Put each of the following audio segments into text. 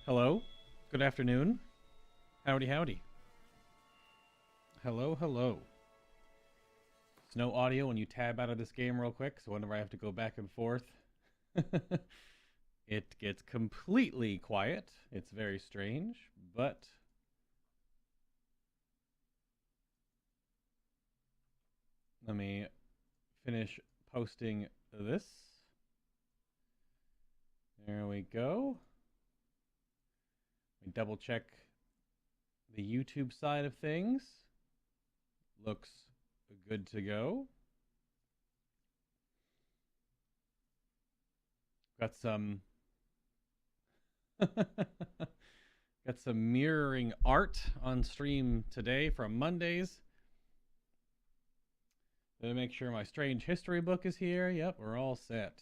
Hello. Good afternoon. Howdy, howdy. Hello, hello. There's no audio when you tab out of this game real quick, so whenever I have to go back and forth, it gets completely quiet. It's very strange, but let me finish posting this. There we go. Let me double check the YouTube side of things. Looks good to go. Got some got some mirroring art on stream today from Mondays. Gonna make sure my strange history book is here. Yep, we're all set.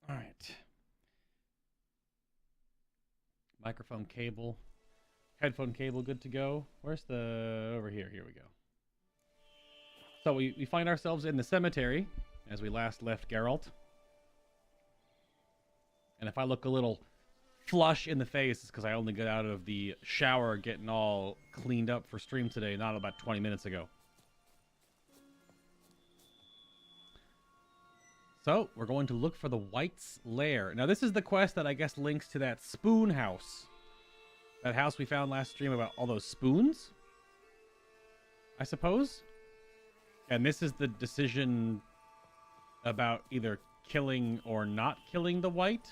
All right. Microphone cable, headphone cable good to go. Where's the... over here. Here we go. So we find ourselves in the cemetery as we last left Geralt. And if I look a little flush in the face, it's because I only got out of the shower getting all cleaned up for stream today, not about 20 minutes ago. So, we're going to look for the White's Lair. Now, this is the quest that I guess links to that spoon house. That house we found last stream about all those spoons, I suppose. And this is the decision about either killing or not killing the White.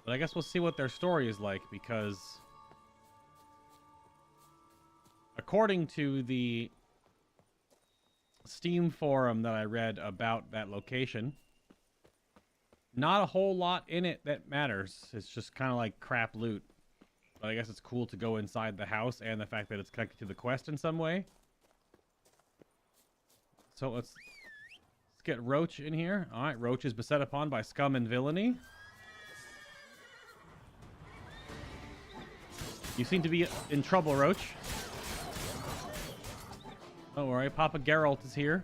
But I guess we'll see what their story is like, because according to the Steam forum that I read about that location, not a whole lot in it that matters. It's just kind of like crap loot. But I guess it's cool to go inside the house, and the fact that it's connected to the quest in some way. So let's get Roach in here. Alright, Roach is beset upon by scum and villainy. You seem to be in trouble, Roach. Don't worry, Papa Geralt is here.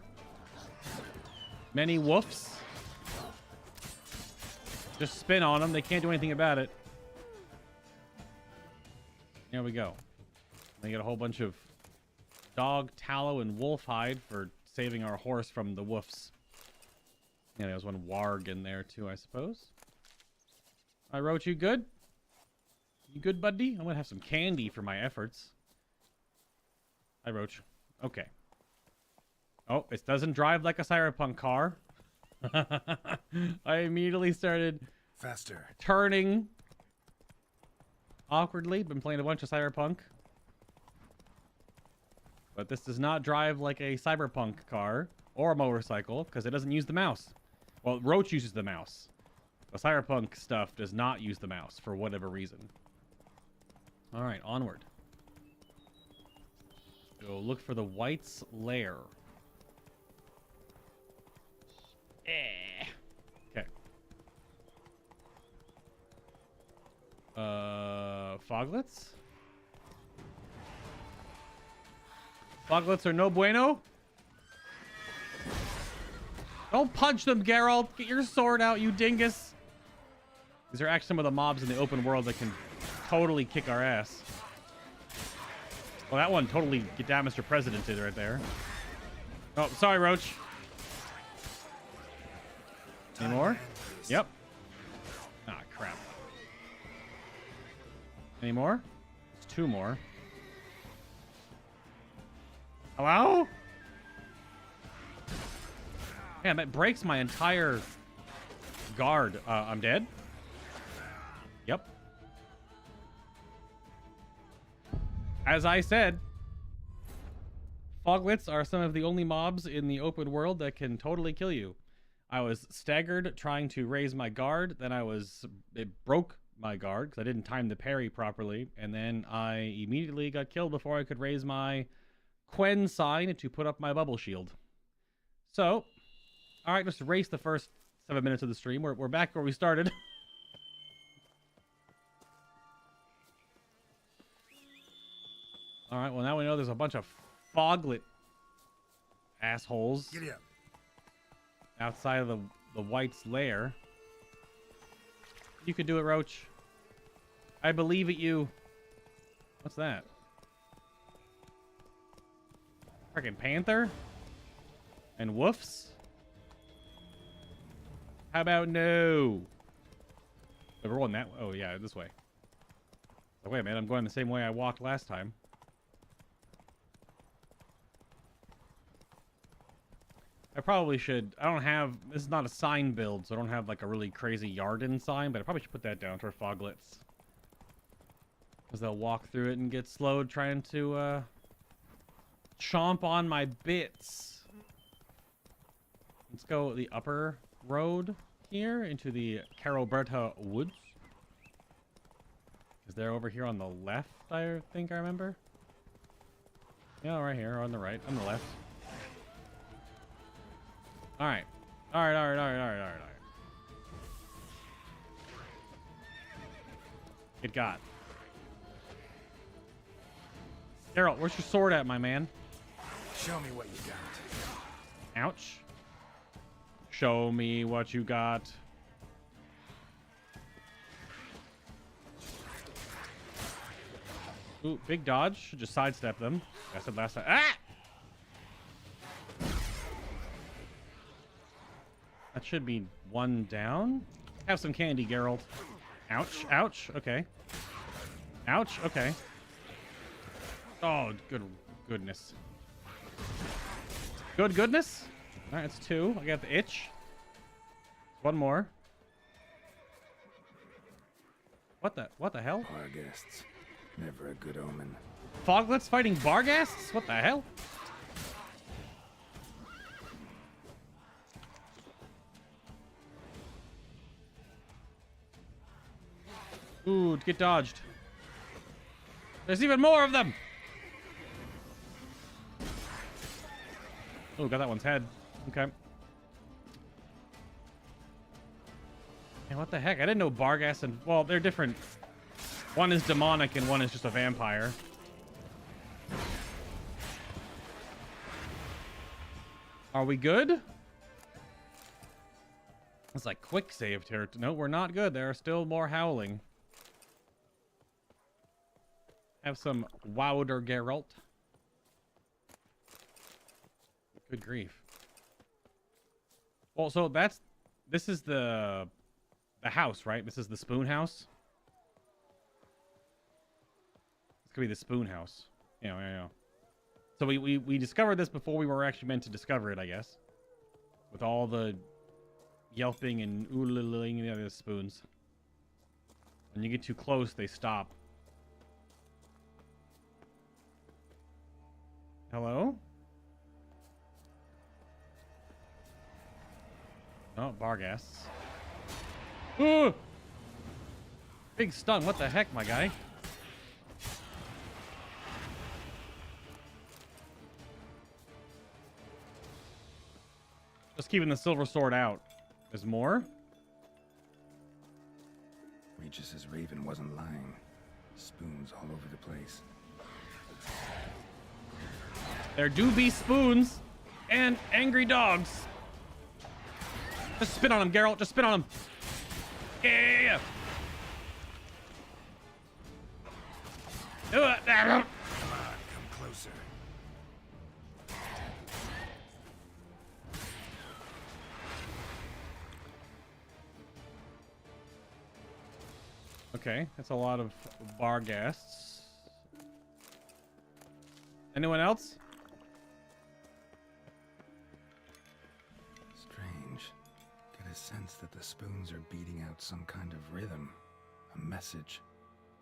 Many woofs. Just spin on them. They can't do anything about it. There we go. They get a whole bunch of dog tallow and wolf hide for saving our horse from the woofs. Yeah, there's one warg in there too, I suppose. I wrote you good? You good, buddy? I'm gonna have some candy for my efforts. Hi, Roach. Okay. Oh, it doesn't drive like a cyberpunk car. I immediately started faster turning awkwardly. Been playing a bunch of cyberpunk. But this does not drive like a cyberpunk car or a motorcycle because it doesn't use the mouse. Well, Roach uses the mouse. The cyberpunk stuff does not use the mouse for whatever reason. All right, onward. Go look for the White's Lair. Okay. Foglets? Foglets are no bueno? Don't punch them, Geralt! Get your sword out, you dingus! These are actually some of the mobs in the open world that can totally kick our ass. Well, that one totally get down Mr. President did right there. Oh, sorry, Roach. Any more? Yep. Ah, crap. Any more? There's two more. Hello? Man, that breaks my entire guard. I'm dead? Yep. As I said, Foglets are some of the only mobs in the open world that can totally kill you. I was staggered trying to raise my guard, then it broke my guard because I didn't time the parry properly, and then I immediately got killed before I could raise my Quen sign to put up my bubble shield. So, alright, just erase the first 7 minutes of the stream. We're back where we started. Alright, well now we know there's a bunch of Foglet assholes Giddy up. outside of the the White's lair. You could do it, Roach. I believe at you. What's that? Freaking panther? And woofs? How about no? We're going that way. Oh, yeah, this way. Oh, wait, man, I'm going the same way I walked last time. I probably should. I don't have. This is not a sign build, so I don't have like a really crazy Yarden sign, but I probably should put that down for foglets. Because they'll walk through it and get slowed trying to chomp on my bits. Let's go the upper road here into the Caroberta Woods. Is there over here on the left, I think I remember? Yeah, right here, on the right, on the left. Alright. Alright. It got. Geralt, where's your sword at, my man? Show me what you got. Ouch. Show me what you got. Ooh, big dodge. Just sidestep them. I said last time. Ah! That should be one down. Have some candy, Geralt. Ouch. Ouch. Okay. Ouch. Okay. Oh, goodness. Goodness. All right, it's two. I got the itch. One more. What the hell? Barghasts. Never a good omen. Foglets fighting Barghasts? What the hell? Ooh, get dodged. There's even more of them. Oh, got that one's head. Okay. Hey, what the heck? I didn't know Barghast and... Well, they're different. One is demonic and one is just a vampire. Are we good? It's like quick save territory. No, we're not good. There are still more howling. Have some Wowder Geralt. Good grief. Well, so this is the house, right? This is the spoon house. This could be the spoon house. Yeah. So we discovered this before we were actually meant to discover it, I guess. With all the yelping and ooliling and the other spoons. When you get too close, they stop. Hello? Oh, Barghasts. Ooh! Big stun. What the heck, my guy? Just keeping the silver sword out. There's more? Regis's raven wasn't lying. Spoons all over the place. There do be spoons and angry dogs. Just spit on him, Geralt. Just spit on him. Yeah. Come on, come closer. Okay, that's a lot of Barghasts. Anyone else? Strange. Get a sense that the spoons are beating out some kind of rhythm. A message.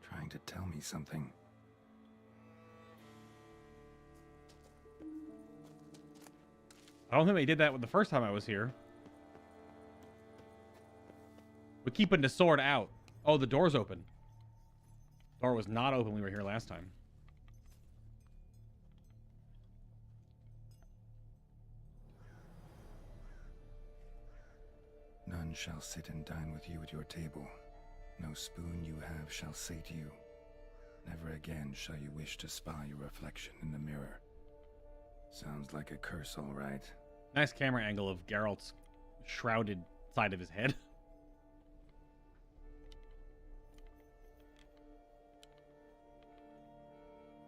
Trying to tell me something. I don't think they did that with the first time I was here. We're keeping the sword out. Oh, the door's open. Door was not open when we were here last time. None shall sit and dine with you at your table. No spoon you have shall say to you, never again shall you wish to spy your reflection in the mirror. Sounds like a curse, all right. Nice camera angle of Geralt's shrouded side of his head.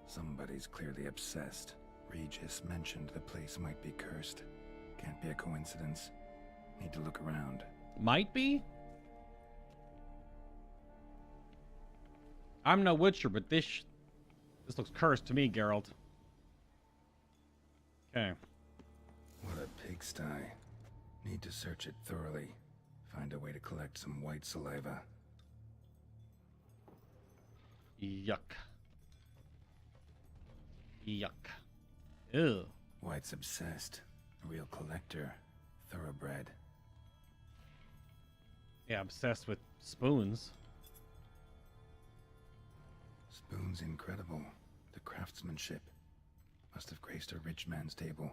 Somebody's clearly obsessed. Regis mentioned the place might be cursed. Can't be a coincidence. Need to look around. Might be? I'm no witcher, but this looks cursed to me, Geralt. Okay. What a pigsty. Need to search it thoroughly. Find a way to collect some white saliva. Yuck. Yuck. Ew. White's obsessed. A real collector. Thoroughbred. Yeah, obsessed with spoons. Spoon's incredible. The craftsmanship. Must have graced a rich man's table.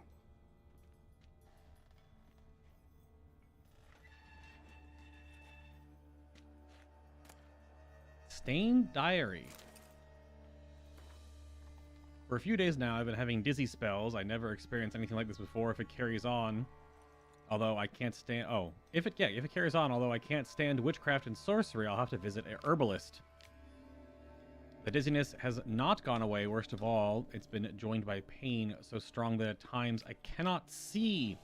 Stained diary. For a few days now, I've been having dizzy spells. I never experienced anything like this before. If it carries on, although I can't stand... Oh, if it carries on, although I can't stand witchcraft and sorcery, I'll have to visit a herbalist. The dizziness has not gone away. Worst of all, it's been joined by pain so strong that at times I cannot see.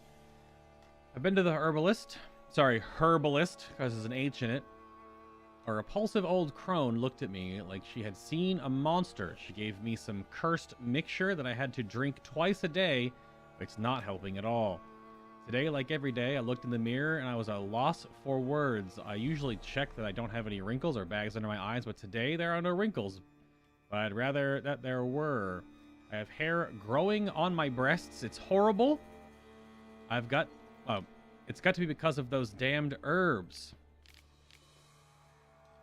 I've been to the herbalist, because there's an H in it. A repulsive old crone looked at me like she had seen a monster. She gave me some cursed mixture that I had to drink twice a day, but it's not helping at all. Today, like every day, I looked in the mirror and I was at a loss for words. I usually check that I don't have any wrinkles or bags under my eyes, but today there are no wrinkles. But I'd rather that there were. I have hair growing on my breasts. It's horrible. It's got to be because of those damned herbs.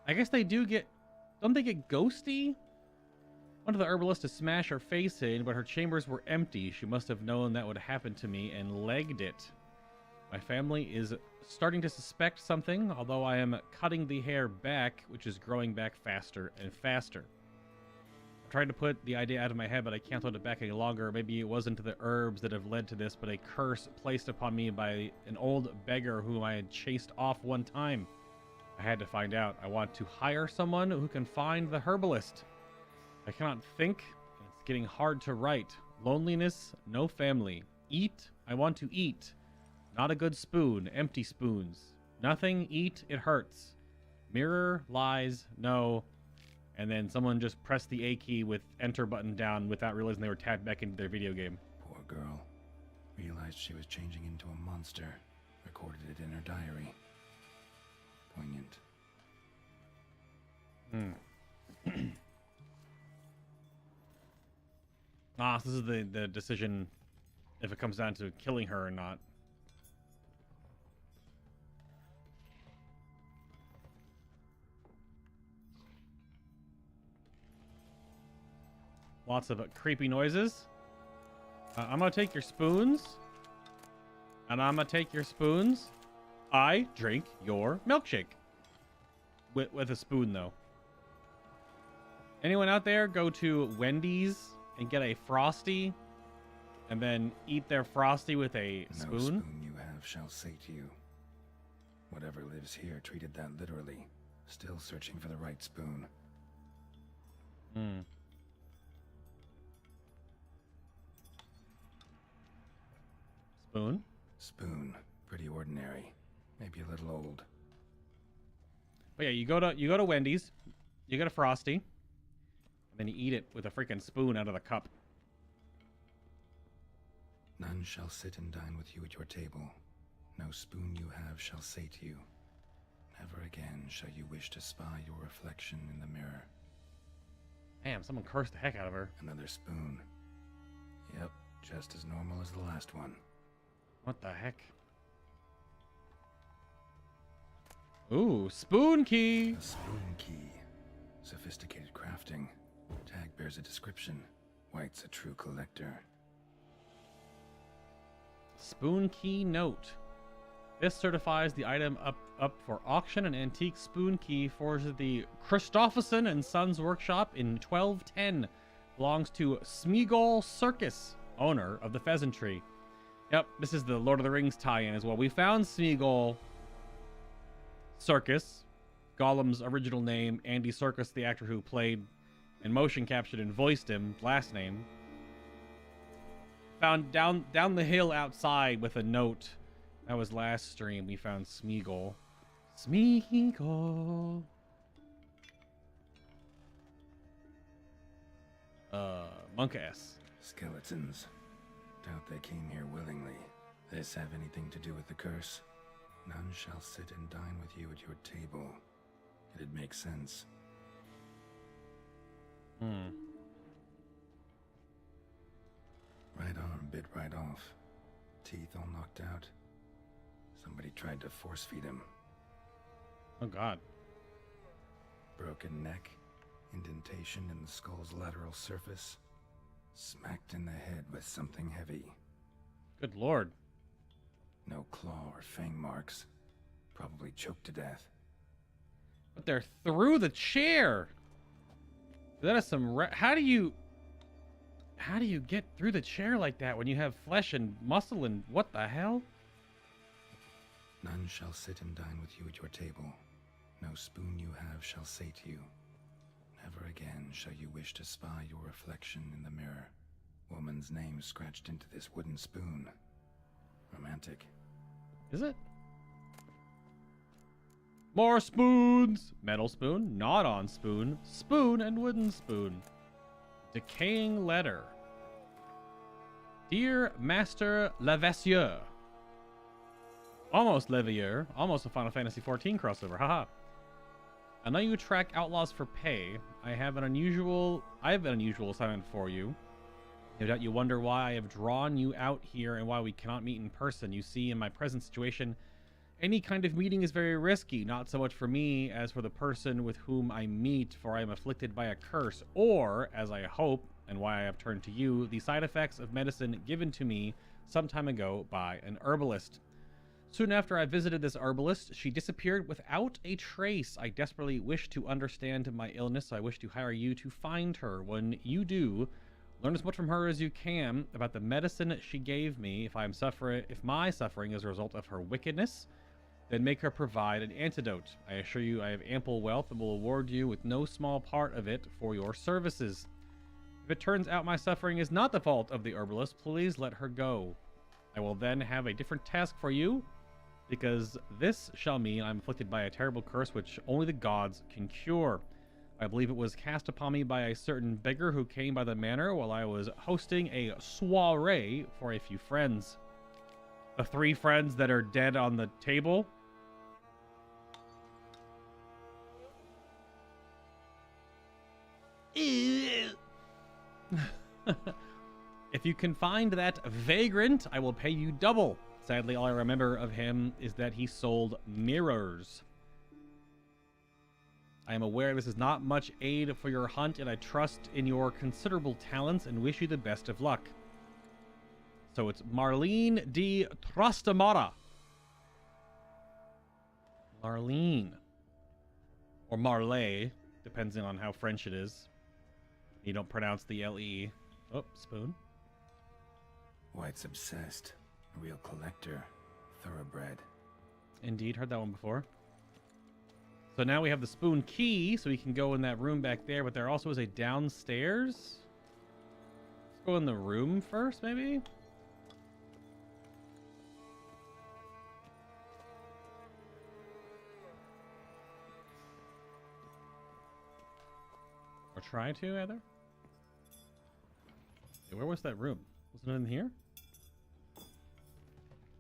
I guess they do get... Don't they get ghosty? Wanted the herbalist to smash her face in, but her chambers were empty. She must have known that would happen to me and legged it. My family is starting to suspect something, although I am cutting the hair back, which is growing back faster and faster. I tried to put the idea out of my head, but I can't hold it back any longer. Maybe it wasn't the herbs that have led to this, but a curse placed upon me by an old beggar whom I had chased off one time. I had to find out. I want to hire someone who can find the herbalist. I cannot think. It's getting hard to write. Loneliness, no family. Eat, I want to eat. Not a good spoon, empty spoons. Nothing, eat, it hurts. Mirror, lies, no. And then someone just pressed the A key with enter button down without realizing they were tapped back into their video game. Poor girl. Realized she was changing into a monster. Recorded it in her diary. Poignant. So this is the decision if it comes down to killing her or not. Lots of creepy noises. I'm gonna take your spoons. And I'm gonna take your spoons. I drink your milkshake. With a spoon, though. Anyone out there go to Wendy's and get a Frosty and then eat their Frosty with a spoon? No spoon you have shall say to you. Whatever lives here treated that literally. Still searching for the right spoon. Spoon? Spoon. Pretty ordinary. Maybe a little old. But yeah, you go to Wendy's, you get a Frosty, and then you eat it with a freaking spoon out of the cup. None shall sit and dine with you at your table. No spoon you have shall say to you. Never again shall you wish to spy your reflection in the mirror. Damn, someone cursed the heck out of her. Another spoon. Yep, just as normal as the last one. What the heck? Ooh, spoon key! A spoon key. Sophisticated crafting. Tag bears a description. White's a true collector. Spoon key note. This certifies the item up for auction. An antique spoon key forged at the Christopherson and Sons workshop in 1210. Belongs to Smeagol Circus, owner of the Pheasantry. Yep, this is the Lord of the Rings tie-in as well. We found Smeagol Serkis, Gollum's original name, Andy Serkis, the actor who played and motion captured and voiced him, last name. Found down the hill outside with a note. That was last stream. We found Smeagol. Smeagol. Monk-ass. Skeletons. Doubt they came here willingly. This have anything to do with the curse? None shall sit and dine with you at your table. It'd make sense. Right arm bit right off. Teeth all knocked out. Somebody tried to force feed him. Oh god. Broken neck. Indentation in the skull's lateral surface. Smacked in the head with something heavy. Good lord. No claw or fang marks. Probably choked to death. But they're through the chair. That is some how do you get through the chair like that when you have flesh and muscle and what the hell? None shall sit and dine with you at your table. No spoon you have shall sate you. Never again shall you wish to spy your reflection in the mirror. Woman's name scratched into this wooden spoon. Romantic. Is it? More spoons! Metal spoon, not on spoon, spoon and wooden spoon. Decaying letter. Dear Master Levasseur. Almost Levier, almost a Final Fantasy XIV crossover, haha. I know you track outlaws for pay. I have an unusual assignment for you. No doubt you wonder why I have drawn you out here and why we cannot meet in person. You see, in my present situation, any kind of meeting is very risky, not so much for me as for the person with whom I meet, for I am afflicted by a curse, or, as I hope, and why I have turned to you, the side effects of medicine given to me some time ago by an herbalist. Soon after I visited this herbalist, she disappeared without a trace. I desperately wish to understand my illness, so I wish to hire you to find her. When you do, learn as much from her as you can about the medicine she gave me. If my suffering is a result of her wickedness, then make her provide an antidote. I assure you I have ample wealth and will award you with no small part of it for your services. If it turns out my suffering is not the fault of the herbalist, please let her go. I will then have a different task for you, because this shall mean I'm afflicted by a terrible curse which only the gods can cure. I believe it was cast upon me by a certain beggar who came by the manor while I was hosting a soiree for a few friends. The 3 friends that are dead on the table. If you can find that vagrant, I will pay you double. Sadly, all I remember of him is that he sold mirrors. I am aware this is not much aid for your hunt, and I trust in your considerable talents and wish you the best of luck. So it's Marlene de Trastamara. Marlene. Or Marley, depending on how French it is. You don't pronounce the L-E. Oh, spoon. White's obsessed. A real collector. Thoroughbred. Indeed, heard that one before. So now we have the spoon key, so we can go in that room back there, but there also is a downstairs. Let's go in the room first, maybe? Or try to, either? Hey, where was that room? Wasn't it in here?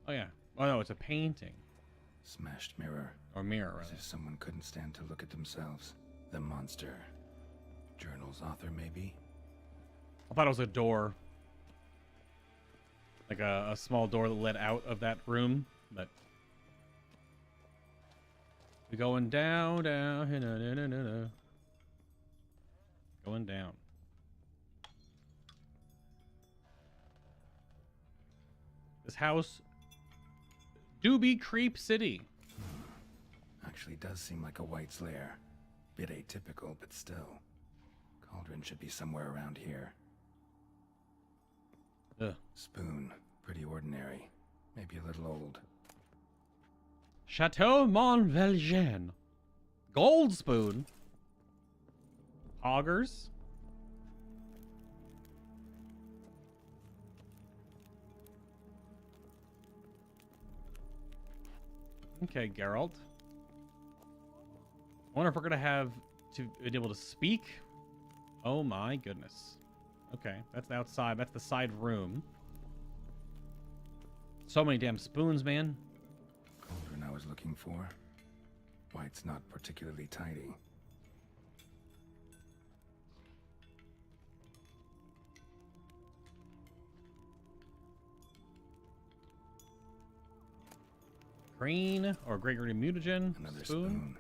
Oh, yeah. Oh, no, it's a painting. Smashed mirror. Or mirror, As rather. if someone couldn't stand to look at themselves. The monster. Journal's author, maybe? I thought it was a door. Like a small door that led out of that room, but... We're going down. Going down. This house... Doobie Creep City. Actually does seem like a White's lair. Bit atypical, but still. Cauldron should be somewhere around here. Ugh. Spoon. Pretty ordinary. Maybe a little old. Chateau Montvelgen. Gold spoon. Augers. Okay, Geralt. I wonder if we're gonna have to be able to speak. Oh my goodness. Okay, that's the outside. That's the side room. So many damn spoons, man. Cauldron I was looking for. Why, it's not particularly tidy. Green or Gregory Mutagen. Another Spoon.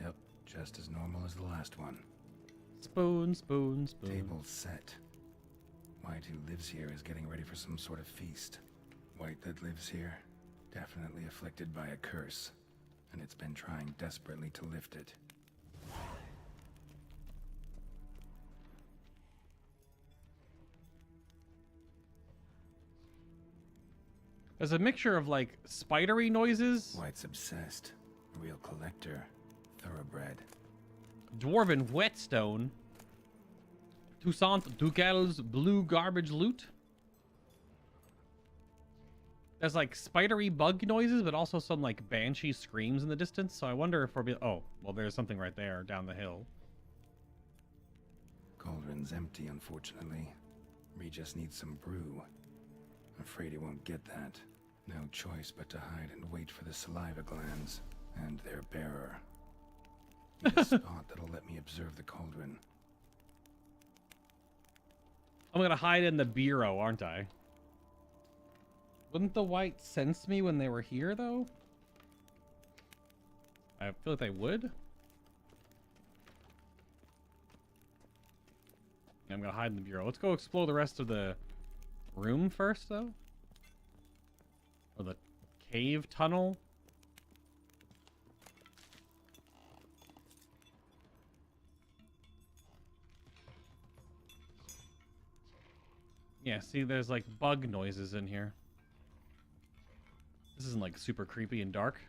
Yep, just as normal as the last one. Spoon, spoon, spoon. Table set. White, who lives here, is getting ready for some sort of feast. White that lives here, definitely afflicted by a curse, and it's been trying desperately to lift it. There's a mixture of like spidery noises. White's obsessed. A real collector. Thoroughbred. Dwarven whetstone. Toussaint Ducal's blue garbage loot. There's like spidery bug noises, but also some like banshee screams in the distance. So I wonder if we're oh, well, there's something right there down the hill. Cauldron's empty, unfortunately. We just need some brew. I'm afraid he won't get that. No choice but to hide and wait for the saliva glands and their bearer. Need a spot that'll let me observe the cauldron. I'm gonna hide in the bureau, aren't I? Wouldn't the white sense me when they were here, though? I feel like they would. Yeah, I'm gonna hide in the bureau. Let's go explore the rest of the room first, though. Or the cave tunnel. Yeah, see, there's like bug noises in here. This isn't like super creepy and dark.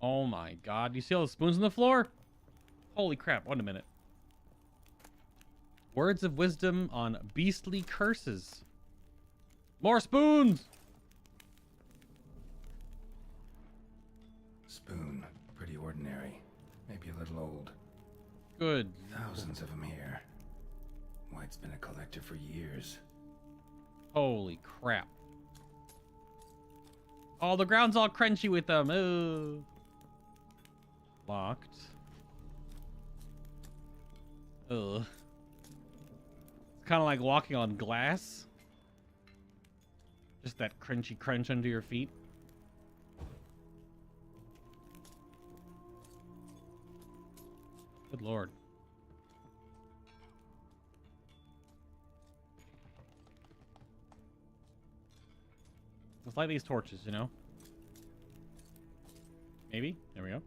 Oh my god. You see all the spoons on the floor? Holy crap. Wait a minute. Words of wisdom on beastly curses. More spoons! Spoon. Pretty ordinary. Maybe a little old. Good. Thousands of them here. White's been a collector for years. Holy crap. Oh, the ground's all crunchy with them. Ooh. Locked. Ugh. It's kind of like walking on glass. Just that crunchy crunch under your feet. Good lord. Let's light these torches, you know? Maybe? There we go.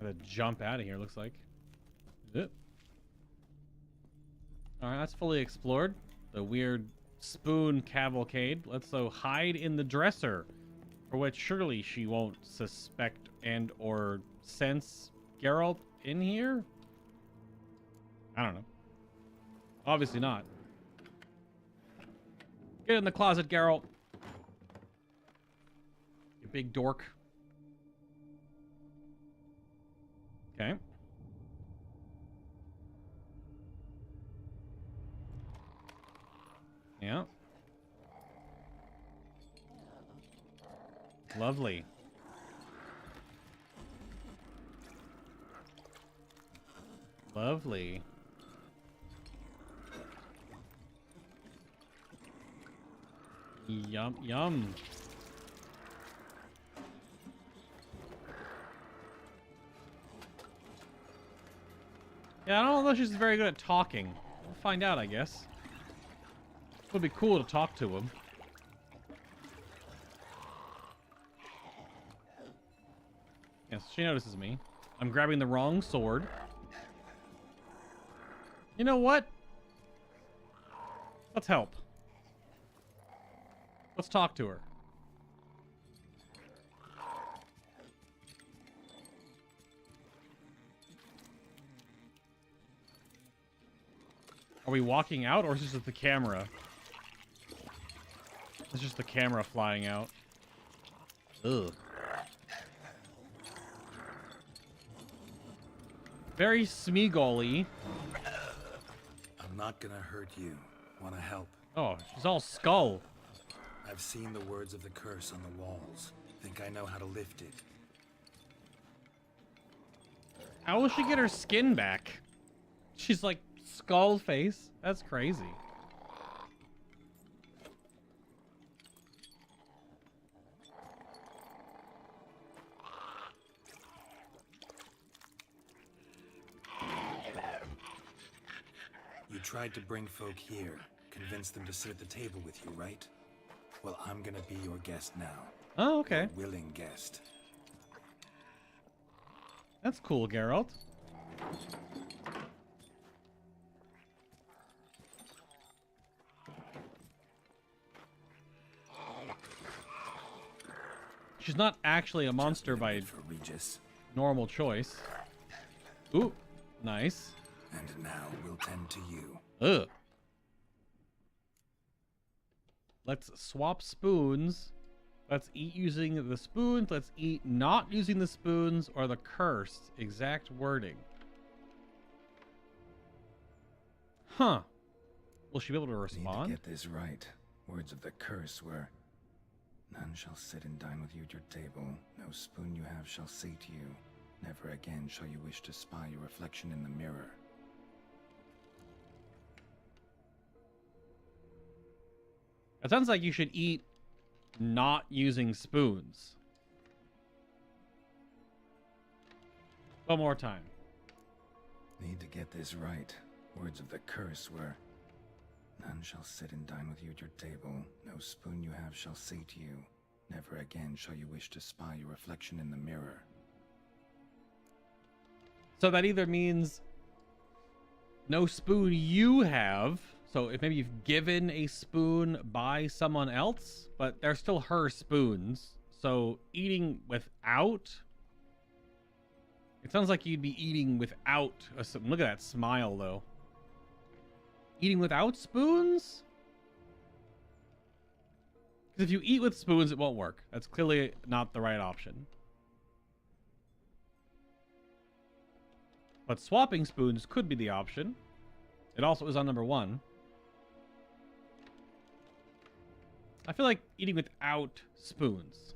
Gotta jump out of here, looks like. Alright, that's fully explored. The weird spoon cavalcade. Let's hide in the dresser, for which surely she won't suspect and or sense Geralt in here? I don't know. Obviously not. Get in the closet, Geralt. You big dork. Okay. Yeah. Lovely. Lovely. Yum, yum. Yeah, I don't know if she's very good at talking. We'll find out, I guess. It would be cool to talk to him. Yes, she notices me. I'm grabbing the wrong sword. You know what? Let's help. Let's talk to her. Are we walking out, or is this just the camera? It's just the camera flying out. Ugh. Very Smeagol-y. I'm not gonna hurt you. Wanna help? Oh, she's all skull. I've seen the words of the curse on the walls. Think I know how to lift it. How will she get her skin back? She's like skull face. That's crazy. You tried to bring folk here, convince them to sit at the table with you, right? Well, I'm gonna be your guest now. Oh, okay. Your willing guest. That's cool, Geralt. She's not actually a monster by For Regis. normal choice. Ooh, nice. And now we'll tend to you. Ugh. Let's swap spoons. Let's eat using the spoons. Let's eat not using the spoons or the cursed. Exact wording. Huh. Will she be able to respond? Need to get this right. Words of the curse were, none shall sit and dine with you at your table. No spoon you have shall sate you. Never again shall you wish to spy your reflection in the mirror. It sounds like you should eat not using spoons. One more time. Need to get this right. Words of the curse were, none shall sit and dine with you at your table. No spoon you have shall sate you. Never again shall you wish to spy your reflection in the mirror. So that either means no spoon you have. So if maybe you've given a spoon by someone else, but they're still her spoons. So eating without, it sounds like you'd be eating without a spoon. Look at that smile though. Eating without spoons? Because if you eat with spoons, it won't work. That's clearly not the right option. But swapping spoons could be the option. It also is on number 1. I feel like eating without spoons.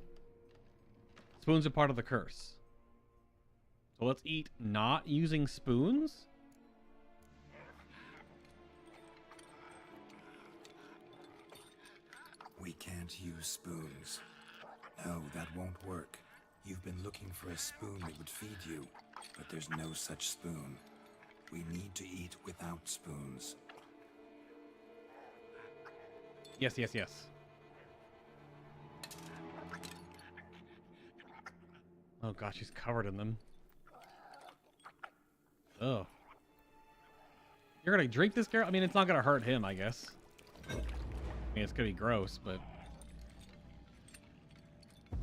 Spoons are part of the curse. So let's eat not using spoons. We can't use spoons. No, that won't work. You've been looking for a spoon that would feed you, but there's no such spoon. We need to eat without spoons. Yes, yes, yes. Oh gosh, he's covered in them. Ugh. You're gonna drink this, Geralt? I mean, it's not gonna hurt him, I guess. I mean, it's gonna be gross, but...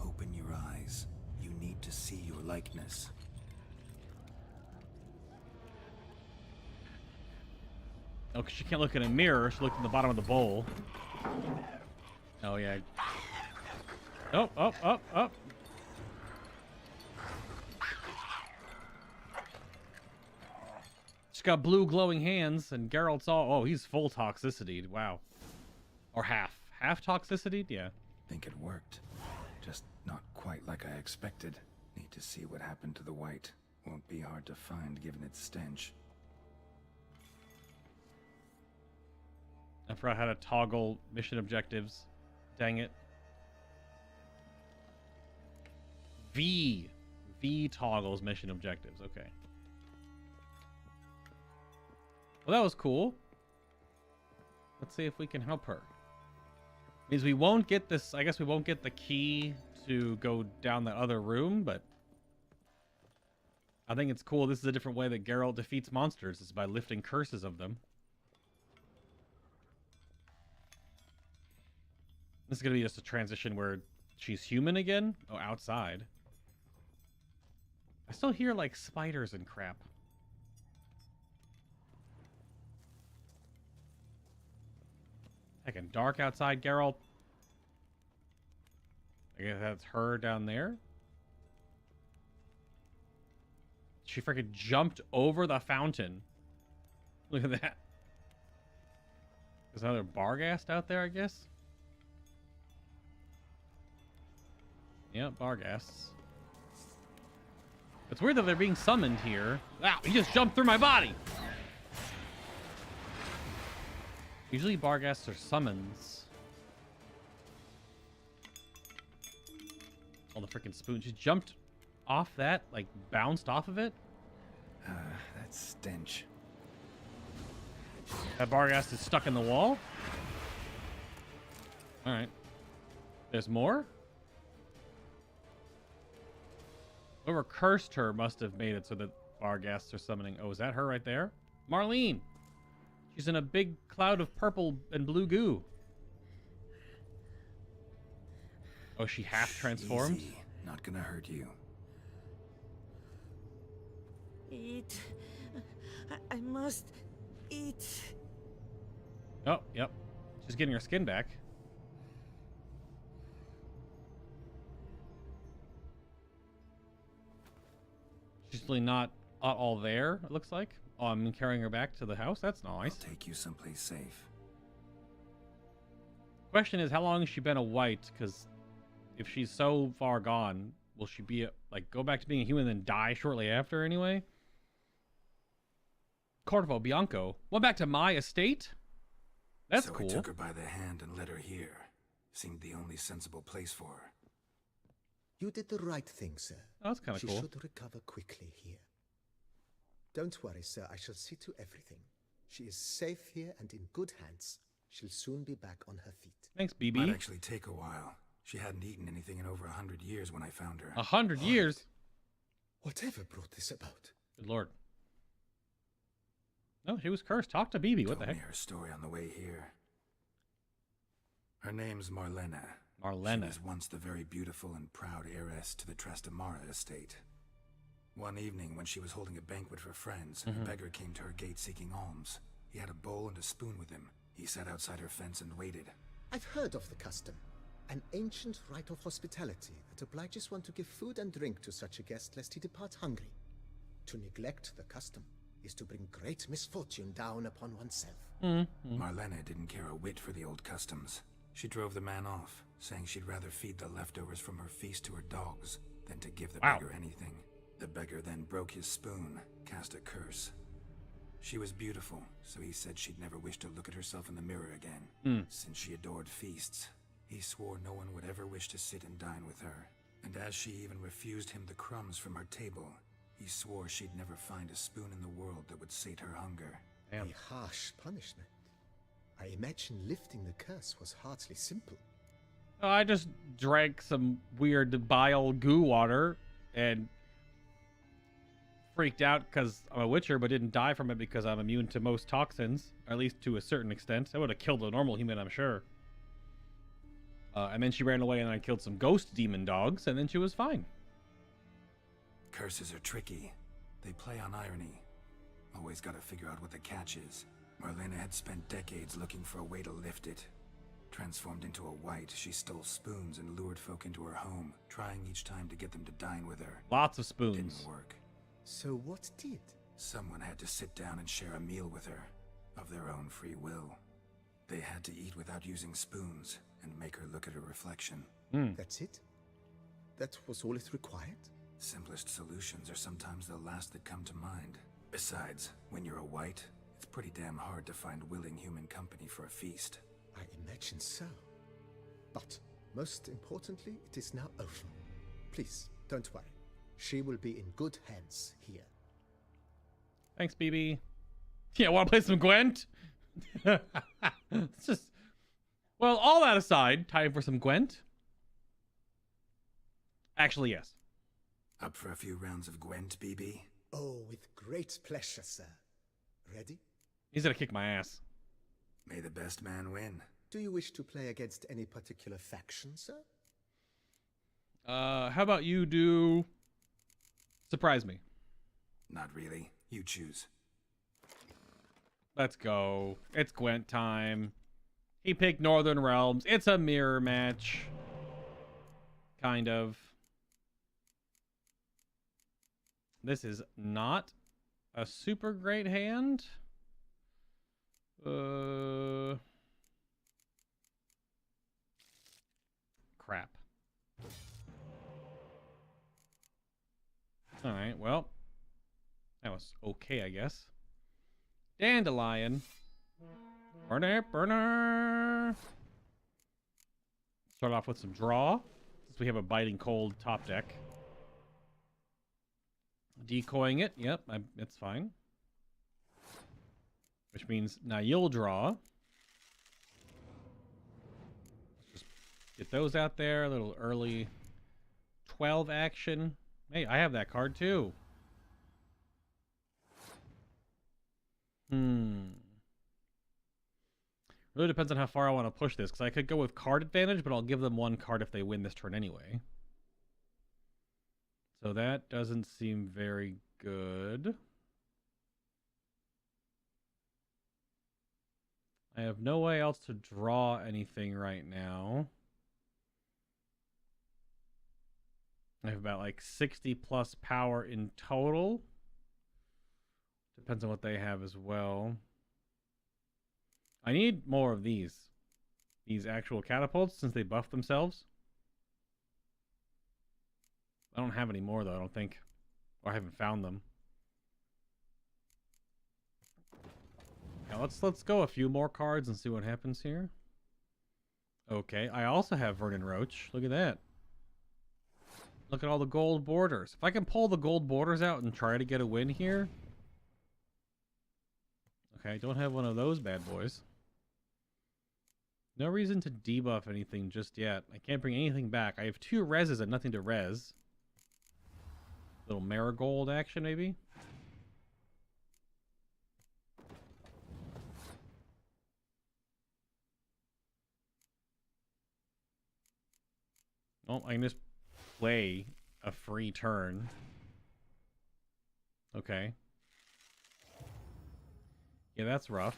Open your eyes. You need to see your likeness. Oh, 'cause she can't look in a mirror. She looked in the bottom of the bowl. Oh, yeah. Oh, oh, oh, oh. She's got blue glowing hands, and Geralt's all... Oh, he's full toxicity. Wow. Or half. Half toxicity? Yeah. Think it worked. Just not quite like I expected. Need to see what happened to the white. Won't be hard to find given its stench. I forgot how to toggle mission objectives. Dang it. V toggles mission objectives. Okay. Well, that was cool. Let's see if we can help her. Means we won't get this. I guess we won't get the key to go down the other room, but I think it's cool. This is a different way that Geralt defeats monsters, is by lifting curses of them. This is gonna be just a transition where she's human again. Oh, outside. I still hear like spiders and crap. Heckin' dark outside, Geralt. I guess that's her down there. She freaking jumped over the fountain. Look at that. There's another Barghast out there, I guess. Yeah, Barghasts. It's weird that they're being summoned here. Wow, he just jumped through my body. Usually Barghasts are summons. Oh, the freaking spoon. She jumped off that, like bounced off of it. That stench. That Barghast is stuck in the wall. All right. There's more? Whoever cursed her must have made it so that Barghasts are summoning. Oh, is that her right there? Marlene! She's in a big cloud of purple and blue goo. Oh, she half transformed? Easy. Not gonna hurt you. Eat. I must eat. Oh, yep. She's getting her skin back. She's really not all there, it looks like. Oh, I'm carrying her back to the house? That's nice. I'll take you someplace safe. Question is, how long has she been a white? Because if she's so far gone, will she be, like, go back to being a human and then die shortly after anyway? Corvo Bianco. Went back to my estate? That's so cool. I took her by the hand and led her here. Seemed the only sensible place for her. You did the right thing, sir. Oh, that's kind of cool. She should recover quickly here. Don't worry, sir. I shall see to everything. She is safe here and in good hands. She'll soon be back on her feet. Thanks, BB. Might actually take a while. She hadn't eaten anything in over 100 years when I found her. 100 years? Whatever brought this about? Good lord. No, she was cursed. Talk to BB. What the Told me heck? her story on the way here. Her name's Marlena. Marlena. She was once the very beautiful and proud heiress to the Trastamara estate. One evening, when she was holding a banquet for friends, a beggar came to her gate seeking alms. He had a bowl and a spoon with him. He sat outside her fence and waited. I've heard of the custom. An ancient rite of hospitality that obliges one to give food and drink to such a guest lest he depart hungry. To neglect the custom is to bring great misfortune down upon oneself. Marlena didn't care a whit for the old customs. She drove the man off, saying she'd rather feed the leftovers from her feast to her dogs than to give the beggar anything. The beggar then broke his spoon, cast a curse. She was beautiful, so he said she'd never wish to look at herself in the mirror again. Since she adored feasts, he swore no one would ever wish to sit and dine with her. And as she even refused him the crumbs from her table, he swore she'd never find a spoon in the world that would sate her hunger. Damn. A harsh punishment. I imagine lifting the curse was hardly simple. Oh, I just drank some weird bile goo water and freaked out because I'm a witcher, but didn't die from it because I'm immune to most toxins, or at least to a certain extent. I would have killed a normal human, I'm sure. And then she ran away, and I killed some ghost demon dogs, and then she was fine. Curses are tricky. They play on irony. Always gotta figure out what the catch is. Marlena had spent decades looking for a way to lift it. Transformed into a white, she stole spoons and lured folk into her home, trying each time to get them to dine with her. Lots of spoons. Didn't work. So what did? Someone had to sit down and share a meal with her, of their own free will. They had to eat without using spoons, and make her look at her reflection. That's it? That was all it required? Simplest solutions are sometimes the last that come to mind. Besides, when you're a white, it's pretty damn hard to find willing human company for a feast. I imagine so. But, most importantly, it is now over. Please, don't worry. She will be in good hands here. Thanks, BB. Yeah, want to play some Gwent? It's just... Well, all that aside, time for some Gwent. Actually, yes. Up for a few rounds of Gwent, BB? Oh, with great pleasure, sir. Ready? He's gonna kick my ass. May the best man win. Do you wish to play against any particular faction, sir? How about you do... surprise me. Not really. You choose. Let's go. It's Gwent time. He picked Northern Realms. It's a mirror match. Kind of. This is not a super great hand. Crap. Alright, well. That was okay, I guess. Dandelion. Burner, burner. Start off with some draw, since we have a biting cold top deck. Decoying it. Yep, it's fine. Which means now you'll draw. Just get those out there. A little early 12 action. Hey, I have that card too. Really depends on how far I want to push this, because I could go with card advantage, but I'll give them one card if they win this turn anyway. So that doesn't seem very good. I have no way else to draw anything right now. I have about like 60 plus power in total. Depends on what they have as well. I need more of these. These actual catapults, since they buff themselves. I don't have any more though, I don't think. Or I haven't found them. Yeah, let's go a few more cards and see what happens here. Okay, I also have Vernon Roach. Look at that. Look at all the gold borders. If I can pull the gold borders out and try to get a win here. Okay, I don't have one of those bad boys. No reason to debuff anything just yet. I can't bring anything back. I have 2 reses and nothing to res. Little marigold action, maybe? Oh, I can just play a free turn. Okay. Yeah, that's rough.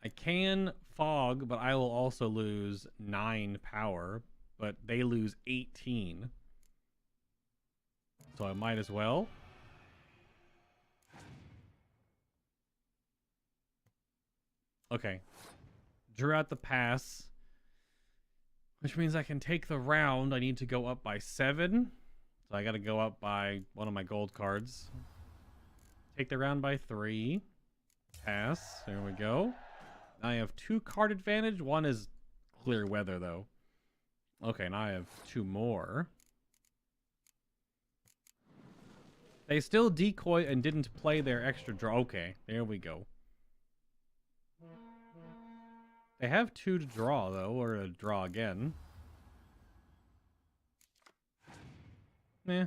I can fog, but I will also lose 9 power, but they lose 18. So I might as well. Okay. Drew out the pass, which means I can take the round. I need to go up by 7. So I got to go up by one of my gold cards. Take the round by 3. Pass. There we go. I have 2 card advantage. One is clear weather, though. Okay, now I have 2 more. They still decoy and didn't play their extra draw. Okay, there we go. They have 2 to draw, though, or to draw again. Yeah.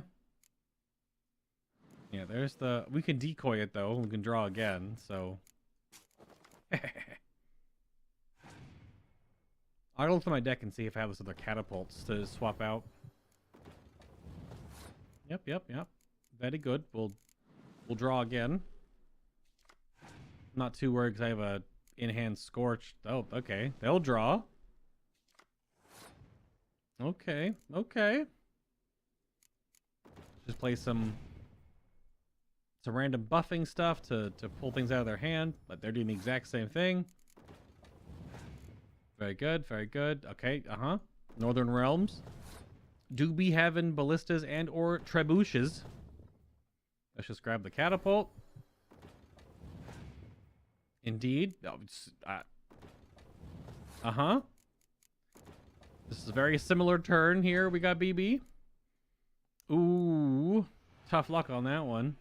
Yeah, there's the... We can decoy it, though. We can draw again, so... I'll look through my deck and see if I have those other catapults to swap out. Yep. Very good. We'll draw again. Not too worried because I have a in-hand scorched. Oh, okay. They'll draw. Okay. Just play some random buffing stuff to pull things out of their hand, but they're doing the exact same thing. Very good. Okay, Northern Realms. Do be having ballistas and or trebuchets. Let's just grab the catapult. Indeed. This is a very similar turn here. We got BB. Ooh. Tough luck on that one.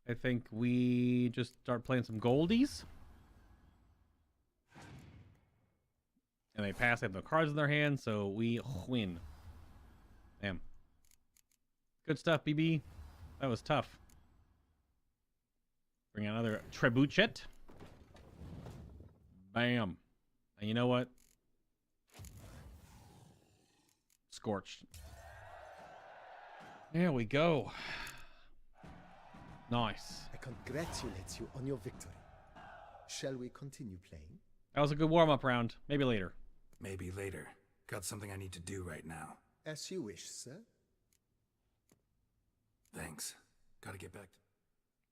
I think we just start playing some goldies. And they pass, they have no cards in their hand, so we win. Damn. Good stuff, BB. That was tough. Bring another trebuchet. Bam. And you know what? Scorched. There we go. Nice. I congratulate you on your victory. Shall we continue playing? That was a good warm-up round. Maybe later. Maybe later. Got something I need to do right now. As you wish, sir. Thanks. Gotta get back.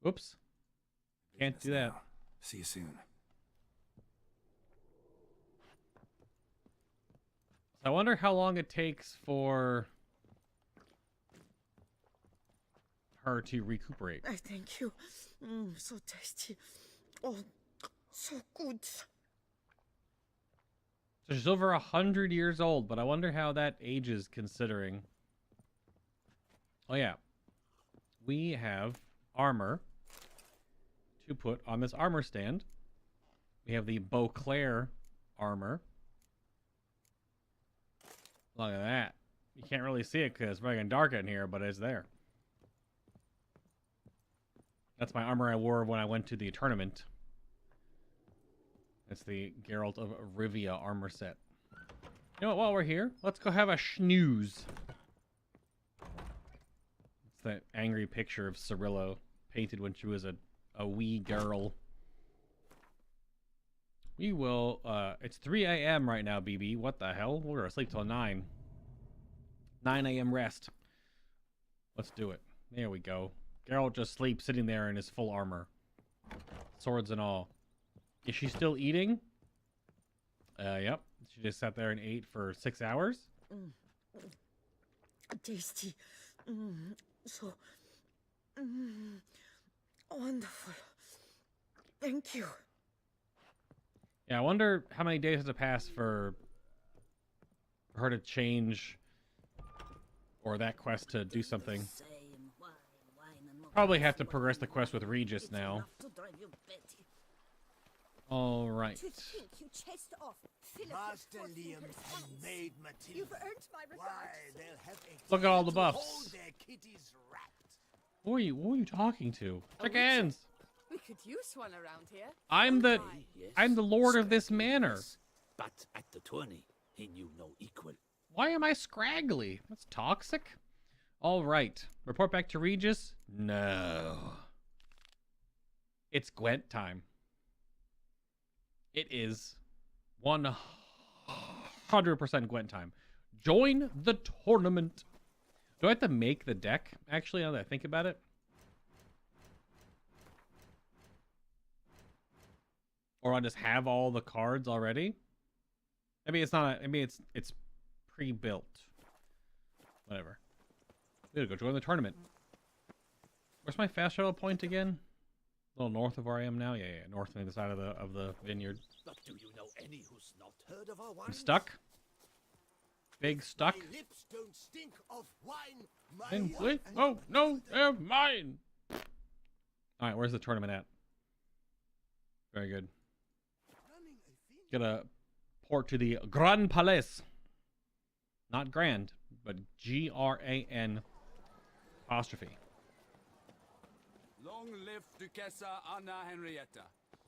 Whoops. Can't do that. Now. See you soon. I wonder how long it takes for her to recuperate. I thank you. So tasty. Oh, so good. So she's over 100 years old, but I wonder how that ages considering. Oh yeah. We have armor to put on this armor stand. We have the Beauclair armor. Look at that. You can't really see it because it's fucking dark in here, but it's there. That's my armor I wore when I went to the tournament. It's the Geralt of Rivia armor set. You know what, while we're here, let's go have a snooze. It's that angry picture of Cirillo painted when she was a wee girl. We will, it's 3 a.m. right now, BB. What the hell? We're gonna sleep till 9. 9 a.m. rest. Let's do it. There we go. Geralt just sleeps sitting there in his full armor. Swords and all. Is she still eating? Yep. She just sat there and ate for 6 hours. Tasty. So wonderful. Thank you. Yeah, I wonder how many days has to pass for her to change or that quest to do something. Probably have to progress the quest with Regis now. All right. Master Liam's handmade material. You've earned my Why, regard. they'll have a Look at all the key to buffs. hold their kitties wrapped. Who are you talking to? Check hands. We could use one around here. I'm the lord of this manor. But at the tourney, he knew no equal. Why am I scraggly? That's toxic. All right. Report back to Regis? No. It's Gwent time. It is 100% Gwent time. Join the tournament. Do I have to make the deck, actually, now that I think about it? Or I just have all the cards already? Maybe it's not. Maybe it's pre-built. Whatever. We gotta go join the tournament. Where's my fast travel point again? A little north of where I am now. Yeah, north on the other side of the vineyard. But do you know any who's not Heard of our wine? I'm stuck. Big stuck. My lips don't stink of wine. My Wait. Oh no, they're mine. All right, where's the tournament at? Very good. Gonna port to the Grand Palais. Not grand, but Gran apostrophe. Long live Duchessa Anna Henrietta.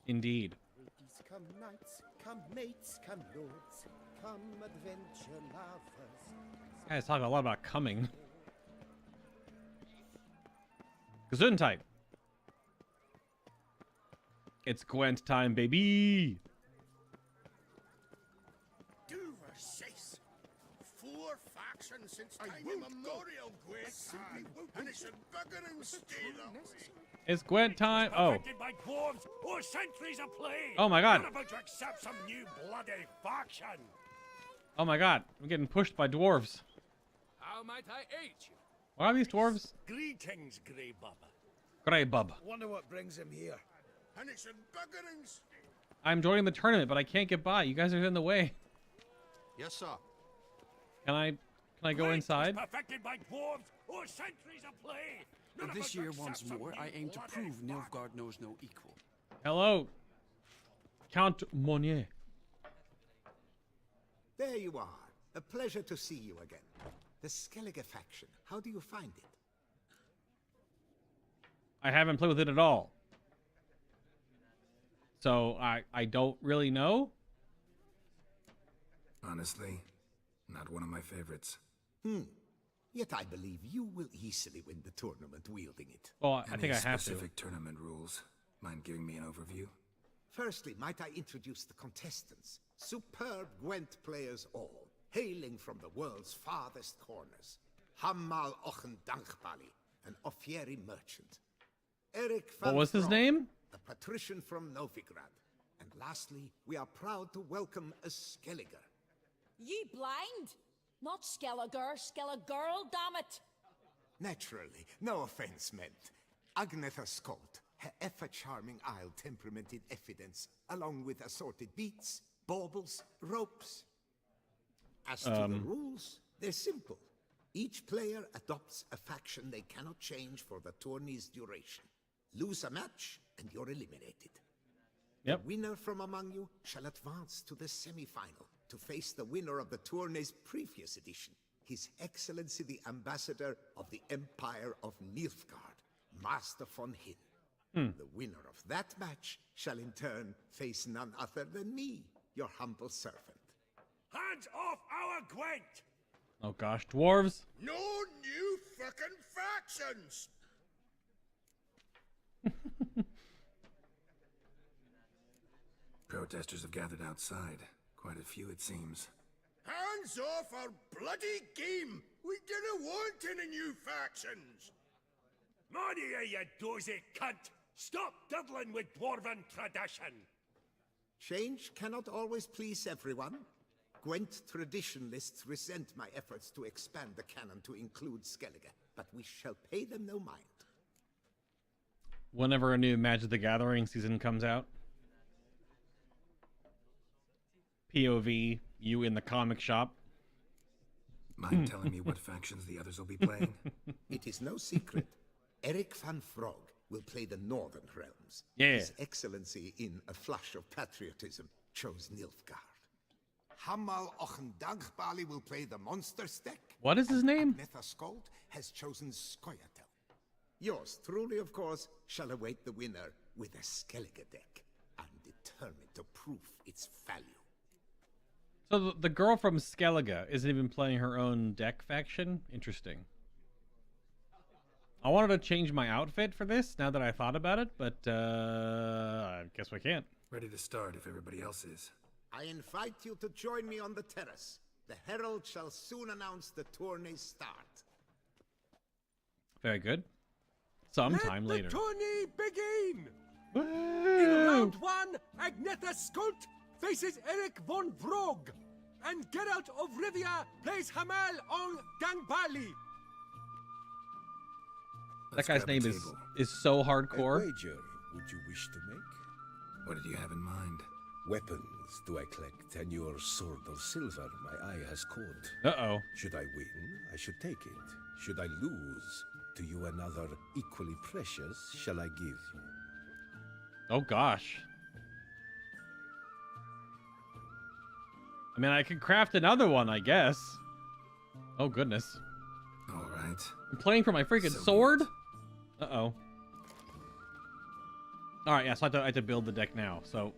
Indeed. Ladies, come knights, come mates, come lords, come adventure lovers. Guys talk a lot about coming. Gesundheit. It's Gwent time, baby. Chase. 4 factions since time immemorial, Gwent, and it should bugger and stay that way. It's Gwent time. Oh. Affected by dwarves or centuries of plague. Oh my god. Not about to accept some new bloody faction. Oh my god. I'm getting pushed by dwarves. How might I aid you? What are these dwarves? Greetings, Grey Bubba. Grey bub. Wonder what brings him here. And it should bugger and stay. I'm joining the tournament, but I can't get by. You guys are in the way. Yes, sir. Can I go inside? Perfected by dwarves or centuries of plague. Not about This to year, accept once some more, new I aim to bloody prove faction. Nilfgaard knows no equal. Hello. Count Monnier. There you are. A pleasure to see you again. The Skellige faction, how do you find it? I haven't played with it at all. So I don't really know. Honestly, not one of my favorites. Yet I believe you will easily win the tournament wielding it. Well, I think I have to. Specific tournament rules. Mind giving me an overview? Firstly, might I introduce the contestants? Superb Gwent players all, hailing from the world's farthest corners. Hammal Ochen Dankbali, an Offieri merchant. Eric van What was his Vrog, name? a patrician from Novigrad. And lastly, we are proud to welcome a Skelliger. Ye blind? Not Skelliger, Skelligirl, damn it! Naturally, no offense meant. Agnetha Skolt, her ever-charming Isle temperamented evidence, along with assorted beats, baubles, ropes. As to the rules, they're simple. Each player adopts a faction they cannot change for the tourney's duration. Lose a match, and you're eliminated. Yep. The winner from among you shall advance to the semi-final to face the winner of the tourney's previous edition, His Excellency the Ambassador of the Empire of Nilfgaard, Master von Hin. The winner of that match shall in turn face none other than me, your humble servant. Hands off our Gwent! Oh gosh, dwarves. No new fucking factions! Protesters have gathered outside. Quite a few, it seems. Hands off our bloody game! We didn't want any new factions! Money, you dozy cunt! Stop diddling with dwarven tradition! Change cannot always please everyone. Gwent traditionalists resent my efforts to expand the canon to include Skellige, but we shall pay them no mind. Whenever a new Magic the Gathering season comes out. POV, you in the comic shop. Mind telling me what factions the others will be playing? It is no secret. Eric van Frog will play the Northern Realms. Yeah. His Excellency, in a flush of patriotism, chose Nilfgaard. Hammal Ochen Dankbali will play the Monsters deck. What is his name? Agnetha Skolt has chosen Skoyatel. Yours truly, of course, shall await the winner with a Skellige deck, and determined to prove its value. So the girl from Skellige isn't even playing her own deck faction? Interesting. I wanted to change my outfit for this now that I thought about it, but I guess we can't. Ready to start if everybody else is. I invite you to join me on the terrace. The herald shall soon announce the tourney's start. Very good. Sometime later. The tourney begin! In Woo! round one, Agnetha Skolt faces Eric von Vrog, and Geralt of Rivia plays Hammal on Gangbali. That Let's guy's grab a name table. is so hardcore. A wager would you wish to make? What did you have in mind? Weapons do I collect, and your sword of silver my eye has caught. Uh-oh. Should I win, I should take it. Should I lose, to you another equally precious shall I give. Oh gosh. I mean, I could craft another one, I guess. Oh goodness. All right. I'm playing for my freaking So sword? Uh-oh. Alright, yeah, so I have to build the deck now, so...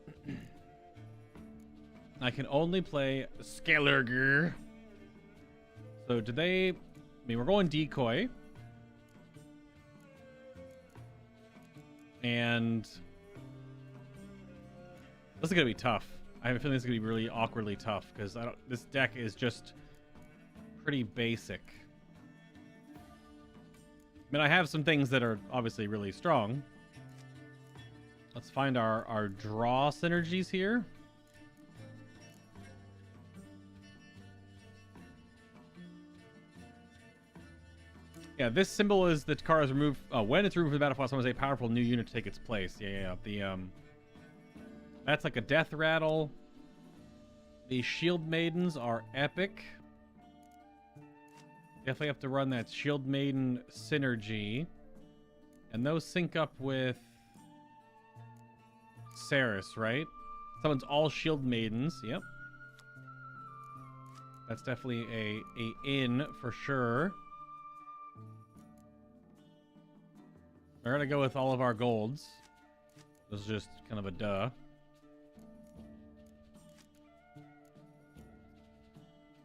I can only play Skellige. So do they... I mean, we're going decoy. And... This is going to be tough. I have a feeling this is going to be really awkwardly tough, because this deck is just pretty basic. I mean, I have some things that are obviously really strong. Let's find our draw synergies here. Yeah, this symbol is that card is removed when it's removed from the battlefield. Someone's a powerful new unit to take its place. Yeah. The that's like a death rattle. The shield maidens are epic. Definitely have to run that shield maiden synergy, and those sync up with Ceres, right? Someone's all shield maidens. Yep. That's definitely a in for sure. We're gonna go with all of our golds. This is just kind of a duh.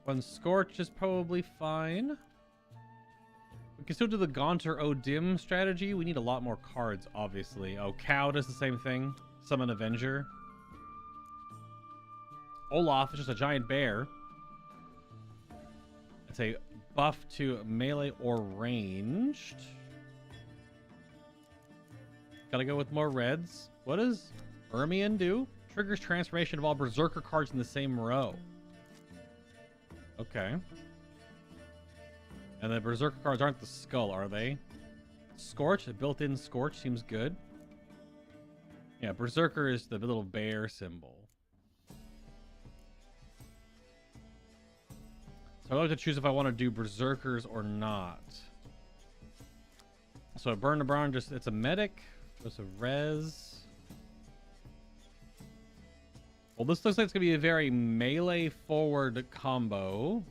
One Scorch is probably fine. We can still do the Gaunter Odim strategy. We need a lot more cards, obviously. Oh, Cow does the same thing. Summon Avenger. Olaf is just a giant bear. It's a buff to melee or ranged. Gotta go with more reds. What does Ermion do? Triggers transformation of all Berserker cards in the same row. Okay. And the Berserker cards aren't the skull, are they? Scorch, a built-in Scorch seems good. Yeah, Berserker is the little bear symbol. So I have to choose if I want to do Berserkers or not. So Burn the Brown, just it's a medic. It's a res. Well, this looks like it's gonna be a very melee forward combo.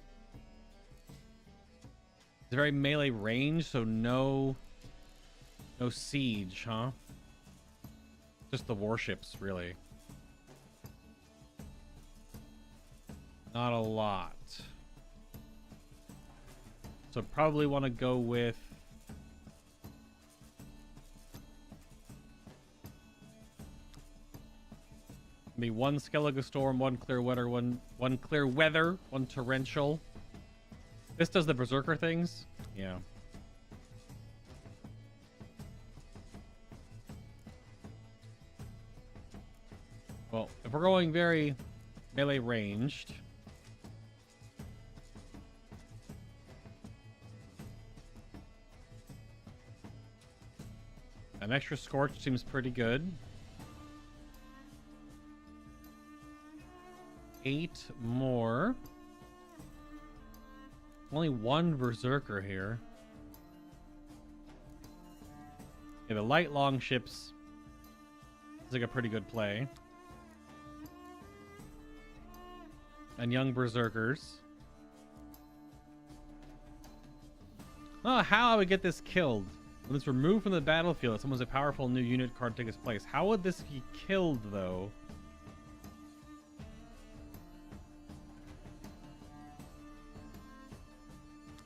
It's a very melee range, so no siege, huh? Just the warships, really. Not a lot. So probably want to go with maybe one Skellige Storm, one Clear Weather, one Clear Weather, one Torrential. This does the Berserker things. Yeah. Well, if we're going very melee ranged, an extra Scorch seems pretty good. 8 more. Only one Berserker here. Yeah, the light longships is like a pretty good play. And young Berserkers. Oh, how I would get this killed. When it's removed from the battlefield, if someone's a powerful new unit card takes its place. How would this be killed, though?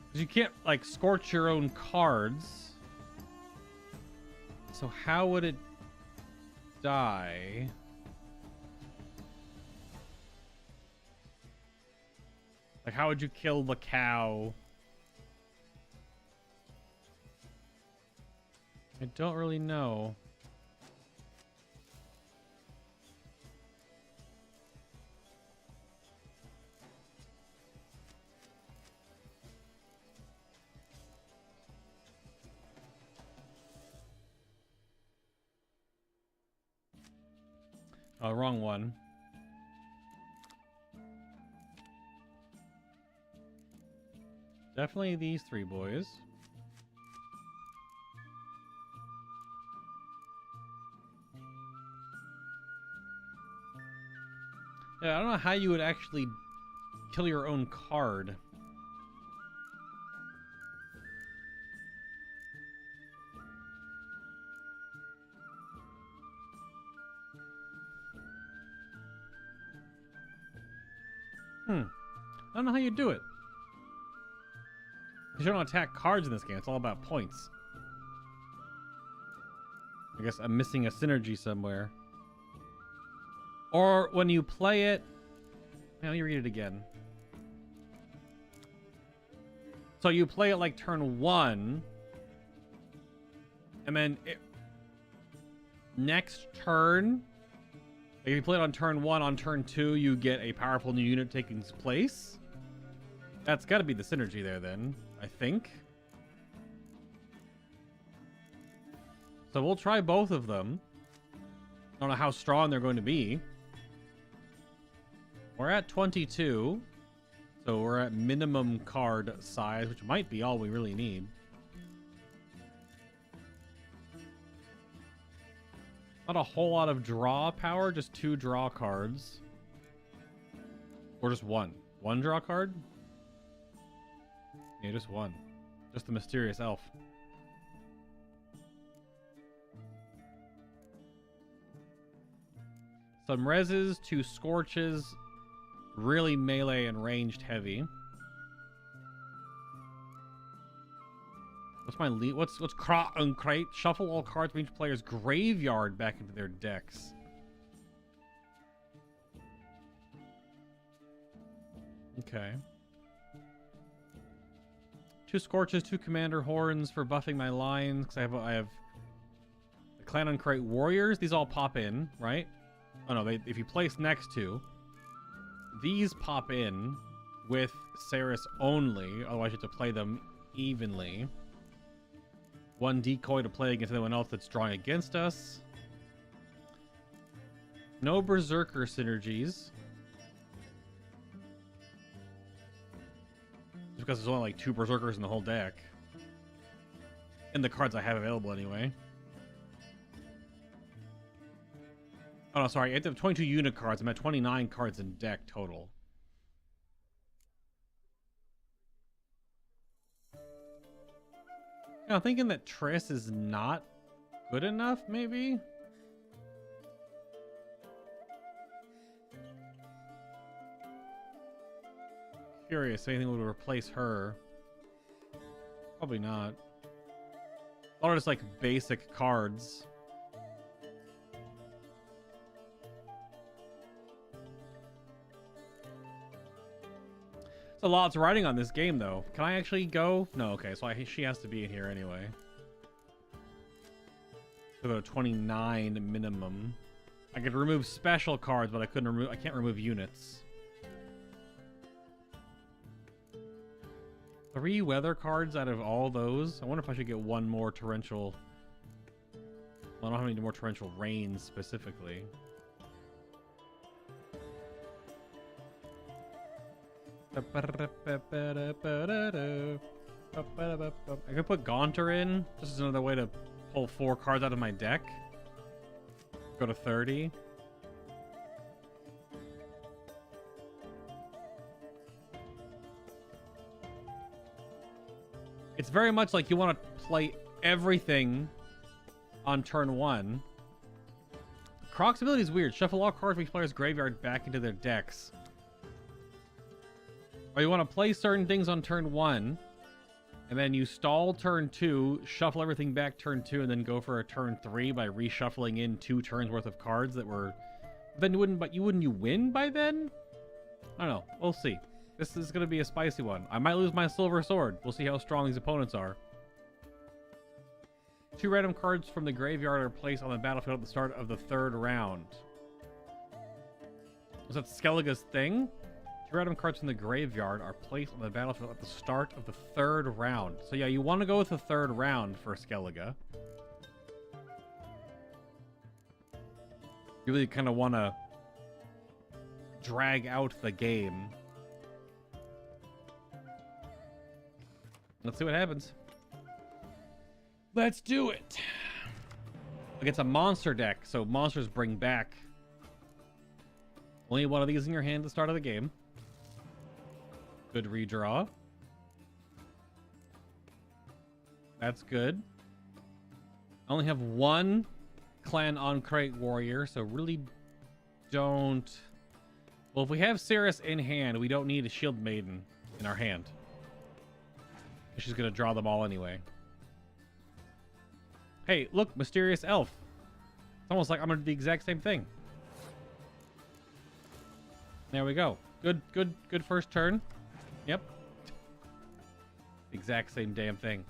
Because you can't, like, scorch your own cards. So how would it die? Like, how would you kill the cow? I don't really know. Oh, wrong one. Definitely these three boys. Yeah, I don't know how you would actually kill your own card. I don't know how you do it. You don't attack cards in this game. It's all about points. I guess I'm missing a synergy somewhere. Or when you play it... Let me read it again. So you play it like turn 1. And then next turn... If you play it on turn 1, on turn 2, you get a powerful new unit taking its place. That's got to be the synergy there then, I think. So we'll try both of them. I don't know how strong they're going to be. We're at 22. So we're at minimum card size, which might be all we really need. Not a whole lot of draw power, just 2 draw cards. Or just 1. 1 draw card? Yeah, just 1. Just the mysterious elf. Some reses, 2 scorches, really melee and ranged heavy. What's my lead? What's crate? Shuffle all cards from each player's graveyard back into their decks. Okay. 2 scorches, 2 commander horns for buffing my lines because I have the clan on crate warriors. These all pop in, right? Oh no, if you place next to these pop in with Saris only, otherwise you have to play them evenly. 1 decoy to play against anyone else that's drawing against us. No berserker synergies. Just because there's only like 2 berserkers in the whole deck. And the cards I have available anyway. Oh no, sorry, I have 22 unit cards. I'm at 29 cards in deck total. Yeah, I'm thinking that Triss is not good enough, maybe? Curious, anything would replace her? Probably not. A lot of just like basic cards. A lot's riding on this game, though. Can I actually go? No, okay, so she has to be in here anyway. So go to 29 minimum. I could remove special cards, but I can't remove units. 3 weather cards out of all those. I wonder if I should get 1 more torrential. Well, I don't have any more torrential rains specifically. I could put Gaunter in. This is another way to pull 4 cards out of my deck. Go to 30. It's very much like you want to play everything on turn 1. Croc's ability is weird. Shuffle all cards from each player's graveyard back into their decks. Or you want to play certain things on turn 1, and then you stall turn 2, shuffle everything back turn 2, and then go for a turn 3 by reshuffling in 2 turns worth of cards that were... Then you win by then? I don't know. We'll see. This is going to be a spicy one. I might lose my silver sword. We'll see how strong these opponents are. 2 random cards from the graveyard are placed on the battlefield at the start of the 3rd round. Was that Skellige's thing? 2 random cards from the graveyard are placed on the battlefield at the start of the 3rd round. So yeah, you want to go with the 3rd round for Skellige. You really kind of want to drag out the game. Let's see what happens. Let's do it. Like, it's a monster deck, so monsters bring back only 1 of these in your hand at the start of the game. Good redraw. That's good. I only have 1 clan on crate warrior, so really don't... Well, if we have Saris in hand, we don't need a shield maiden in our hand. She's gonna draw them all anyway. Hey, look, mysterious elf. It's almost like I'm gonna do the exact same thing. There we go. Good first turn. Yep. Exact same damn thing.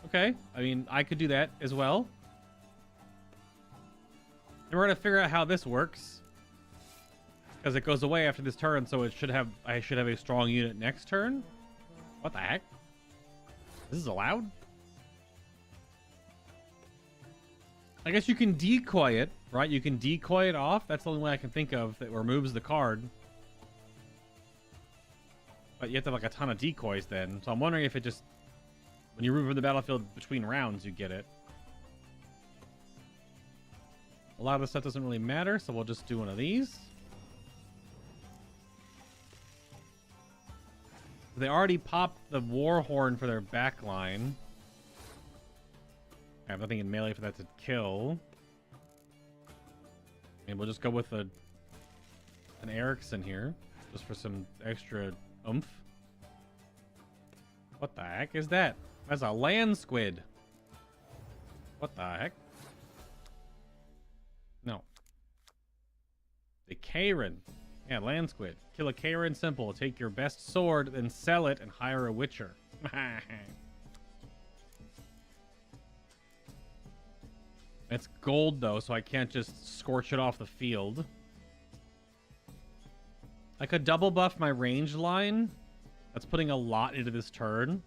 Okay, I mean, I could do that as well. And we're gonna figure out how this works. Because it goes away after this turn, so I should have a strong unit next turn. What the heck? This is allowed? I guess you can decoy it, right? You can decoy it off. That's the only way I can think of that removes the card. But you have to have like a ton of decoys then. So I'm wondering if it just... When you remove from the battlefield between rounds, you get it. A lot of this stuff doesn't really matter, so we'll just do one of these. They already popped the war horn for their back line. I have nothing in melee for that to kill. And we'll just go with an Erickson here, just for some extra oomph. What the heck is that? That's a land squid. What the heck? No. The Karen. Yeah, land squid. Kill a Karen simple. Take your best sword, then sell it and hire a witcher. It's gold though, so I can't just scorch it off the field. I could double buff my range line. That's putting a lot into this turn.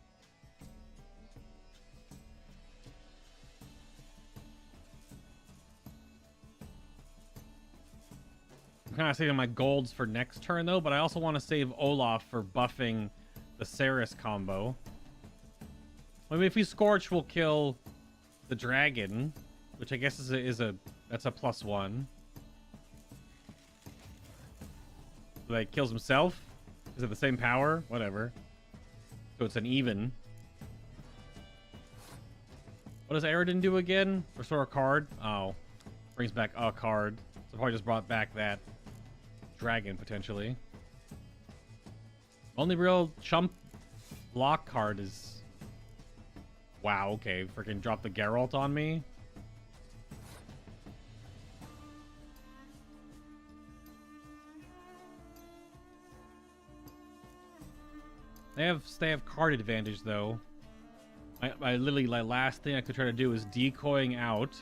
I'm kind of saving my golds for next turn though, but I also want to save Olaf for buffing the Ceres combo. I mean, if we Scorch, we'll kill the dragon, which I guess is a that's a +1. Like kills himself. Is it the same power? Whatever. So it's an even. What does Aridin do again? Restore a card? Oh. Brings back a card. So probably just brought back that dragon, potentially. Only real chump block card is... Wow, okay. Freaking drop the Geralt on me. They have card advantage though. I literally, my last thing I could try to do is decoying out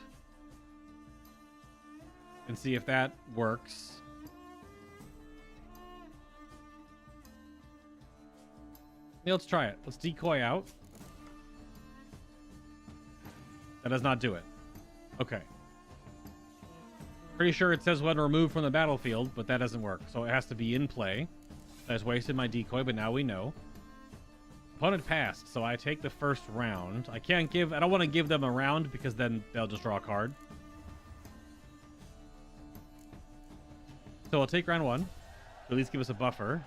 and see if that works. Yeah, let's try it. Let's decoy out. That does not do it. Okay. Pretty sure it says when removed from the battlefield, but that doesn't work. So it has to be in play. I just wasted my decoy, but now we know. Opponent passed, so I take the first round. I don't want to give them a round because then they'll just draw a card. So I'll take round 1. To at least give us a buffer.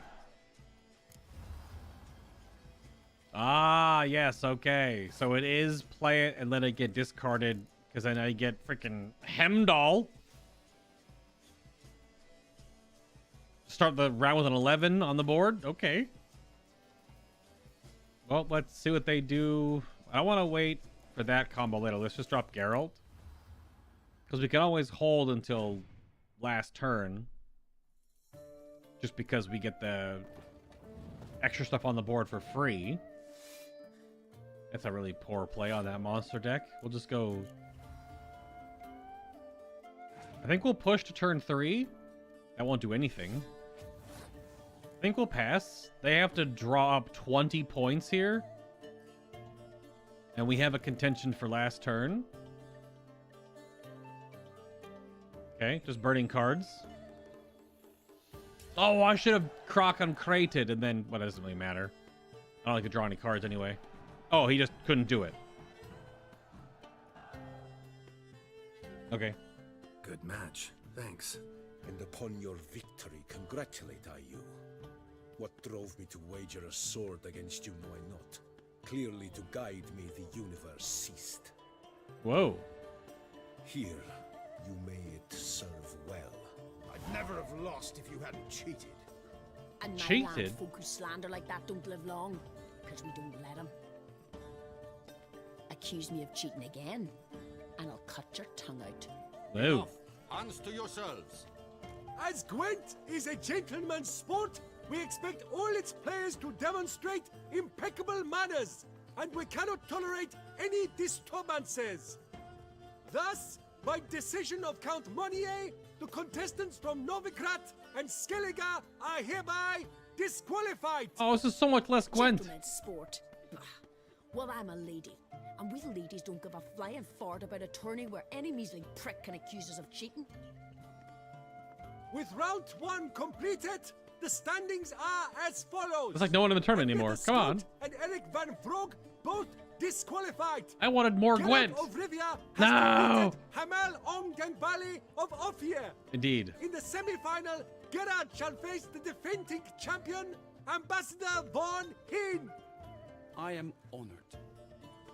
Ah, yes, okay. So it is play it and let it get discarded because then I get freaking Hemdall. Start the round with an 11 on the board. Okay. Well, let's see what they do. I don't want to wait for that combo later. Let's just drop Geralt. Because we can always hold until last turn. Just because we get the extra stuff on the board for free. That's a really poor play on that monster deck. We'll just go... I think we'll push to turn 3. That won't do anything. I think we'll pass. They have to draw up 20 points here. And we have a contention for last turn. Okay, just burning cards. Oh, I should have Croc uncrated and then... Well, that doesn't really matter. I don't like to draw any cards anyway. Oh, he just couldn't do it. Okay. Good match. Thanks. And upon your victory, congratulate I you. What drove me to wager a sword against you know I not. Clearly to guide me the universe ceased. Whoa. Here, you may it serve well. I'd never have lost if you hadn't cheated. And now Cheated? land folk who slander like that don't live long, because we don't let them. Accuse me of cheating again, and I'll cut your tongue out. Whoa. Hands to yourselves. As Gwent is a gentleman's sport, we expect all its players to demonstrate impeccable manners, and we cannot tolerate any disturbances. Thus, by decision of Count Monnier, the contestants from Novigrad and Skellige are hereby disqualified. Oh, this is so much less Gwent. Gentlemen's sport. Ugh. Well, I'm a lady, and we ladies don't give a flying fart about a tourney where any measly prick can accuse us of cheating. With round 1 completed, the standings are as follows. It's like no one in the tournament anymore. Come on. And Eric Van Vrog both disqualified. I wanted more Geralt Gwent. of Rivia has No. defeated Hamel Onganbali of Ophir. Indeed. In the semi-final, Geralt shall face the defending champion, Ambassador Von Heen. I am honored.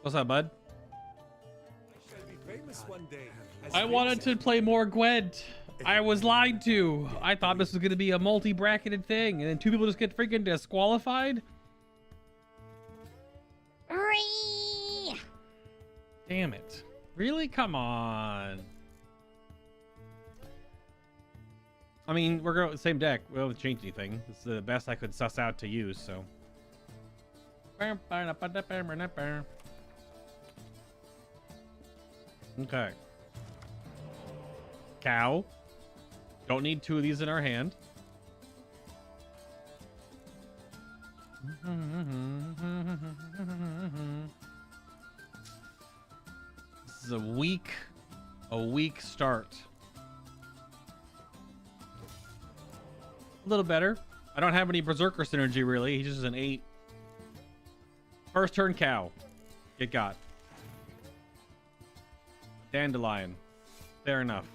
What's up, bud? I shall be famous one day. as I wanted Vincent. to play more Gwent. I was lied to. I thought this was going to be a multi-bracketed thing, and then 2 people just get freaking disqualified? Damn it. Really? Come on. I mean, we're going with the same deck. We haven't changed anything. This is the best I could suss out to use, so. Okay. Cow. Don't need 2 of these in our hand. This is a weak start. A little better. I don't have any Berserker synergy, really. He's just an 8. First turn cow. Get got. Dandelion. Fair enough.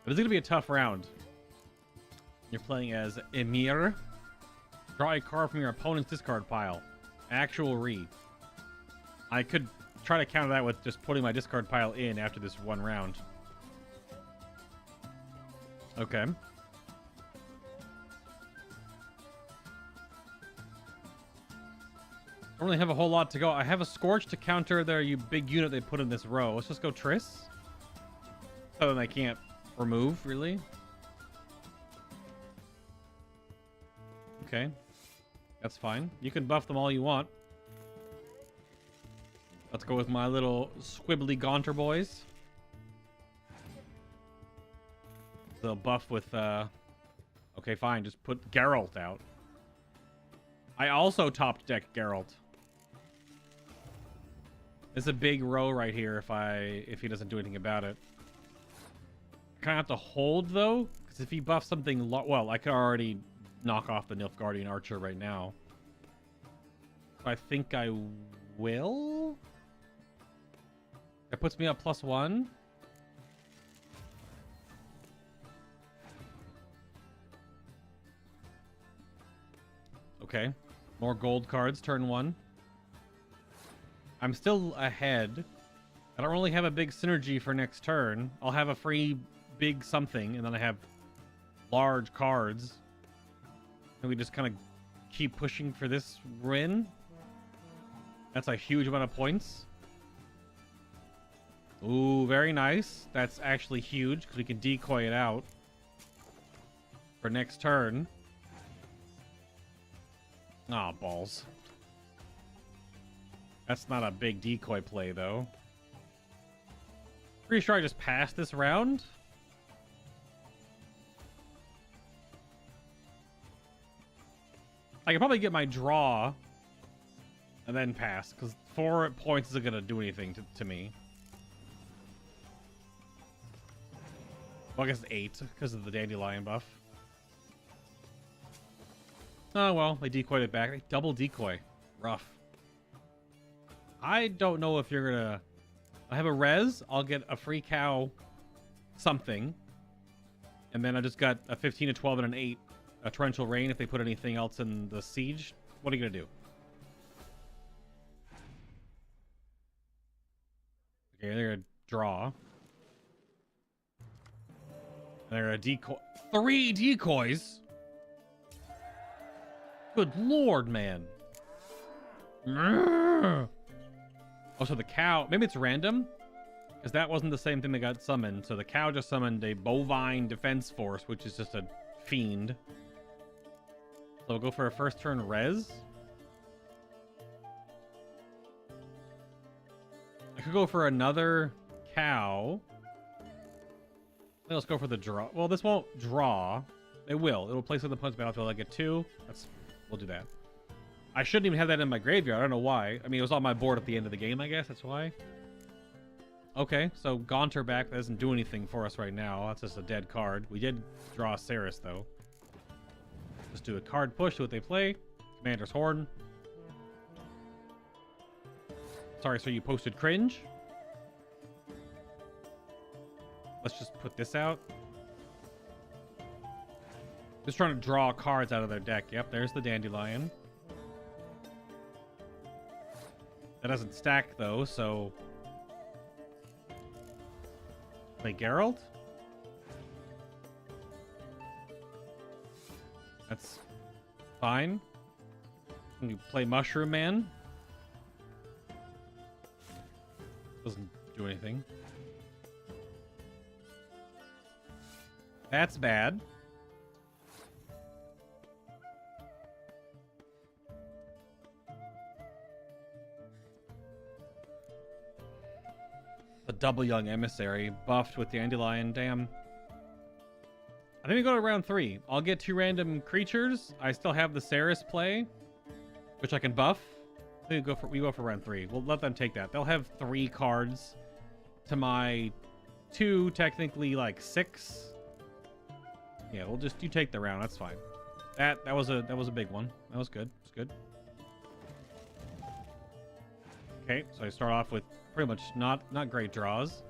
But it's going to be a tough round. You're playing as Emir. Draw a card from your opponent's discard pile. Actual read. I could try to counter that with just putting my discard pile in after this one round. Okay. I don't really have a whole lot to go. I have a Scorch to counter their big unit they put in this row. Let's just go Triss. So then I can't remove, really. Okay. That's fine. You can buff them all you want. Let's go with my little squibbly Gaunter boys. They'll buff with, okay, fine. Just put Geralt out. I also topped deck Geralt. It's a big row right here if he doesn't do anything about it. I kind of have to hold, though, because if he buffs something... well, I could already knock off the Nilfgaardian Archer right now. So I think I will? That puts me up +1. Okay. More gold cards, turn 1. I'm still ahead. I don't really have a big synergy for next turn. I'll have a free big something, and then I have large cards. And we just kind of keep pushing for this win. That's a huge amount of points. Ooh, very nice. That's actually huge, because we can decoy it out for next turn. Aw, balls. That's not a big decoy play, though. Pretty sure I just passed this round. I can probably get my draw and then pass, because 4 points isn't going to do anything to me. Well, I guess 8, because of the Dandelion buff. Oh, well, they decoyed it back. They double decoy. Rough. I don't know if you're gonna... I have a res. I'll get a free cow something. And then I just got a 15, a 12, and an 8. A torrential rain if they put anything else in the siege. What are you gonna do? Okay, they're gonna draw. They're gonna decoy. 3 decoys? Good lord, man. Oh, so the cow... Maybe it's random? Because that wasn't the same thing that got summoned. So the cow just summoned a bovine defense force, which is just a fiend. So we'll go for a first turn res. I could go for another cow. Let's go for the draw. Well, this won't draw. It will. It'll place on the opponent's battlefield. I get 2. We'll do that. I shouldn't even have that in my graveyard. I don't know why. I mean, it was on my board at the end of the game, I guess. That's why. Okay, so Gaunter back. That doesn't do anything for us right now. That's just a dead card. We did draw a Ceres, though. Just do a card push, see what they play. Commander's Horn. Sorry, so you posted cringe? Let's just put this out. Just trying to draw cards out of their deck. Yep, there's the Dandelion. That doesn't stack, though, so... Play Geralt? That's fine. You play Mushroom Man? Doesn't do anything. That's bad. The double young emissary buffed with Dandelion. Damn. I think we go to round 3. I'll get 2 random creatures. I still have the Ceres play, which I can buff. I think we go for round 3. We'll let them take that. They'll have 3 cards to my 2, technically like 6. Yeah, you take the round. That's fine. That was a big one. That was good. It's good. Okay, so I start off with pretty much not great draws.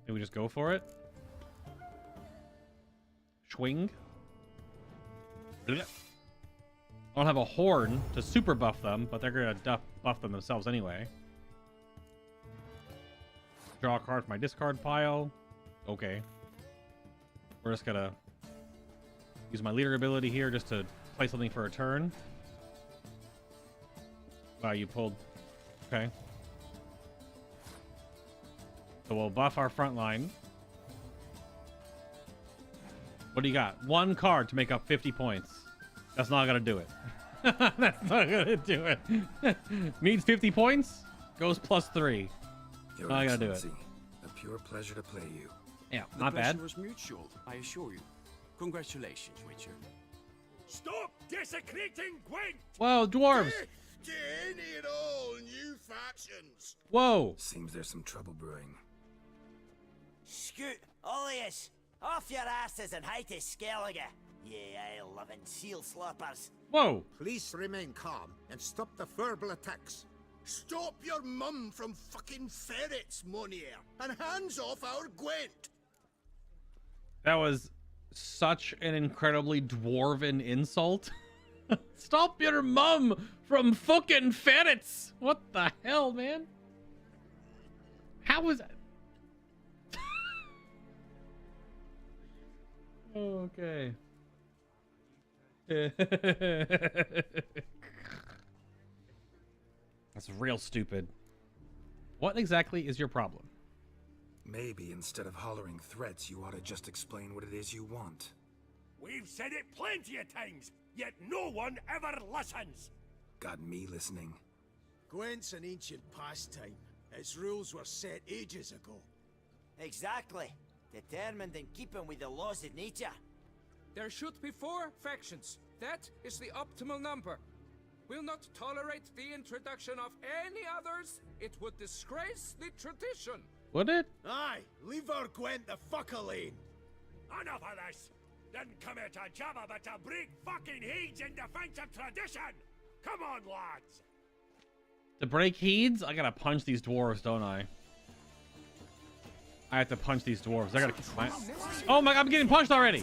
Then we just go for it. Swing. I don't have a horn to super buff them, but they're gonna buff them themselves anyway. Draw a card from my discard pile. Okay. We're just gonna use my leader ability here just to play something for a turn. Wow, you pulled. Okay. So we'll buff our front line. What do you got? 1 card to make up 50 points. That's not gonna do it. That's not gonna do it. Needs 50 points. Goes +3. Your Not gonna do it. Excellency, a pure pleasure to play you. Yeah, The not pleasure bad. was mutual, I assure you. Congratulations, Witcher. Stop desecrating Gwent! Whoa, dwarves! To any and all new factions! Whoa! Seems there's some trouble brewing. Scoot, all of yous, off your asses and hide to Skellige, ye ale-loving seal slurpers. Whoa! Please remain calm and stop the verbal attacks. Stop your mum from fucking ferrets, Monier, and hands off our Gwent! That was such an incredibly dwarven insult. Stop your mum from fucking ferrets! What the hell, man? How was that? Okay. That's real stupid. What exactly is your problem? Maybe instead of hollering threats, you ought to just explain what it is you want. We've said it plenty of times, yet no one ever listens! Got me listening. Gwent's an ancient pastime. Its rules were set ages ago. Exactly. Determined in keeping with the laws of nature. There should be 4 factions. That is the optimal number. Will not tolerate the introduction of any others. It would disgrace the tradition. Would it? Aye, leave our Gwent the fuck alone. Enough of this. Didn't come here to jabber, but to break fucking heads in defense of tradition. Come on, lads. To break heeds, I gotta punch these dwarves, don't I? I have to punch these dwarves. They're gonna. Oh my god, I'm getting punched already!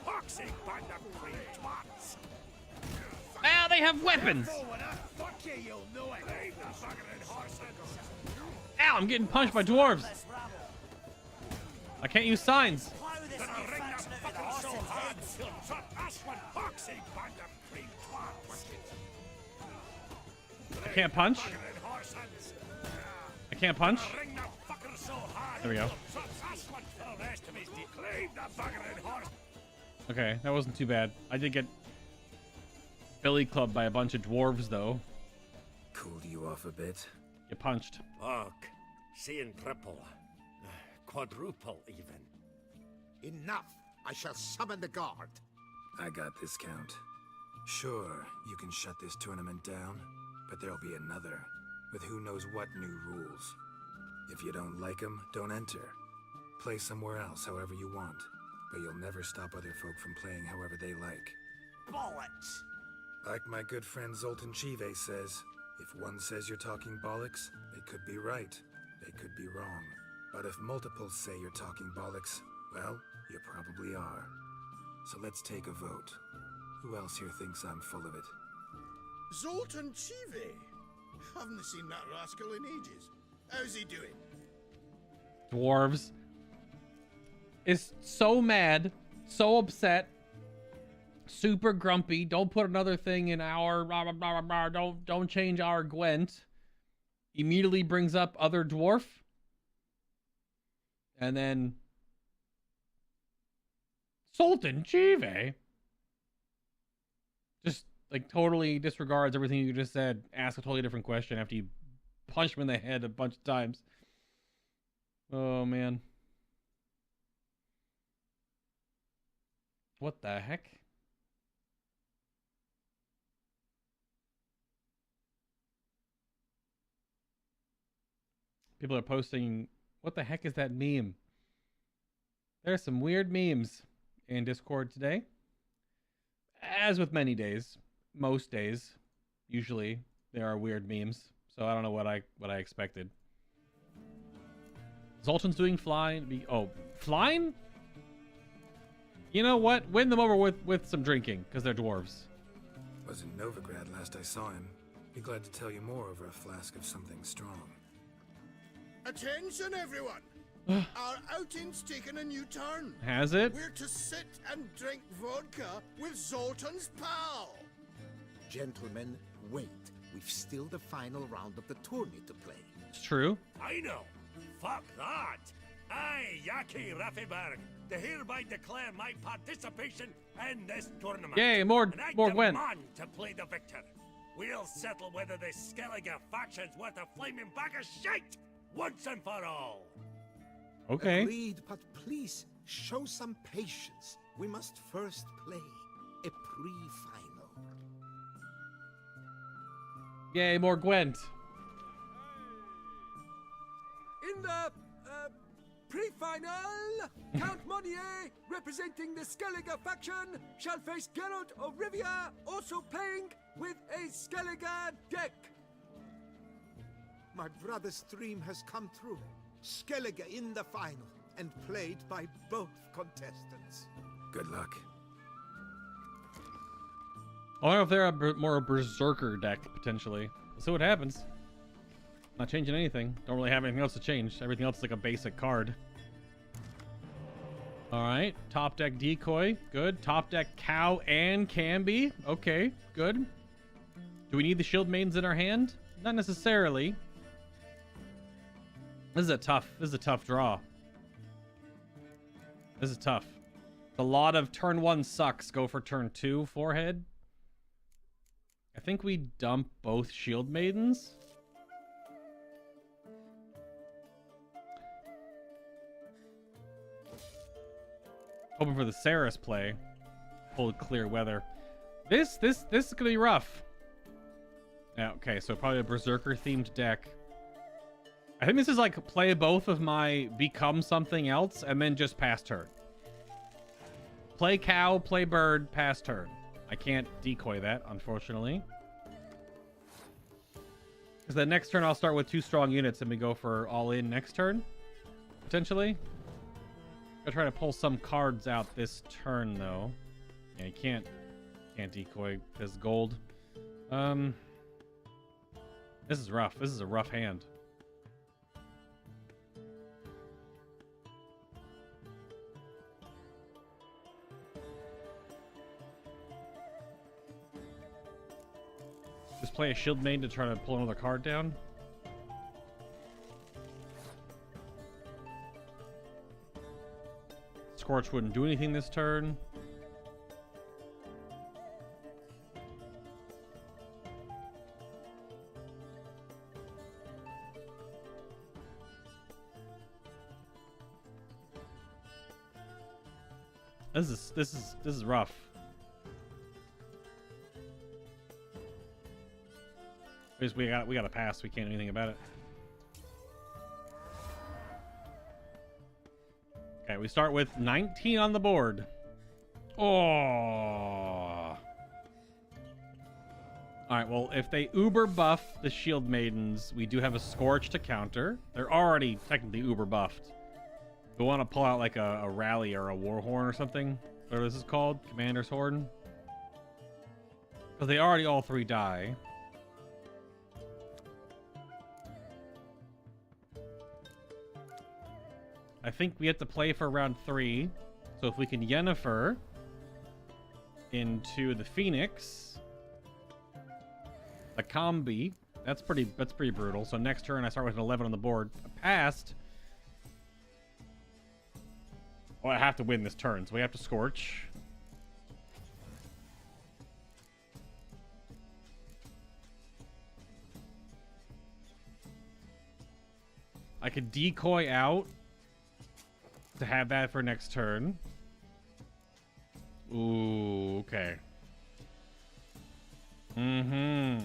Foxy band of free twats. Now they have weapons! Oh, when I fuck you, you'll know it. Leave the buggering horses. Ow, I'm getting punched by dwarves! I can't use signs. Plow this Gonna new ring the faction into the fucker so horses' hard, heads. you'll trot us one foxy band of free twats. I can't punch. Buggering horses. I can't punch. Ring the fucker so hard, There we go. you'll trot us one for the rest of his day. Leave the buggering horse. Okay, that wasn't too bad. I did get billy clubbed by a bunch of dwarves, though. Cooled you off a bit. Get punched. Fuck. Seeing triple. Quadruple, even. Enough! I shall summon the guard. I got this, Count. Sure, you can shut this tournament down, but there'll be another, with who knows what new rules. If you don't like them, don't enter. Play somewhere else however you want, but you'll never stop other folk from playing however they like. Bollocks. Like my good friend Zoltan Chive says, if one says you're talking bollocks, they could be right, they could be wrong. But if multiples say you're talking bollocks, well, you probably are. So let's take a vote. Who else here thinks I'm full of it? Zoltan Chive. Haven't seen that rascal in ages. How's he doing? dwarves, is so mad, so upset, super grumpy. Don't put another thing in our blah, blah, blah, blah, blah. Don't change our Gwent. Immediately brings up other dwarf. And then Sultan Chive just like totally disregards everything you just said. Ask a totally different question after you punch him in the head a bunch of times. Oh man. What the heck? People are posting, what the heck is that meme? There's some weird memes in Discord today. As with many days, most days, usually there are weird memes. So I don't know what I expected. Zoltan's doing flying. Oh, flying? You know what? Win them over with some drinking, because they're dwarves. Was in Novigrad last I saw him. Be glad to tell you more over a flask of something strong. Attention, everyone! Our outing's taken a new turn. Has it? We're to sit and drink vodka with Zoltan's pal. Gentlemen, wait. We've still the final round of the tourney to play. It's true. I know. Fuck that. I, Yaki Rafiberg, do hereby declare my participation in this tournament. Yay, more and I Gwen. demand to play the victor. We'll settle whether this Skellige faction's worth a flaming bag of shite once and for all. Okay. Agreed, but please show some patience. We must first play a pre-final. Yay, more Gwent. In the pre-final, Count Monnier, representing the Skellige faction, shall face Geralt of Rivia, also playing with a Skellige deck. My brother's dream has come true. Skellige in the final, and played by both contestants. Good luck. I wonder if they're more a berserker deck, potentially. We'll see what happens. Not changing anything. Don't really have anything else to change. Everything else is like a basic card. Alright. Top deck decoy. Good. Top deck cow and Camby. Okay. Good. Do we need the shield maidens in our hand? Not necessarily. This is a tough draw. This is tough. A lot of turn 1 sucks. Go for turn 2 forehead. I think we dump both shield maidens. Hoping for the Saris play. Hold clear weather. This is gonna be rough. Yeah, okay, so probably a berserker themed deck. I think this is like play both of my become something else and then just pass turn. Play cow, play bird, pass turn. I can't decoy that, unfortunately. Because the next turn I'll start with 2 strong units and we go for all in next turn. Potentially. I'll try to pull some cards out this turn though. Yeah, you can't decoy because gold. This is rough. This is a rough hand. Just play a shield main to try to pull another card down. Scorch wouldn't do anything this turn. This is rough. We gotta pass. We can't do anything about it. Okay, we start with 19 on the board. Oh. All right, well, if they uber buff the shield maidens, we do have a Scorch to counter. They're already technically uber buffed. We want to pull out like a rally or a war horn or something. Whatever this is called, Commander's Horn. Because they already all 3 die. I think we have to play for round 3. So if we can Yennefer into the Phoenix, the combi, that's pretty brutal. So next turn I start with an 11 on the board. Passed. Well, I have to win this turn, so we have to Scorch. I could decoy out to have that for next turn. Ooh, okay. I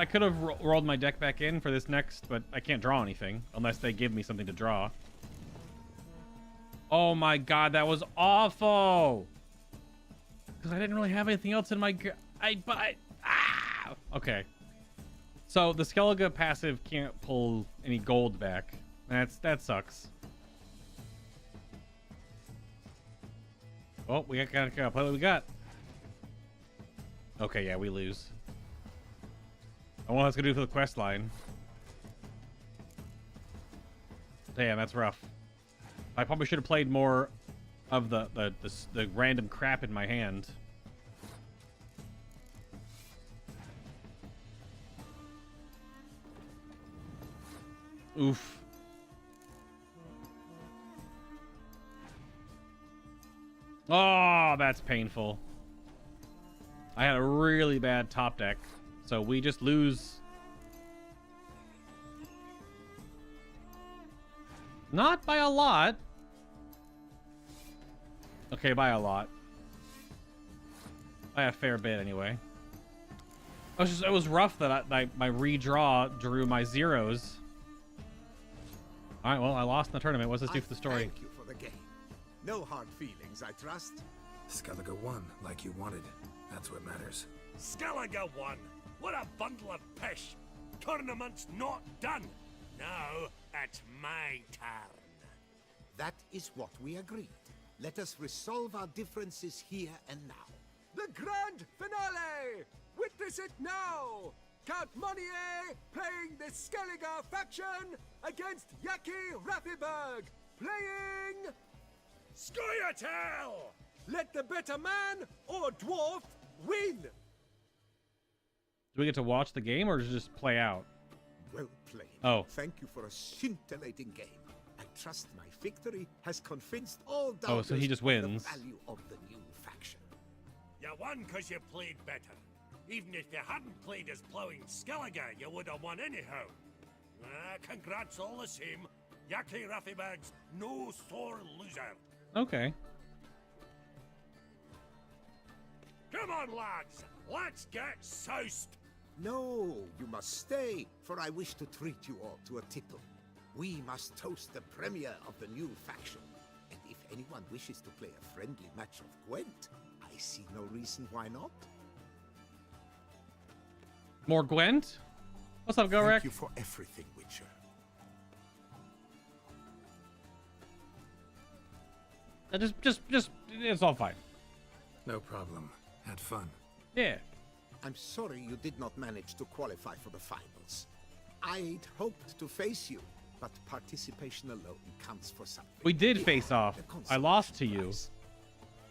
could have rolled my deck back in for this next, but I can't draw anything unless they give me something to draw. Oh my god, that was awful. Because I didn't really have anything else in my... Okay. So the Skellige passive can't pull any gold back. That sucks. Oh, we gotta play what we got. Okay, yeah, we lose. I wonder what that's gonna do for the quest line. Damn, that's rough. I probably should have played more of the random crap in my hand. Oof. Oh, that's painful. I had a really bad top deck, so we just lose. Not by a lot. Okay, by a lot. By a fair bit, anyway. It was rough that my redraw drew my zeros. All right, well, I lost in the tournament. What's this do for the story? Thank you for the game. No hard feelings, I trust. Skellige won, like you wanted. That's what matters. Skellige won. What a bundle of pish. Tournament's not done. Now it's my turn. That is what we agreed. Let us resolve our differences here and now. The grand finale! Witness it now! Count Monnier playing the Skellige faction against Yaki Raffiberg, playing... Scoia'tael! Let the better man or dwarf win! Do we get to watch the game or does it just play out? Well played. Oh. Thank you for a scintillating game. I trust my victory has convinced all doubters Oh, so he just wins. of the value of the new faction. You won because you played better. Even if you hadn't played as plowing Skellige, you would have won anyhow. Congrats all the same. Yaki Raffiberg's no sore loser. Okay. Come on, lads. Let's get soused. No, you must stay, for I wish to treat you all to a tipple. We must toast the premier of the new faction. And if anyone wishes to play a friendly match of Gwent, I see no reason why not. More Gwent? What's up, Gorek? Thank you for everything, Witcher. Just, it's all fine. No problem. Had fun. Yeah. I'm sorry you did not manage to qualify for the finals. I'd hoped to face you, but participation alone counts for something. We did face off. I lost to you.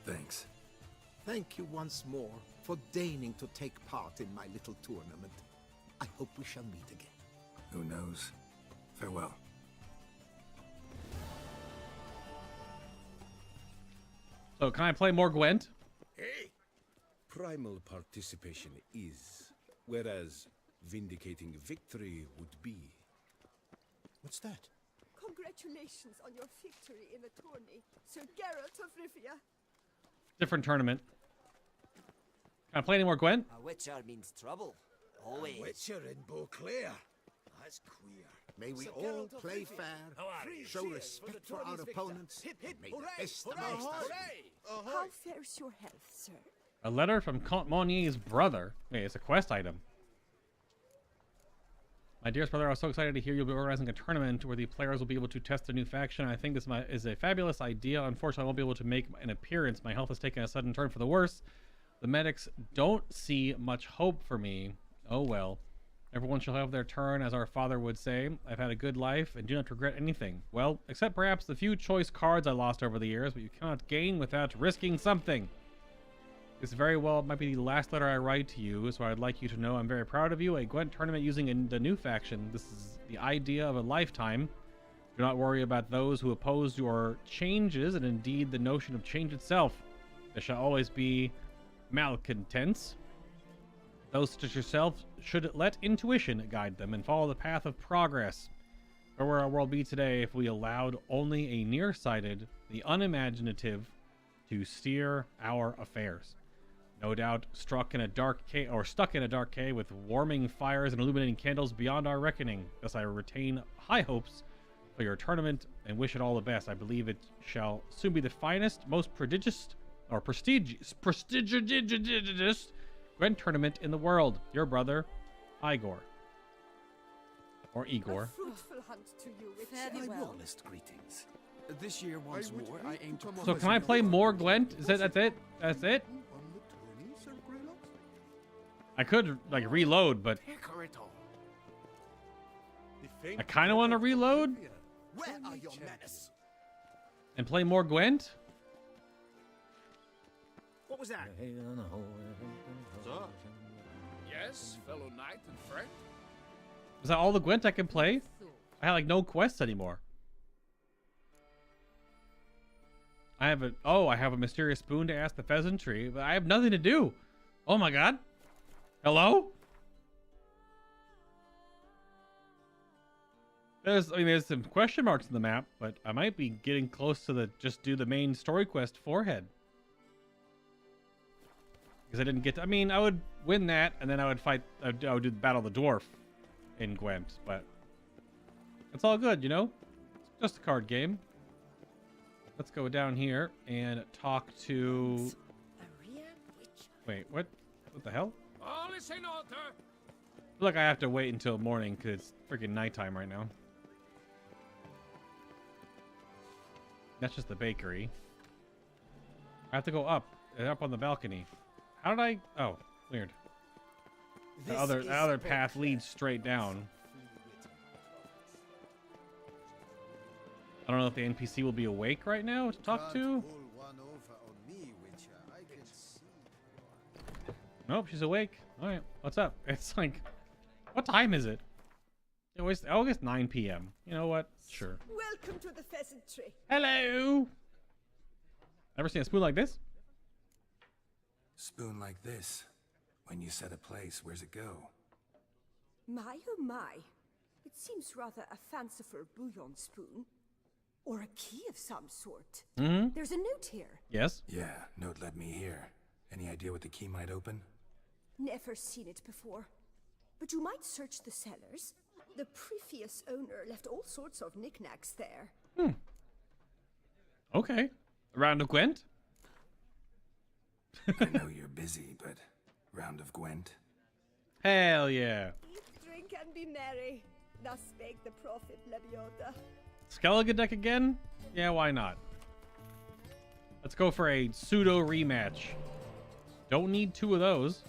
Thanks. Thank you once more for deigning to take part in my little tournament. I hope we shall meet again. Who knows? Farewell. So, can I play more Gwent? Hey! Primal participation is, whereas vindicating victory would be. What's that? Congratulations on your victory in the tourney, Sir Geralt of Rivia. Different tournament. Can I play any more Gwent? A witcher means trouble. Always. A witcher in Beauclair. That's queer. May we all play fair, show respect for our opponents, and may the best amongst us win. How fares your health, sir? A letter from Count Monnier's brother. Wait, it's a quest item. My dearest brother, I was so excited to hear you'll be organizing a tournament where the players will be able to test a new faction. I think this is a fabulous idea. Unfortunately, I won't be able to make an appearance. My health has taken a sudden turn for the worse. The medics don't see much hope for me. Oh well. Everyone shall have their turn, as our father would say. I've had a good life and do not regret anything. Well, except perhaps the few choice cards I lost over the years, but you cannot gain without risking something. This very well might be the last letter I write to you, so I'd like you to know I'm very proud of you. A Gwent tournament using the new faction. This is the idea of a lifetime. Do not worry about those who oppose your changes, and indeed the notion of change itself. There shall always be malcontents. Those such as yourself should let intuition guide them and follow the path of progress. Where would our world be today if we allowed only a nearsighted, the unimaginative, to steer our affairs? No doubt stuck in a dark cave with warming fires and illuminating candles beyond our reckoning. Thus I retain high hopes for your tournament and wish it all the best. I believe it shall soon be the finest, most prestigious Gwent tournament in the world. Your brother, Igor. Or Igor. A fruitful hunt to you, My Witcher. warmest greetings. This year, once more, I aim to... So can I play more Gwent? Is that that's it? That's it? I could like reload, but I kind of want to reload Where are your manners? and play more Gwent. What was that? Sir? Yes, fellow knight and friend? Is that all the Gwent I can play? I have like no quests anymore. I have a mysterious boon to ask the pheasantry, but I have nothing to do. Oh my god. Hello? There's some question marks in the map, but I might be getting close to the just do the main story quest forehead. Because I didn't get to, I would win that, and then I would fight, I would do the Battle of the Dwarf in Gwent, but it's all good, you know? It's just a card game. Let's go down here and talk to... Wait, what? What the hell? All is in order. I feel like I have to wait until morning because it's freaking nighttime right now. That's just the bakery. I have to go up on the balcony. How did I? Oh, weird. The other path leads straight down. I don't know if the NPC will be awake right now to talk to. Nope, she's awake. All right, what's up? It's like, what time is it? It's 9 p.m. You know what? Sure. Welcome to the pheasantry. Hello. Ever seen a spoon like this? Spoon like this. When you set a place, where's it go? My oh my. It seems rather a fanciful bouillon spoon. Or a key of some sort. Mm-hmm. There's a note here. Yes? Yeah, note led me here. Any idea what the key might open? Never seen it before. But you might search the cellars. The previous owner left all sorts of knickknacks there. Okay. A round of Gwent? I know you're busy, but round of Gwent? Hell yeah. Eat, drink, and be merry. Thus spake the prophet Leviota. Skellige deck again? Yeah, why not? Let's go for a pseudo rematch. Don't need two of those.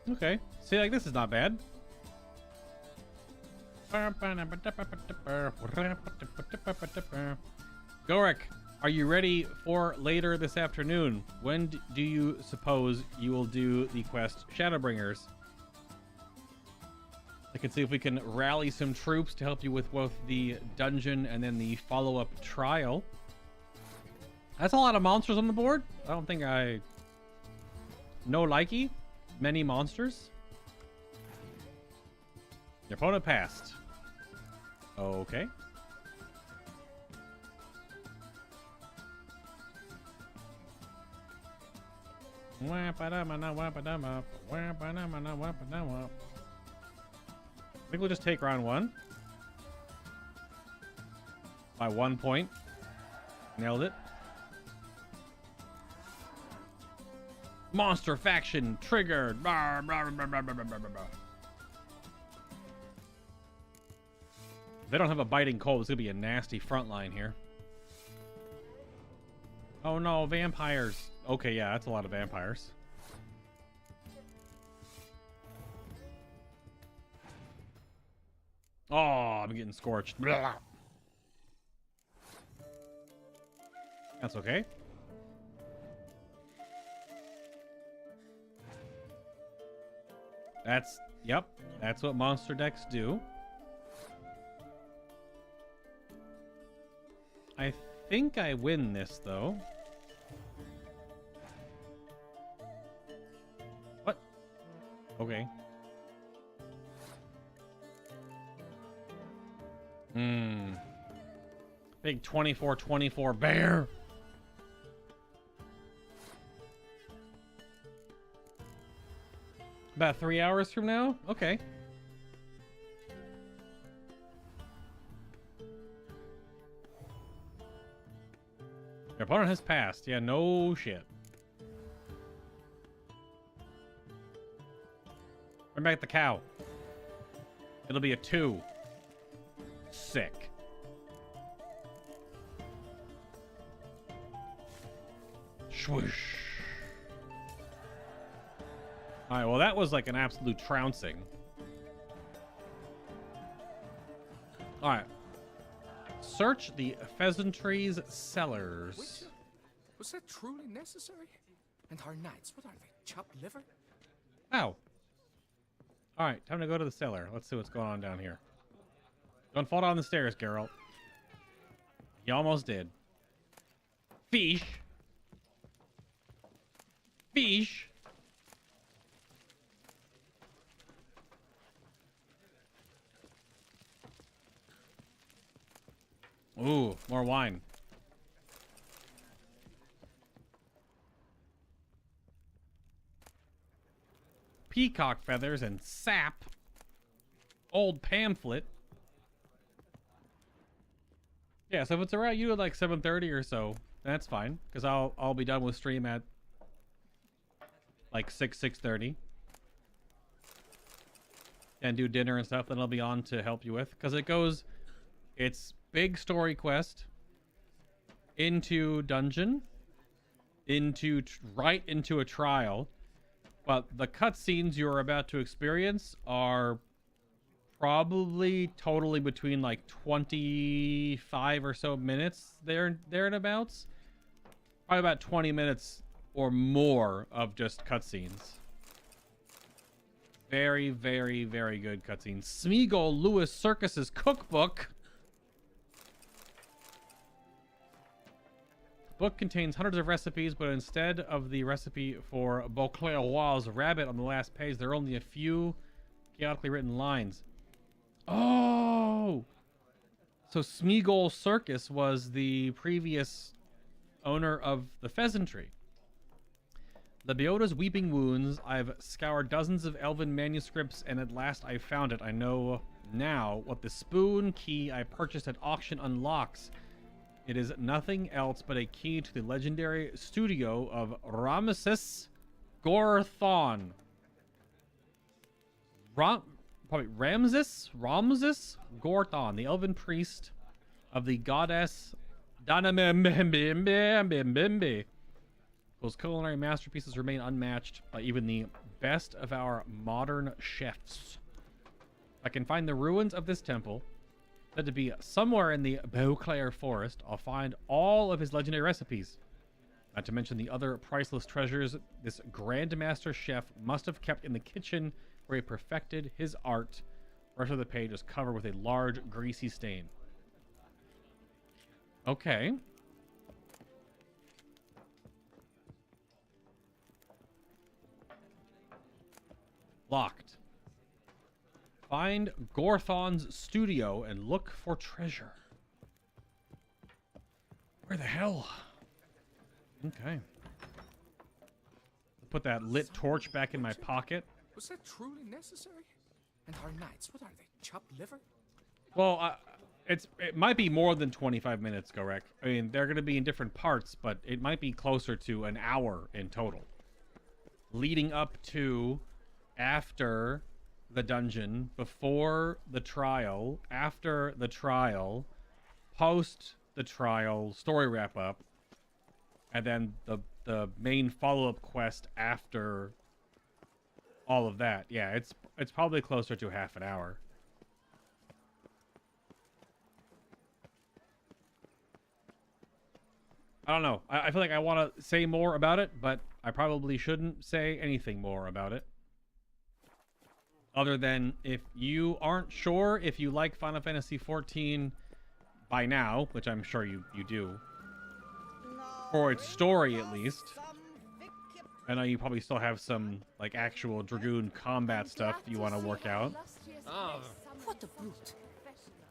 Okay. See, like, this is not bad. Gorik, are you ready for later this afternoon? When do you suppose you will do the quest Shadowbringers? I can see if we can rally some troops to help you with both the dungeon and then the follow-up trial. That's a lot of monsters on the board. I don't think I... No likey. Many monsters. Your opponent passed. Okay. I think we'll just take round one. By 1 point. Nailed it. Monster faction triggered. Rawr, rawr, rawr, rawr, rawr, rawr, rawr. If they don't have a biting cold, it's gonna be a nasty front line here. Oh no, vampires. Okay, yeah, that's a lot of vampires. Oh, I'm getting scorched. Blah. That's okay. Yep, that's what monster decks do. I think I win this, though. What? Okay. Big 24-24 bear. About 3 hours from now? Okay. Your opponent has passed. Yeah, no shit. Bring back the cow. It'll be a 2. Sick. Swoosh. Alright, well that was like an absolute trouncing. Alright. Search the pheasantry's cellars. Witcher, was that truly necessary? And our knights, what are they? Chopped liver? Ow. Alright, time to go to the cellar. Let's see what's going on down here. Don't fall down the stairs, Geralt. You almost did. Fish. Fish. Ooh, more wine. Peacock feathers and sap. Old pamphlet. Yeah, so if it's around you at like 7:30 or so, that's fine, because I'll be done with stream at like 6:30. And do dinner and stuff, then I'll be on to help you with, because it's big story quest into dungeon, right into a trial, but the cutscenes you're about to experience are probably totally between like 25 or so minutes there and abouts. Probably about 20 minutes or more of just cutscenes. Very, very, very good cutscenes. Smeagol Lewis Circus's cookbook. Book contains hundreds of recipes, but instead of the recipe for Beauclerc's rabbit on the last page, there are only a few chaotically written lines. Oh! So Smeagol Circus was the previous owner of the pheasantry. The Beoda's weeping wounds. I've scoured dozens of elven manuscripts, and at last I found it. I know now what the spoon key I purchased at auction unlocks. It is nothing else but a key to the legendary studio of Ramesses Gorthon. Ramses Gorthon, the elven priest of the goddess Danamembembembembembe, whose culinary masterpieces remain unmatched by even the best of our modern chefs. I can find the ruins of this temple, said to be somewhere in the Beauclair forest. I'll find all of his legendary recipes. Not to mention the other priceless treasures this grandmaster chef must have kept in the kitchen where he perfected his art. The rest of the page is covered with a large greasy stain. Okay. Locked. Find Gorthon's studio and look for treasure. Where the hell? Okay. Put that lit torch back in my pocket. Was that truly necessary? And our knights, what are they? Chopped liver? Well, it might be more than 25 minutes, Gorek. I mean, they're going to be in different parts, but it might be closer to an hour in total. Leading up to, after the dungeon, before the trial, after the trial, post the trial, story wrap up. and then the main follow-up quest after all of that. Yeah, it's probably closer to half an hour. I don't know. I feel like I want to say more about it, but I probably shouldn't say anything more about it. Other than if you aren't sure if you like Final Fantasy XIV by now, which I'm sure you do, for its story at least. I know you probably still have some like actual Dragoon combat stuff you want to work out. What a brute.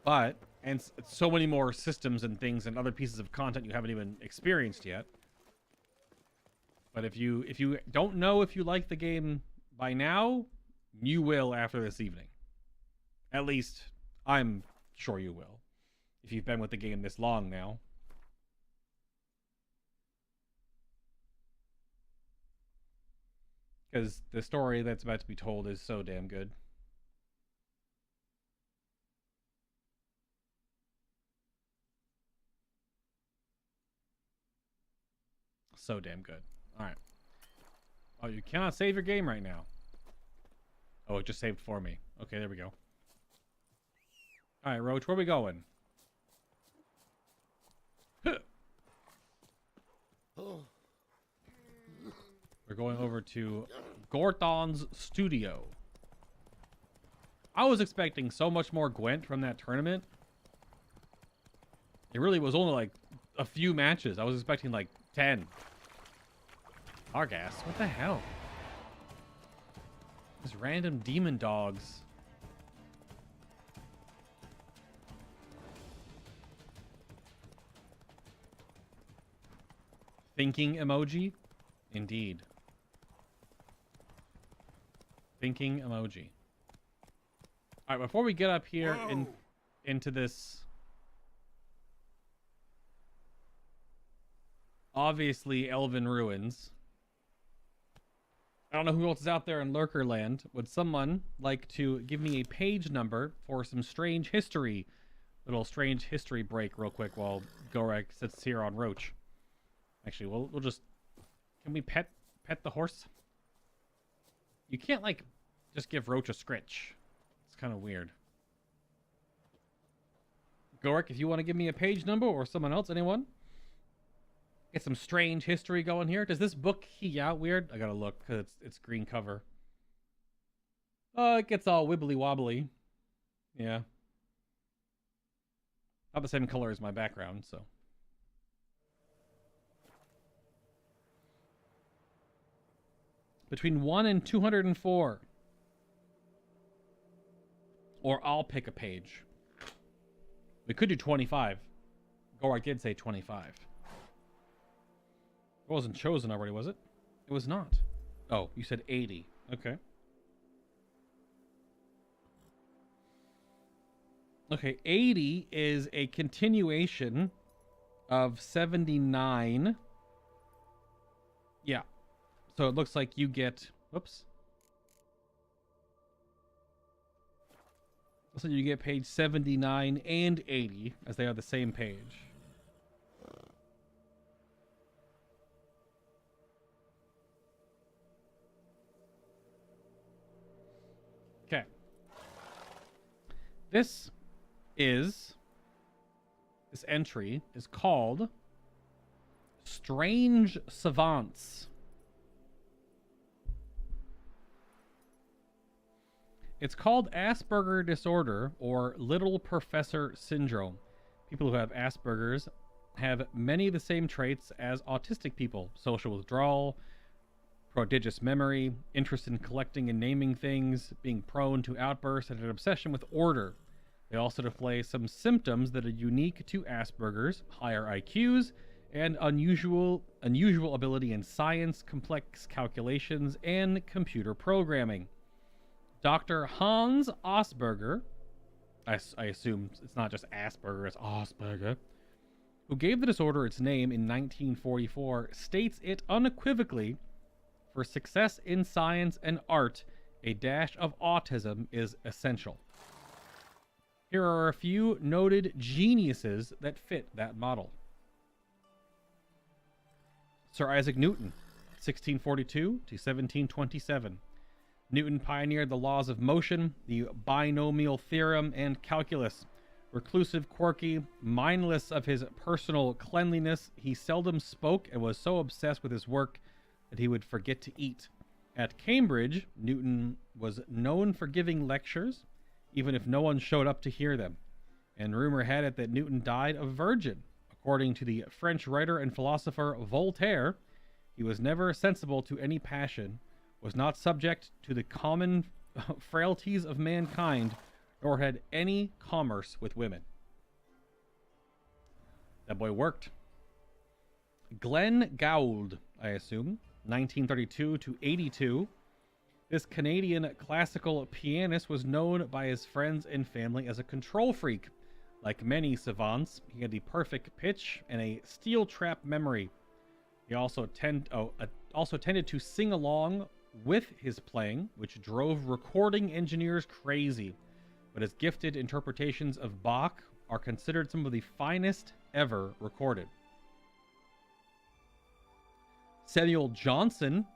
But and so many more systems and things and other pieces of content you haven't even experienced yet. But if you don't know if you like the game by now, you will after this evening. At least I'm sure you will. If you've been with the game this long now. Because the story that's about to be told is so damn good. So damn good. Alright. Oh, you cannot save your game right now. Oh, it just saved for me. Okay, there we go. Alright, Roach, where are we going? We're going over to Gorthon's studio. I was expecting so much more Gwent from that tournament. It really was only like a few matches. I was expecting like 10. Argas, what the hell? These random demon dogs. Thinking emoji? Indeed. Thinking emoji. Alright, before we get up here into this obviously elven ruins, I don't know who else is out there in Lurker Land. Would someone like to give me a page number for some strange history? Little strange history break real quick while Gorek sits here on Roach. Actually, we'll just... Can we pet the horse? You can't, like, just give Roach a scritch. It's kind of weird. Gorek, if you want to give me a page number or someone else, anyone? Get some strange history going here. Does this book key out weird? I gotta look because it's green cover. Oh, it gets all wibbly wobbly. Yeah. Not the same color as my background, so. Between 1 and 204. Or I'll pick a page. We could do 25. Gorak did say 25. It wasn't chosen already, was it? It was not. Oh, you said 80. Okay. Okay, 80 is a continuation of 79. Yeah. So it looks like you get... Whoops. Looks like you get page 79 and 80, as they are the same page. Okay. This entry is called Strange Savants. It's called Asperger disorder or Little Professor syndrome. People who have Asperger's have many of the same traits as autistic people: social withdrawal, prodigious memory, interest in collecting and naming things, being prone to outbursts, and an obsession with order. They also display some symptoms that are unique to Asperger's: higher IQs and unusual ability in science, complex calculations, and computer programming. Dr. Hans Asperger, I assume it's not just Asperger, it's Asperger, who gave the disorder its name in 1944, states it unequivocally: for success in science and art, a dash of autism is essential. Here are a few noted geniuses that fit that model. Sir Isaac Newton, 1642 to 1727. Newton pioneered the laws of motion, the binomial theorem, and calculus. Reclusive, quirky, mindless of his personal cleanliness, he seldom spoke and was so obsessed with his work that he would forget to eat. At Cambridge, Newton was known for giving lectures, even if no one showed up to hear them. And rumor had it that Newton died a virgin. According to the French writer and philosopher Voltaire, he was never sensible to any passion, was not subject to the common frailties of mankind, nor had any commerce with women. That boy worked. Glenn Gould, I assume, 1932 to 82. This Canadian classical pianist was known by his friends and family as a control freak. Like many savants, he had the perfect pitch and a steel trap memory. He also tended to sing along with his playing, which drove recording engineers crazy. But his gifted interpretations of Bach are considered some of the finest ever recorded. Samuel Johnson,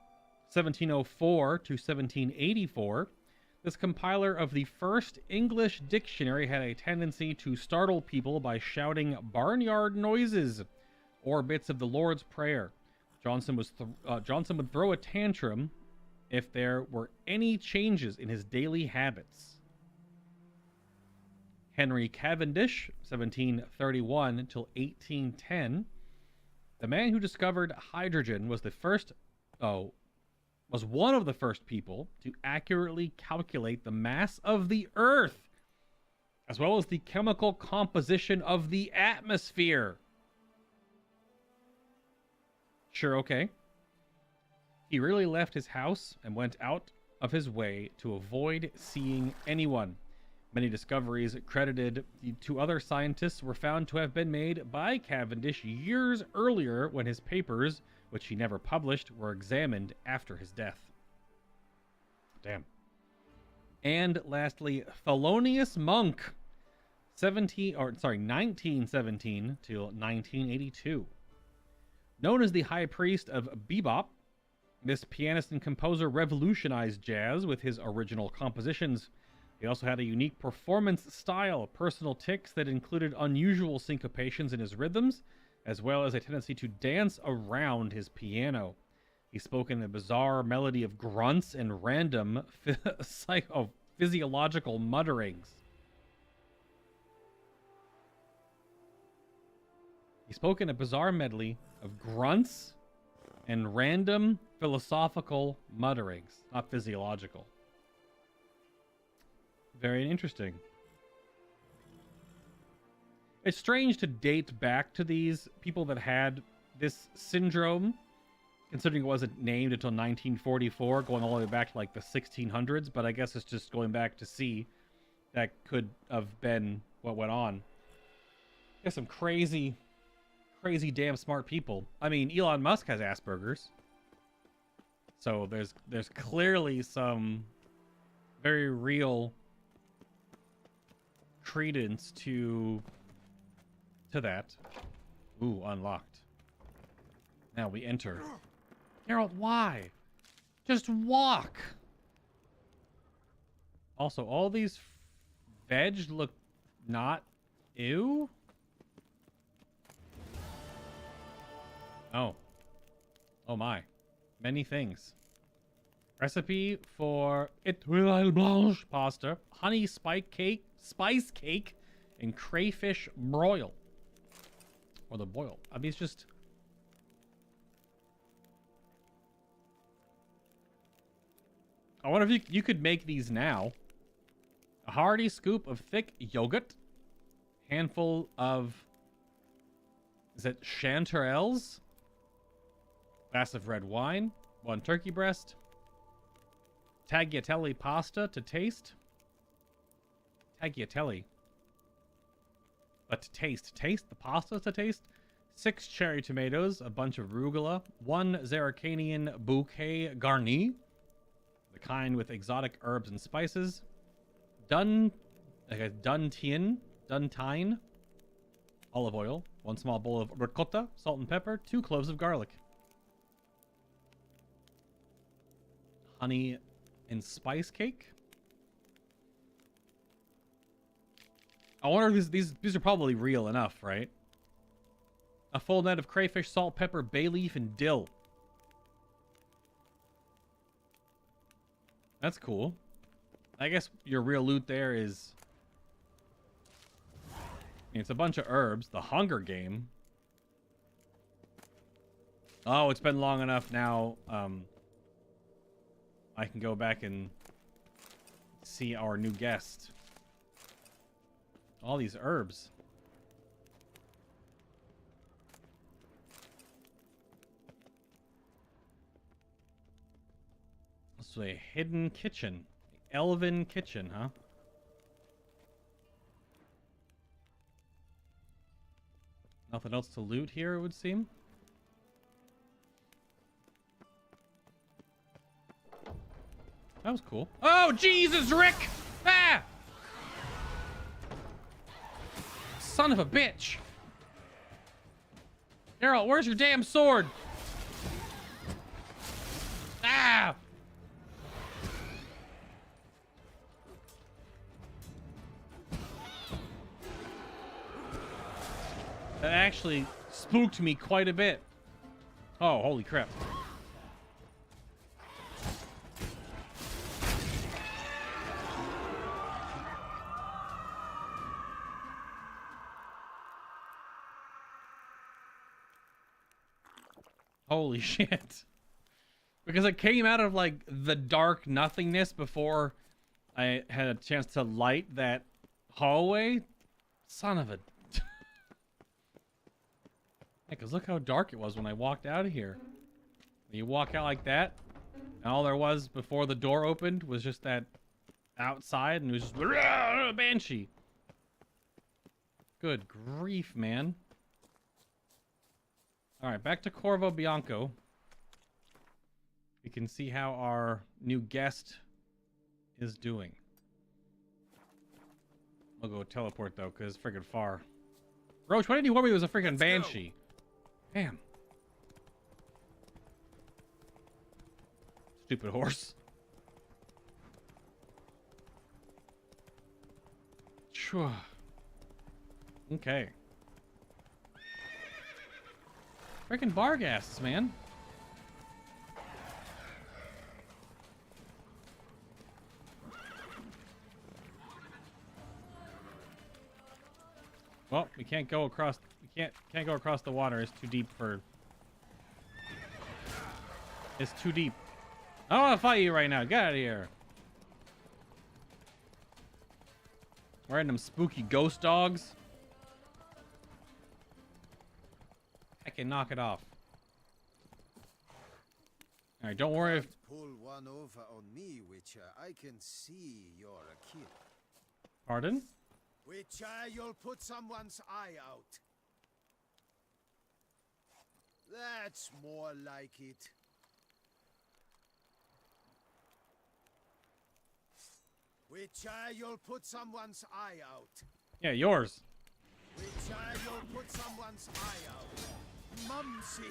1704 to 1784. This compiler of the first English dictionary had a tendency to startle people by shouting barnyard noises or bits of the Lord's Prayer. Johnson would throw a tantrum if there were any changes in his daily habits. Henry Cavendish, 1731 until 1810. The man who discovered hydrogen was one of the first people to accurately calculate the mass of the Earth, as well as the chemical composition of the atmosphere. Sure, okay. He really left his house and went out of his way to avoid seeing anyone. Many discoveries credited to other scientists were found to have been made by Cavendish years earlier, when his papers, which he never published, were examined after his death. Damn. And lastly, Thelonious Monk, 1917 till 1982. Known as the High Priest of Bebop, this pianist and composer revolutionized jazz with his original compositions. He also had a unique performance style, personal tics that included unusual syncopations in his rhythms, as well as a tendency to dance around his piano. He spoke in a bizarre melody of grunts and random physiological mutterings. He spoke in a bizarre medley of grunts and random philosophical mutterings, not physiological. Very interesting. It's strange to date back to these people that had this syndrome, considering it wasn't named until 1944, going all the way back to like the 1600s, but I guess it's just going back to see that could have been what went on. There's some crazy damn smart people. I mean, Elon Musk has Asperger's. So there's clearly some very real credence to that. Ooh, unlocked. Now we enter. Geralt, why? Just walk. Also, all these veg look not ew. Oh. Oh my. Many things. Recipe for étoile blanche pasta, honey spice cake, and crayfish broil. Or the boil. I mean, it's just... I wonder if you could make these now. A hearty scoop of thick yogurt. Handful of... Is it chanterelles? Glass of red wine. 1 turkey breast. Tagliatelle pasta to taste. Tagliatelle. But to taste. Taste the pasta to taste. 6 cherry tomatoes. A bunch of arugula. 1 Zaracanian bouquet garni. The kind with exotic herbs and spices. Duntine. Olive oil. 1 small bowl of ricotta. Salt and pepper. 2 cloves of garlic. Honey and spice cake. I wonder if these are probably real enough, right? A full net of crayfish, salt, pepper, bay leaf, and dill. That's cool. I guess your real loot there is... It's a bunch of herbs. The Hunger Game. Oh, it's been long enough now. I can go back and see our new guest. All these herbs. So a hidden kitchen. Elven kitchen, huh? Nothing else to loot here, it would seem. That was cool. Oh, Jesus, Rick! Ah! Son of a bitch! Geralt, where's your damn sword? Ah! That actually spooked me quite a bit. Oh, holy crap. Holy shit. Because it came out of like the dark nothingness before I had a chance to light that hallway. Son of a... Because look how dark it was when I walked out of here. You walk out like that, and all there was before the door opened was just that outside, and it was just a banshee. Good grief, man. Alright, back to Corvo Bianco. We can see how our new guest is doing. I'll go teleport, though, because it's freaking far. Roach, why did you warn me it was a freaking banshee? Damn. Stupid horse. Sure. Okay. Freaking barghast, man. Well, we can't go across. We can't go across the water. It's too deep for. It's too deep. I don't want to fight you right now. Get out of here. Random spooky ghost dogs. I can knock it off. All right, don't worry if. Pull one over on me, Witcher. I can see you're a killer. Pardon? Witcher, you'll put someone's eye out. That's more like it. Witcher, you'll put someone's eye out. Yeah, yours. Witcher, you'll put someone's eye out. Mumsy.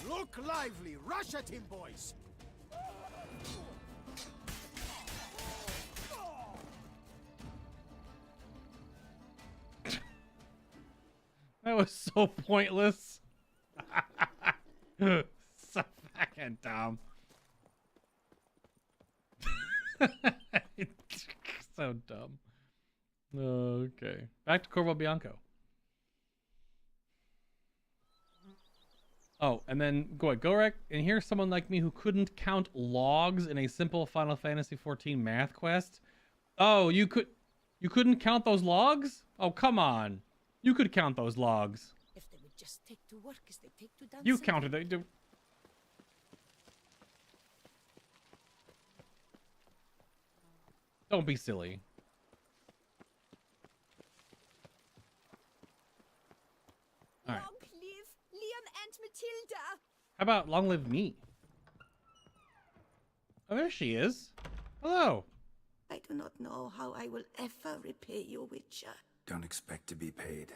Look lively. Rush at him, boys. That was so pointless. So fucking dumb. So dumb. Okay. Back to Corvo Bianco. Oh, and then Gorek, and here's someone like me who couldn't count logs in a simple Final Fantasy XIV math quest. Oh, you couldn't count those logs? Oh, come on. You could count those logs. If they would just take to work as they take to dancing. You counted it. Don't be silly. All right. Long live Liam and Matilda. How about long live me? Oh, there she is. Hello. I do not know how I will ever repay you, Witcher. Don't expect to be paid.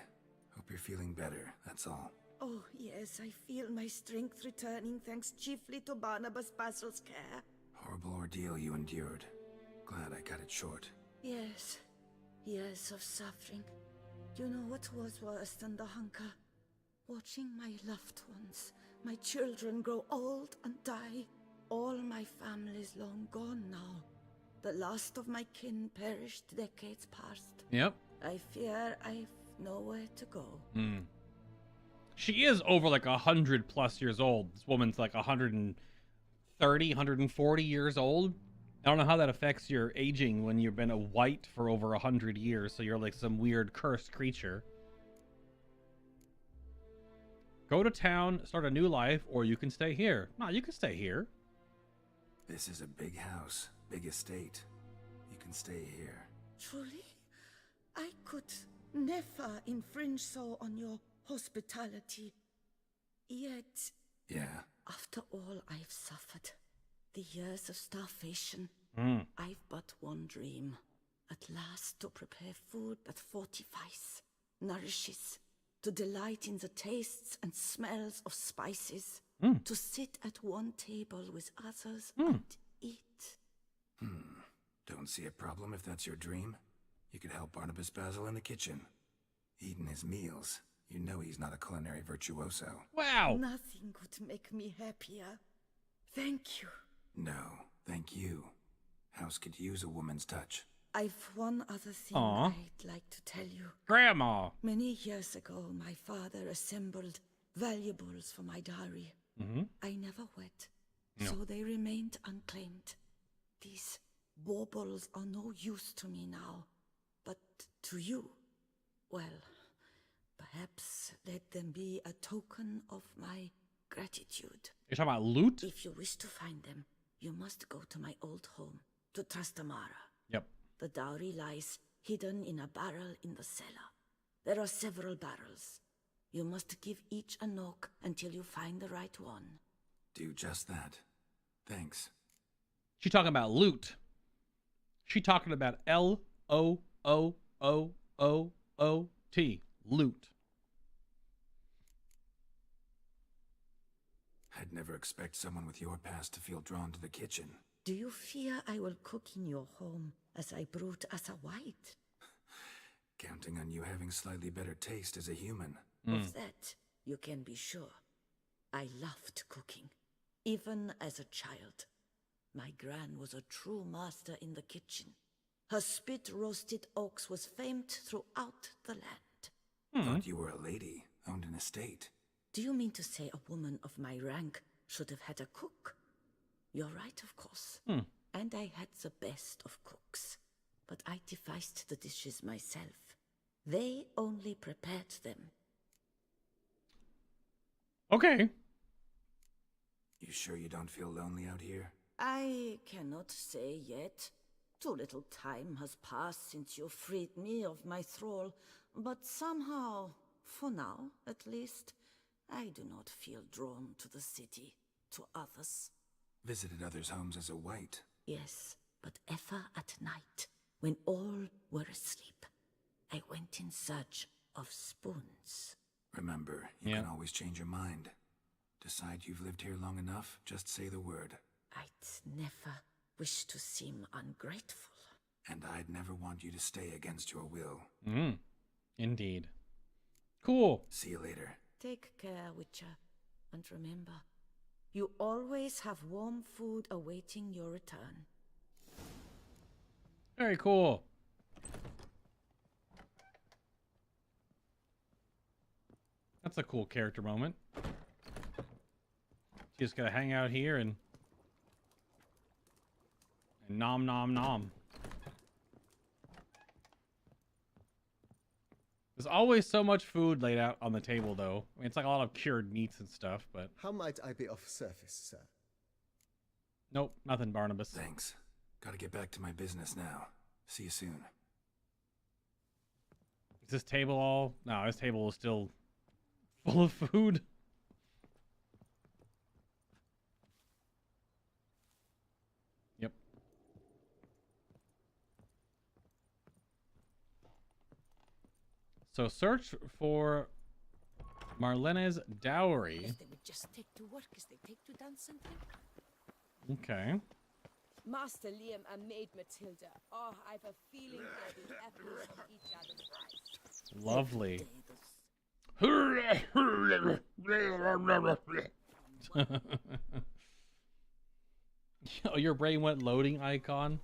Hope you're feeling better, that's all. Oh, yes, I feel my strength returning thanks chiefly to Barnabas Basil's care. Horrible ordeal you endured. Glad I cut it short. Yes, years of suffering. You know what was worse than the hunger? Watching my loved ones, my children grow old and die. All my family's long gone now. The last of my kin perished decades past. Yep. I fear I've nowhere to go. She is over like 100+ years old. This woman's like 130, 140 years old. I don't know how that affects your aging when you've been a white for over 100 years, so you're like some weird cursed creature. Go to town, start a new life, or you can stay here. No, you can stay here. This is a big house, big estate. You can stay here. Truly? I could never infringe so on your hospitality. Yet, Yeah. after all I've suffered, the years of starvation, I've but one dream. At last to prepare food that fortifies, nourishes, to delight in the tastes and smells of spices, to sit at one table with others and eat. Don't see a problem if that's your dream. You could help Barnabas Basil in the kitchen. Eating his meals. You know he's not a culinary virtuoso. Wow. Nothing could make me happier. Thank you. No, thank you. House could use a woman's touch. I've one other thing Aw. I'd like to tell you. Grandma. Many years ago, my father assembled valuables for my dowry. I never wed, so they remained unclaimed. These baubles are no use to me now, but to you, well, perhaps let them be a token of my gratitude. You're talking about loot? If you wish to find them, you must go to my old home, to Trastamara. Yep. The dowry lies hidden in a barrel in the cellar. There are several barrels. You must give each a knock until you find the right one. Do just that. Thanks. She talking about loot. She talking about L-O-O-O-O-O-T. Loot. I'd never expect someone with your past to feel drawn to the kitchen. Do you fear I will cook in your home as I brewed as a white? Counting on you having slightly better taste as a human. Of that, you can be sure. I loved cooking, even as a child. My gran was a true master in the kitchen. Her spit-roasted oaks was famed throughout the land. Thought you were a lady, owned an estate. Do you mean to say a woman of my rank should have had a cook? You're right, of course. And I had the best of cooks. But I devised the dishes myself. They only prepared them. Okay. You sure you don't feel lonely out here? I cannot say yet. Too little time has passed since you freed me of my thrall, but somehow, for now at least, I do not feel drawn to the city, to others. Visited others' homes as a white. Yes, but ever at night, when all were asleep, I went in search of spoons. Remember, you can always change your mind. Decide you've lived here long enough, just say the word. I'd never wish to seem ungrateful. And I'd never want you to stay against your will. Indeed. Cool. See you later. Take care, Witcher. And remember, you always have warm food awaiting your return. Very cool. That's a cool character moment. Just gotta hang out here and nom nom nom. There's always so much food laid out on the table, though. I mean, it's like a lot of cured meats and stuff, but... How might I be of service, sir? Nope, nothing, Barnabas. Thanks. Gotta get back to my business now. See you soon. Is this table all... No, this table is still full of food. Yep. So search for Marlene's dowry. If they would just take to work as they take to dancing. Okay. Master Liam and Maid Matilda. Oh, I've a feeling they'll be apples from each other's eyes. Lovely. Oh, your brain went loading icon.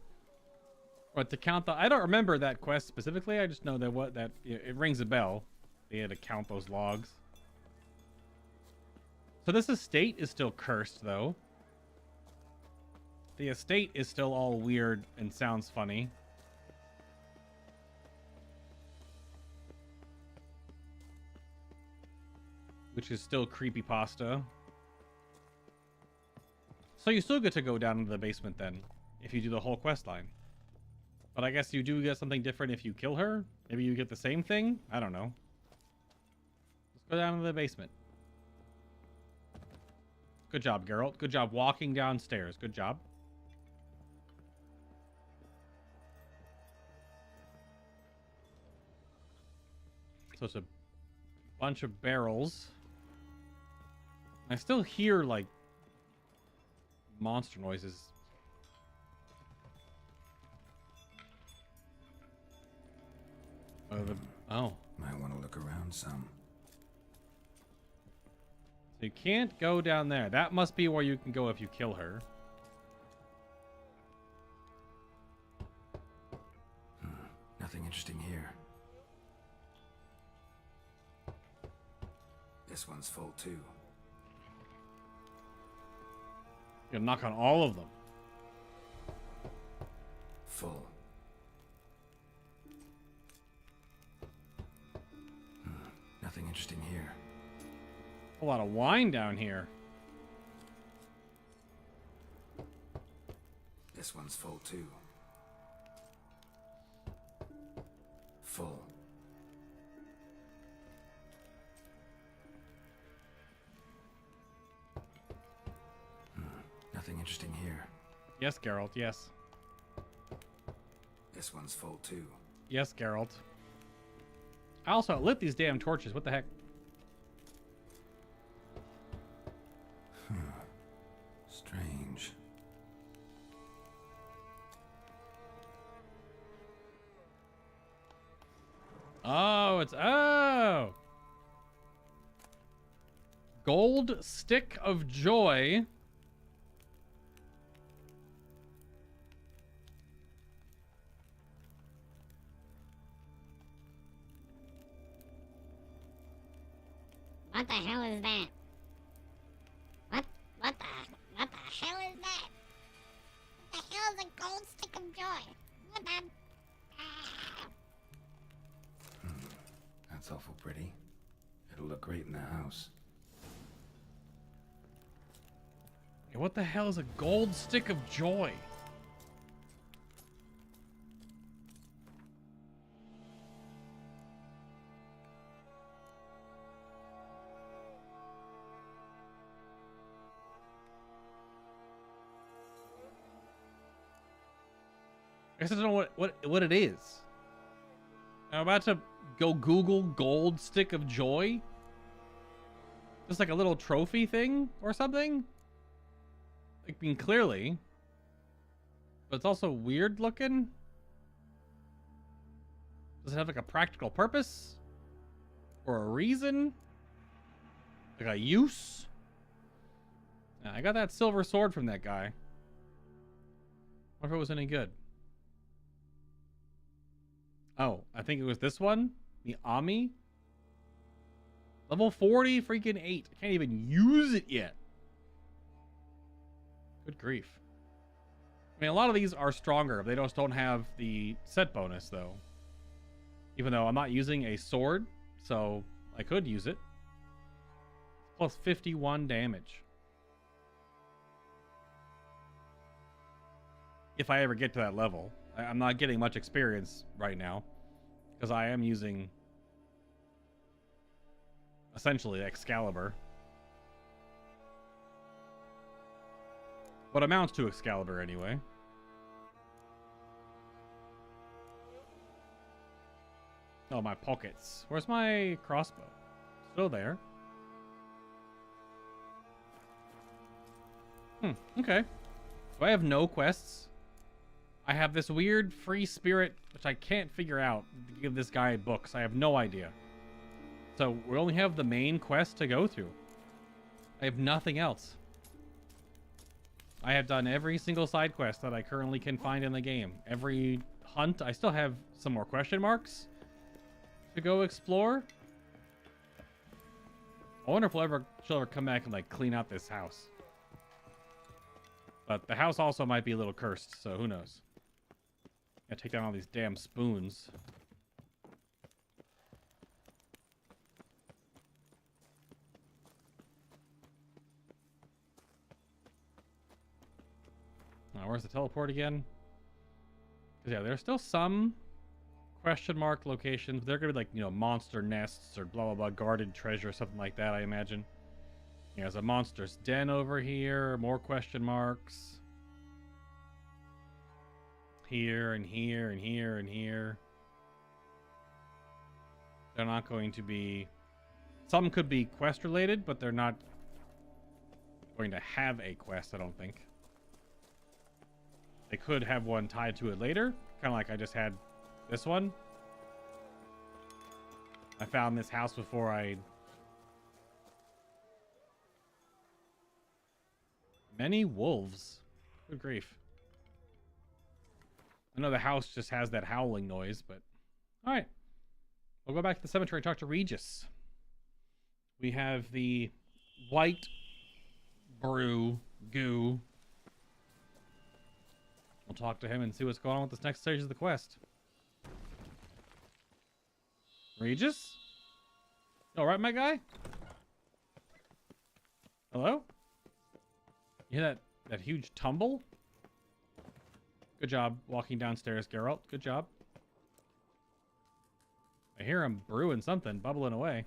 But to count the, I don't remember that quest specifically. I just know that it rings a bell. They had to count those logs. So this estate is still cursed, though. The estate is still all weird and sounds funny. Which is still creepypasta. So you still get to go down into the basement then, if you do the whole quest line. But I guess you do get something different if you kill her. Maybe you get the same thing. I don't know. Let's go down to the basement. Good job, Geralt. Good job walking downstairs. Good job. So it's a bunch of barrels. I still hear, like, monster noises. Oh. Might want to look around some. So you can't go down there. That must be where you can go if you kill her. Nothing interesting here. This one's full too. You knock on all of them. Full. Nothing interesting here. A lot of wine down here. This one's full too. Full. Nothing interesting here. Yes, Geralt, yes. This one's full too. Yes, Geralt. I also lit these damn torches. What the heck? Strange. Oh, it's... Oh! Gold stick of joy. What the hell is that? What the hell is that? What the hell is a gold stick of joy? What the... That's awful pretty. It'll look great in the house. Yeah, what the hell is a gold stick of joy? I guess I don't know what it is. I'm about to go Google gold stick of joy. Just like a little trophy thing or something. I mean, clearly. But it's also weird looking. Does it have like a practical purpose? Or a reason? Like a use? Yeah, I got that silver sword from that guy. Wonder if it was any good. Oh, I think it was this one. The Ami. Level 40 freaking 8. I can't even use it yet. Good grief. I mean, a lot of these are stronger. They just don't have the set bonus, though. Even though I'm not using a sword, so I could use it. Plus 51 damage. If I ever get to that level. I'm not getting much experience right now. Because I am using... essentially Excalibur. What amounts to Excalibur, anyway. Oh, my pockets. Where's my crossbow? Still there. Okay. So I have no quests. I have this weird free spirit, which I can't figure out, to give this guy books. I have no idea. So we only have the main quest to go through. I have nothing else. I have done every single side quest that I currently can find in the game. Every hunt. I still have some more question marks to go explore. I wonder if she'll ever come back and like clean out this house. But the house also might be a little cursed, so who knows. Gotta take down all these damn spoons. Now, where's the teleport again? Because yeah, there's still some question mark locations. They're gonna be like, you know, monster nests or blah blah blah, guarded treasure, something like that, I imagine. Yeah, there's a monster's den over here, more question marks. Here and here and here and here. They're not going to be... Some could be quest related, but they're not going to have a quest, I don't think. They could have one tied to it later, kind of like I just had this one. I found this house before I... Many wolves. Good grief. I know the house just has that howling noise, but... Alright. We'll go back to the cemetery and talk to Regis. We have the white brew goo. We'll talk to him and see what's going on with this next stage of the quest. Regis? You alright, my guy? Hello? You hear that huge tumble? Good job walking downstairs, Geralt. Good job. I hear him brewing something, bubbling away.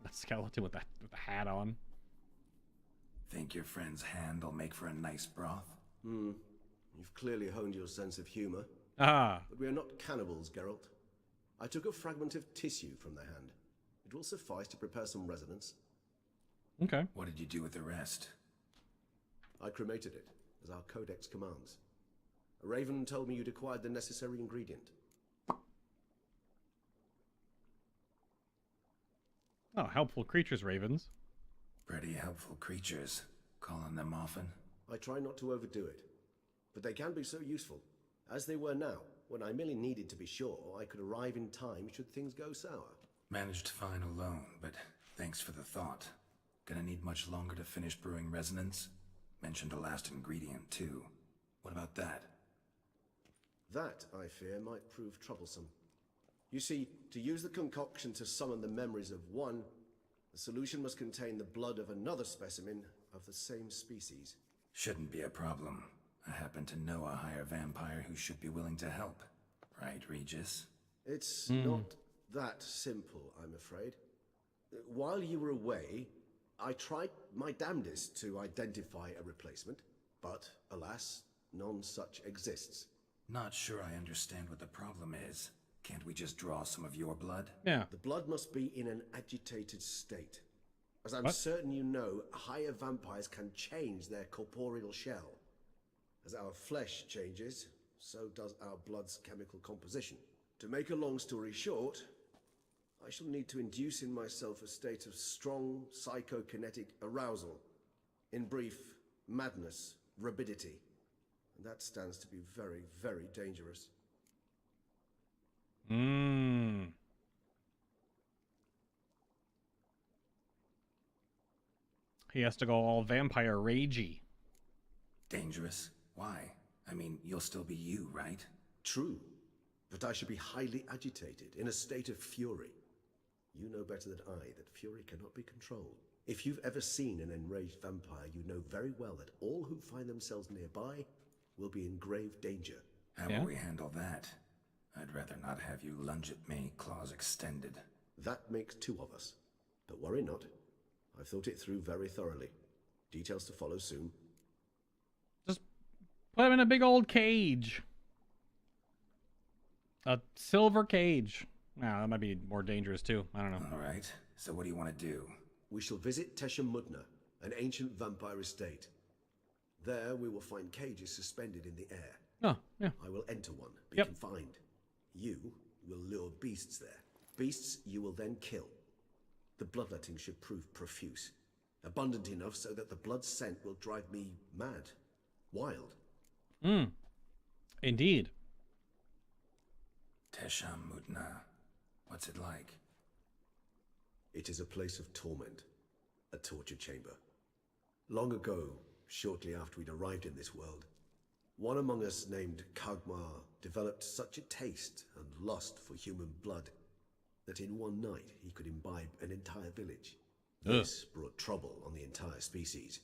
That skeleton with the hat on. Think your friend's hand will make for a nice broth? You've clearly honed your sense of humor. Ah. But we are not cannibals, Geralt. I took a fragment of tissue from the hand. It will suffice to prepare some resonance. Okay. What did you do with the rest? I cremated it, as our codex commands. A raven told me you'd acquired the necessary ingredient. Oh, helpful creatures, ravens. Pretty helpful creatures. Calling them often? I try not to overdo it, but they can be so useful, as they were now, when I merely needed to be sure I could arrive in time should things go sour. Managed fine alone, but thanks for the thought. Gonna need much longer to finish brewing resonance? Mentioned a last ingredient, too. What about that? That, I fear, might prove troublesome. You see, to use the concoction to summon the memories of one, the solution must contain the blood of another specimen of the same species. Shouldn't be a problem. I happen to know a higher vampire who should be willing to help. Right, Regis? It's not that simple, I'm afraid. While you were away, I tried my damnedest to identify a replacement, but alas, none such exists. Not sure I understand what the problem is. Can't we just draw some of your blood? Yeah. The blood must be in an agitated state. As I'm certain you know, higher vampires can change their corporeal shell. As our flesh changes, so does our blood's chemical composition. To make a long story short, I shall need to induce in myself a state of strong psychokinetic arousal. In brief, madness, rabidity. And that stands to be very, very dangerous. He has to go all vampire ragey. Dangerous? Why? I mean, you'll still be you, right? True. But I should be highly agitated, in a state of fury. You know better than I that fury cannot be controlled. If you've ever seen an enraged vampire, you know very well that all who find themselves nearby will be in grave danger. How will we handle that? I'd rather not have you lunge at me, claws extended. That makes two of us. But worry not. I've thought it through very thoroughly. Details to follow soon. Just put him in a big old cage. A silver cage. Nah, that might be more dangerous too. I don't know. All right. So what do you want to do? We shall visit Toussaint, an ancient vampire estate. There we will find cages suspended in the air. Oh, yeah. I will enter one, be Yep. confined. You will lure beasts there. Beasts you will then kill. The bloodletting should prove profuse. Abundant enough so that the blood scent will drive me mad. Wild. Indeed. Toussaint. What's it like? It is a place of torment. A torture chamber. Long ago, shortly after we'd arrived in this world, one among us named Kagmar developed such a taste and lust for human blood that in one night he could imbibe an entire village. This brought trouble on the entire species.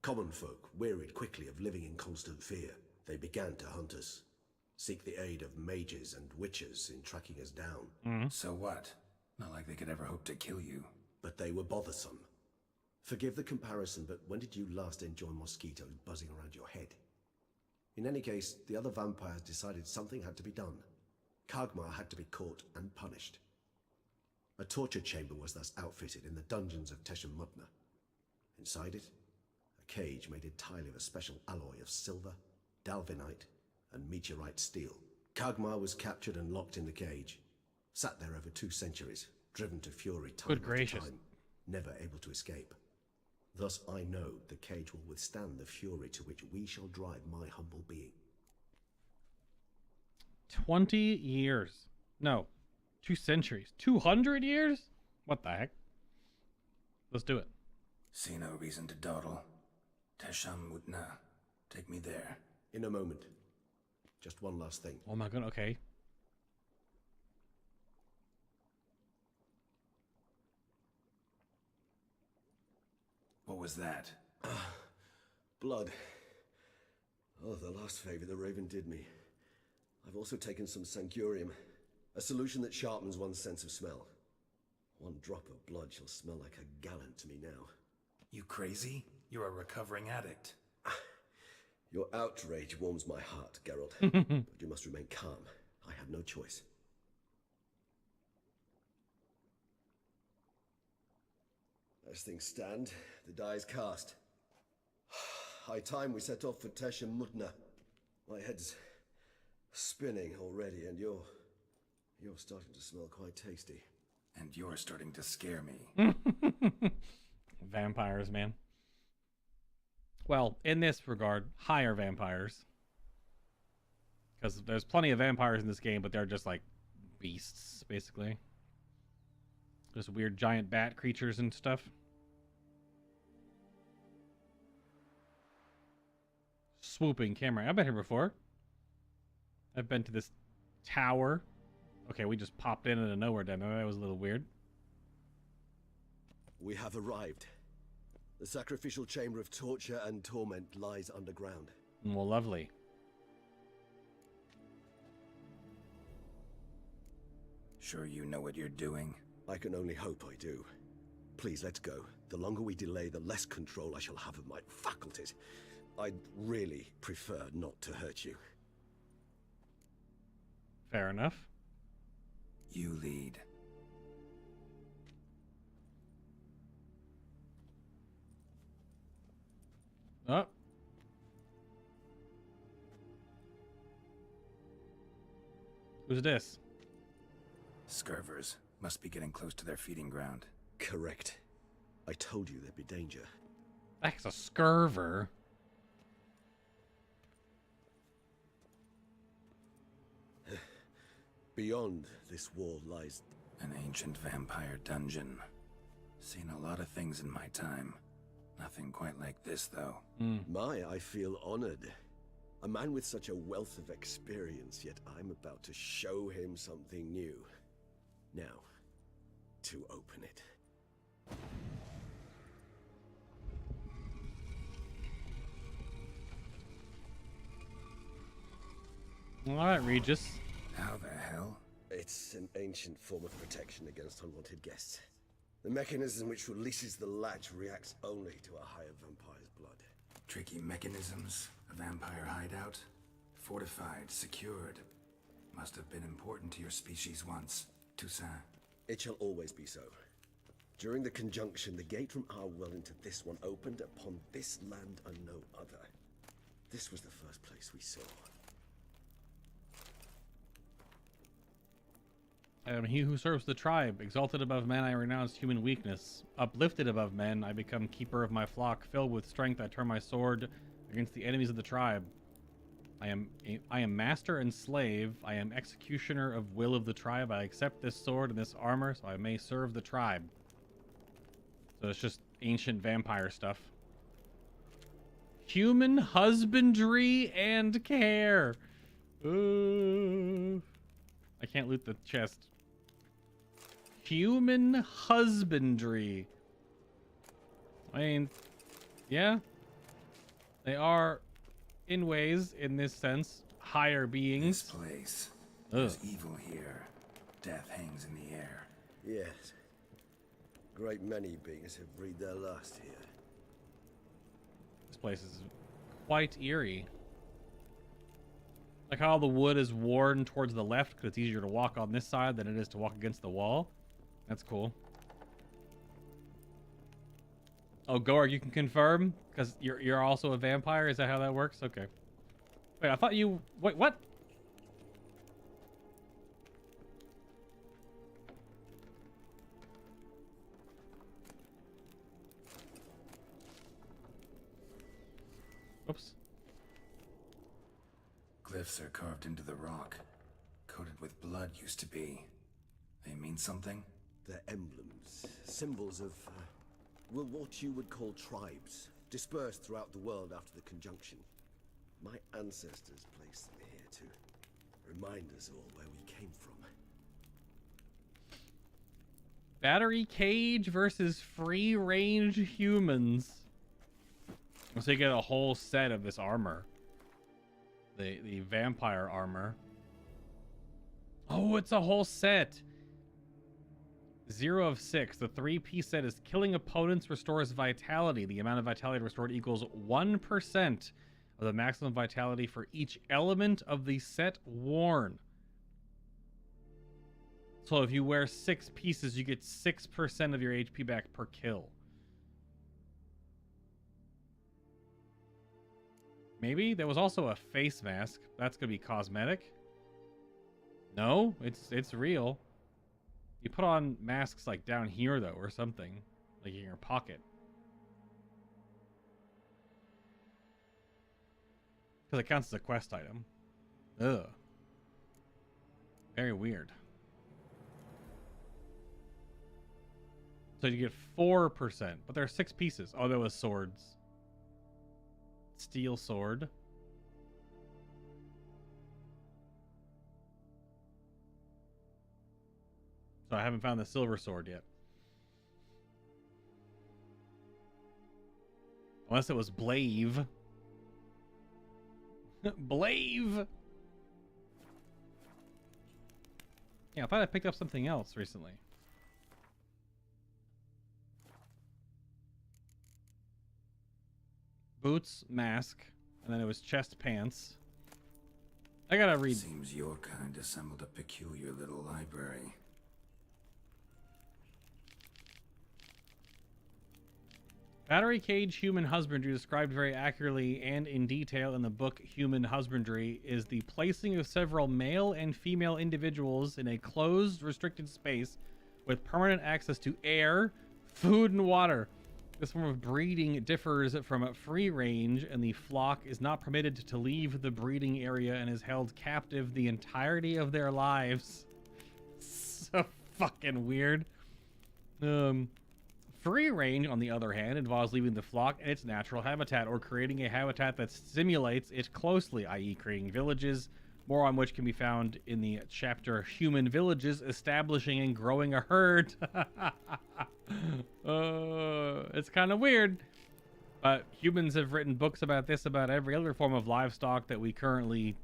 Common folk wearied quickly of living in constant fear. They began to hunt us, seek the aid of mages and witches in tracking us down. So what? Not like they could ever hope to kill you. But they were bothersome. Forgive the comparison, but when did you last enjoy mosquitoes buzzing around your head? In any case, the other vampires decided something had to be done. Kagmar had to be caught and punished. A torture chamber was thus outfitted in the dungeons of Toussaint. Inside it, a cage made entirely of a special alloy of silver, dalvinite, and meteorite steel. Kagmar was captured and locked in the cage. Sat there over 2 centuries, driven to fury time after time, never able to escape. Thus I know the cage will withstand the fury to which we shall drive my humble being. 20 years. No. 2 centuries. 200 years? What the heck? Let's do it. See no reason to dawdle. Toussaint. Take me there. In a moment. Just one last thing. Oh my god, okay. What was that? Blood. Oh, the last favor the Raven did me. I've also taken some Sancurium, a solution that sharpens one's sense of smell. 1 drop of blood shall smell like a gallon to me now. You crazy? You're a recovering addict. Your outrage warms my heart, Geralt. But you must remain calm. I have no choice. As things stand, the die is cast. High time we set off for Toussaint. My head's spinning already, and you're starting to smell quite tasty. And you're starting to scare me. Vampires, man. Well, in this regard, higher vampires. Because there's plenty of vampires in this game, but they're just like beasts, basically. Just weird giant bat creatures and stuff. Swooping camera. I've been here before. I've been to this tower. Okay, we just popped in out of nowhere down there. That was a little weird. We have arrived. The sacrificial chamber of torture and torment lies underground. Well, lovely. Sure you know what you're doing? I can only hope I do. Please, let's go. The longer we delay, the less control I shall have of my faculties. I'd really prefer not to hurt you. Fair enough. You lead. Oh. Who's this? Scurvers. Must be getting close to their feeding ground. Correct. I told you there'd be danger. That's a scurver. Beyond this wall lies an ancient vampire dungeon. Seen a lot of things in my time. Nothing quite like this, though. I feel honored. A man with such a wealth of experience, yet I'm about to show him something new. Now, to open it. All right, Regis. How the hell? It's an ancient form of protection against unwanted guests. The mechanism which releases the latch reacts only to a higher vampire's blood. Tricky mechanisms. A vampire hideout. Fortified, secured. Must have been important to your species once. Toussaint. It shall always be so. During the conjunction, the gate from our world into this one opened upon this land and no other. This was the first place we saw. I am he who serves the tribe. Exalted above men, I renounce human weakness. Uplifted above men, I become keeper of my flock. Filled with strength, I turn my sword against the enemies of the tribe. I am master and slave. I am executioner of will of the tribe. I accept this sword and this armor so I may serve the tribe. So it's just ancient vampire stuff. Human husbandry and care. I can't loot the chest. Human husbandry. I mean, yeah. They are, in ways, in this sense, higher beings. This place. There's evil here. Death hangs in the air. Yes. Great many beings have breathed their last here. This place is quite eerie. Like how the wood is worn towards the left because it's easier to walk on this side than it is to walk against the wall. That's cool. Oh, Gorg, you can confirm because you're also a vampire. Is that how that works? Okay. Wait, I thought you. Wait, what? Oops. Glyphs are carved into the rock. Coated with blood used to be. They mean something? They're emblems, symbols of, well, what you would call tribes, dispersed throughout the world after the conjunction. My ancestors placed them here to remind us all where we came from. Battery cage versus free range humans. So you get a whole set of this armor. The vampire armor. Oh, it's a whole set. 0 of 6. The 3-piece set is killing opponents restores vitality. The amount of vitality restored equals 1% of the maximum vitality for each element of the set worn. So if you wear 6 pieces, you get 6% of your HP back per kill. Maybe there was also a face mask. That's gonna be cosmetic. No, it's real. You put on masks like down here though, or something, like in your pocket. Because it counts as a quest item. Ugh. Very weird. So you get 4%, but there are 6 pieces. Oh, there was swords. Steel sword. So I haven't found the silver sword yet. Unless it was Blaive. Blaive! Yeah, I thought I picked up something else recently. Boots, mask, and then it was chest pants. I gotta read. Seems your kind assembled a peculiar little library. Battery cage human husbandry, described very accurately and in detail in the book Human Husbandry, is the placing of several male and female individuals in a closed, restricted space with permanent access to air, food, and water. This form of breeding differs from free range, and the flock is not permitted to leave the breeding area and is held captive the entirety of their lives. So fucking weird. Free range, on the other hand, involves leaving the flock in its natural habitat or creating a habitat that simulates it closely, i.e. creating villages, more on which can be found in the chapter Human Villages, establishing and growing a herd. It's kind of weird, but humans have written books about this, about every other form of livestock that we currently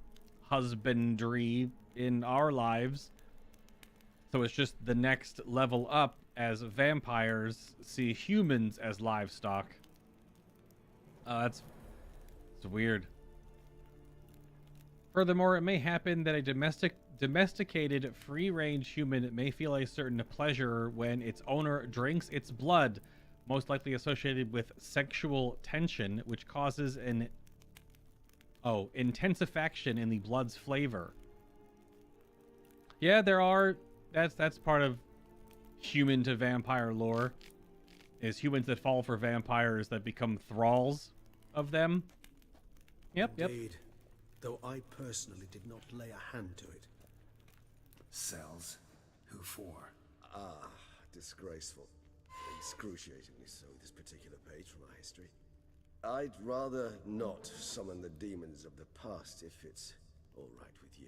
husbandry in our lives. So it's just the next level up as vampires see humans as livestock. It's weird. Furthermore, it may happen that a domesticated, free-range human may feel a certain pleasure when its owner drinks its blood, most likely associated with sexual tension, which causes an intensification in the blood's flavor. Yeah, there are. That's part of human to vampire lore. Is humans that fall for vampires that become thralls of them. Yep, Indeed, though I personally did not lay a hand to it. Cells? Who for? Ah, disgraceful. Excruciatingly so, this particular page from our history. I'd rather not summon the demons of the past if it's all right with you.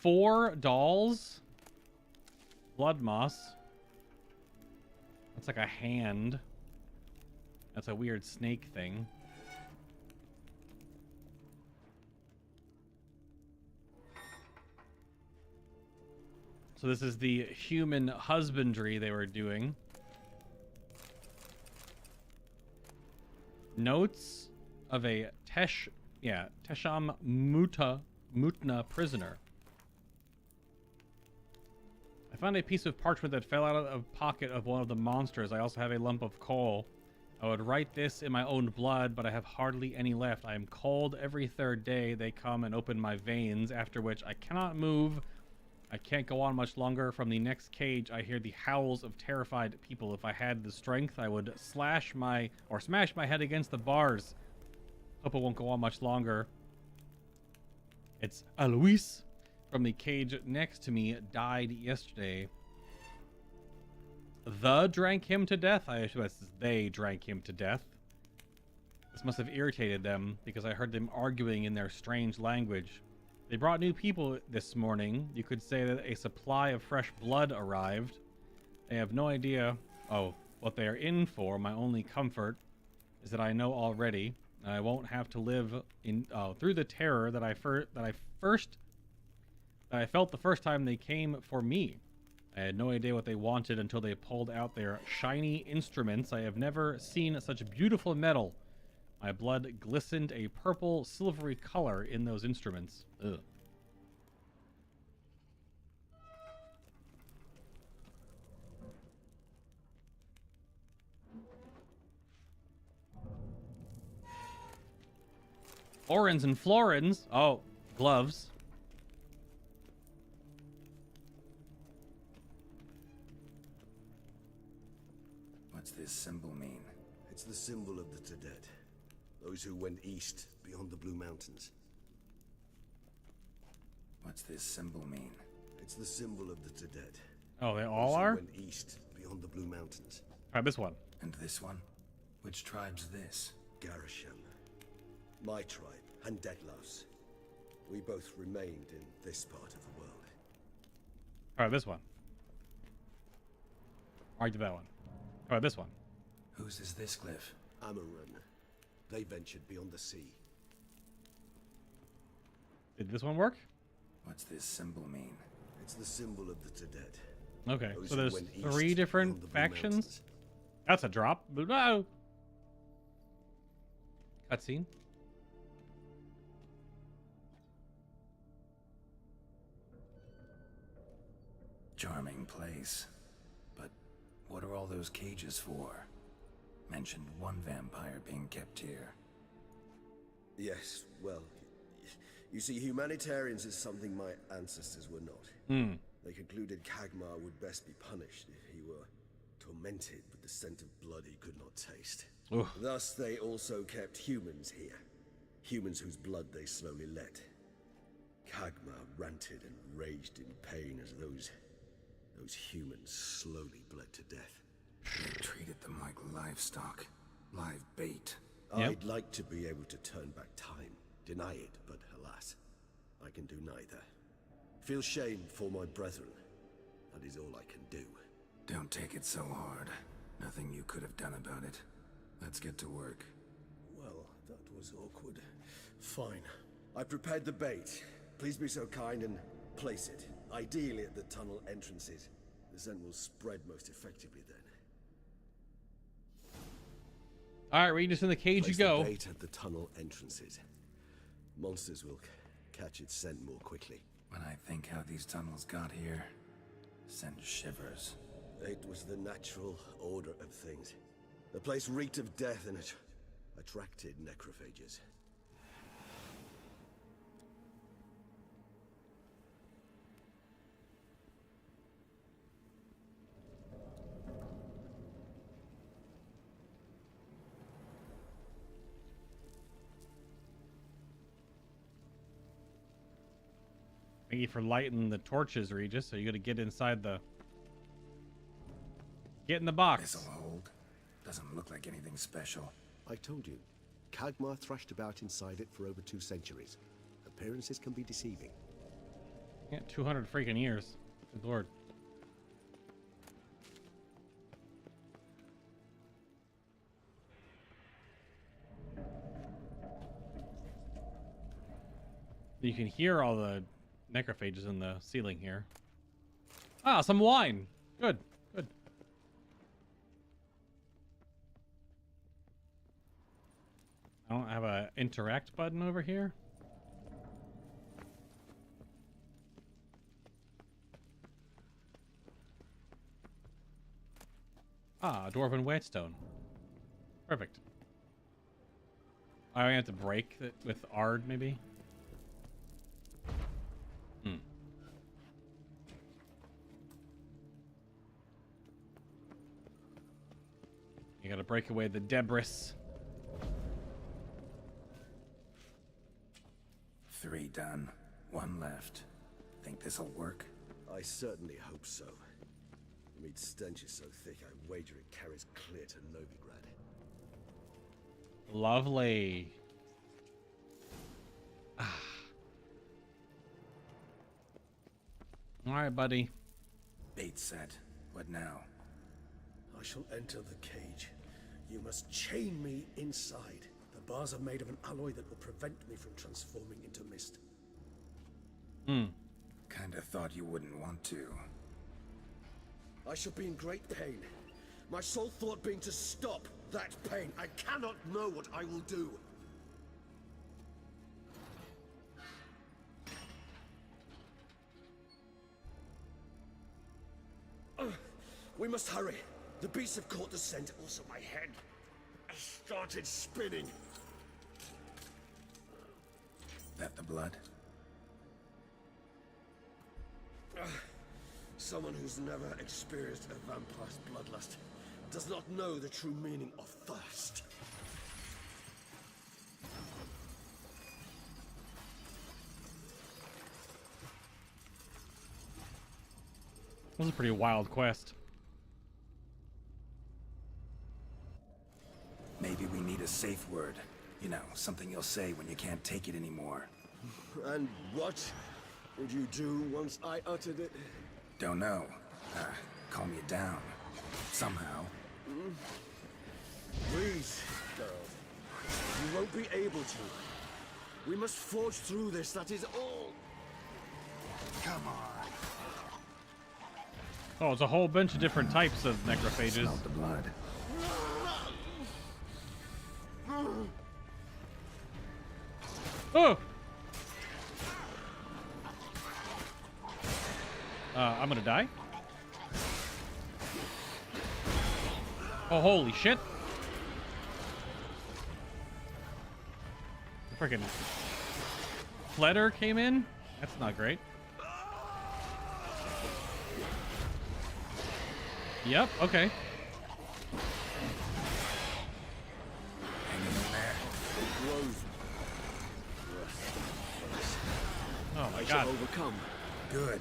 Four dolls. Blood moss. That's like a hand. That's a weird snake thing. So this is the human husbandry they were doing. Notes of a Tesham Mutna prisoner. I found a piece of parchment that fell out of the pocket of one of the monsters. I also have a lump of coal. I would write this in my own blood, but I have hardly any left. I am cold every third day. They come and open my veins, after which I cannot move. I can't go on much longer. From the next cage, I hear the howls of terrified people. If I had the strength, I would smash my head against the bars. Hope it won't go on much longer. It's Alois from the cage next to me, died yesterday. Drank him to death. I assume they drank him to death. This must have irritated them because I heard them arguing in their strange language. They brought new people this morning. You could say that a supply of fresh blood arrived. They have no idea, what they are in for. My only comfort is that I know already. I won't have to live in through the terror that I felt the first time they came for me. I had no idea what they wanted until they pulled out their shiny instruments. I have never seen such beautiful metal. My blood glistened a purple, silvery color in those instruments. Ugh. Orans and florins. Oh, gloves. What's this symbol mean? It's the symbol of the Tedet. Those who went east beyond the Blue Mountains. What's this symbol mean? It's the symbol of the Tedet. Oh, they all Those who are? went east beyond the Blue Mountains. Alright, this one. And this one? Which tribe's this? Garisham. My tribe, and Detlef's. We both remained in this part of the world. Alright, this one. Alright, do that one. Alright, this one. Whose is this cliff? Amaran. They ventured beyond the sea. Did this one work? What's this symbol mean? It's the symbol of the Tedet. Okay, Those so who there's went east 3 different beyond the Blue factions. Mountains. That's a drop. No. Cutscene. Charming place. But what are all those cages for? Mentioned one vampire being kept here. Yes, well, you see, humanitarians is something my ancestors were not. They concluded Kagmar would best be punished if he were tormented with the scent of blood he could not taste. Oof. Thus, they also kept humans here. Humans whose blood they slowly let. Kagmar ranted and raged in pain as those humans slowly bled to death. They treated them like livestock. Live bait. Yep. I'd like to be able to turn back time. Deny it, but alas, I can do neither. Feel shame for my brethren. That is all I can do. Don't take it so hard. Nothing you could have done about it. Let's get to work. Well, that was awkward. Fine. I prepared the bait. Please be so kind and place it. Ideally at the tunnel entrances. The scent will spread most effectively then. All right, Regis, in the cage you Place go. the bait at the tunnel entrances. Monsters will catch its scent more quickly. When I think how these tunnels got here, send shivers. It was the natural order of things. The place reeked of death and it attracted necrophages. Thank you for lighting the torches, Regis. So you got to get inside the... Get in the box. This'll hold. Doesn't look like anything special. I told you, Kagmar thrashed about inside it for over 2 centuries. Appearances can be deceiving. Yeah, 200 freaking years. Good lord. You can hear all the necrophages in the ceiling here. Ah, some wine. Good, good. I don't have a interact button over here. Ah, a dwarven whetstone. Perfect. I have to break it with Ard, maybe? Hmm. You gotta break away the debris. 3 done. 1 left. Think this'll work? I certainly hope so. The meat stench is so thick, I wager it carries clear to Novigrad. Lovely. All right, buddy. Bait set. What now? I shall enter the cage. You must chain me inside. The bars are made of an alloy that will prevent me from transforming into mist. Kinda thought you wouldn't want to. I shall be in great pain. My sole thought being to stop that pain. I cannot know what I will do. We must hurry. The beasts have caught the scent. Also, my head has started spinning. That the blood? Someone who's never experienced a vampire's bloodlust does not know the true meaning of thirst. That was a pretty wild quest. Maybe we need a safe word. You know, something you'll say when you can't take it anymore. And what would you do once I uttered it? Don't know. Calm you down. Somehow. Please, Geralt. You won't be able to. We must forge through this, that is all. Come on. Oh, it's a whole bunch of different types of necrophages. Smell the blood. Oh! I'm gonna die. Oh, holy shit. The freaking Fledder came in? That's not great. Yep, okay. Hanging in there. Oh my I god. shall overcome. Good,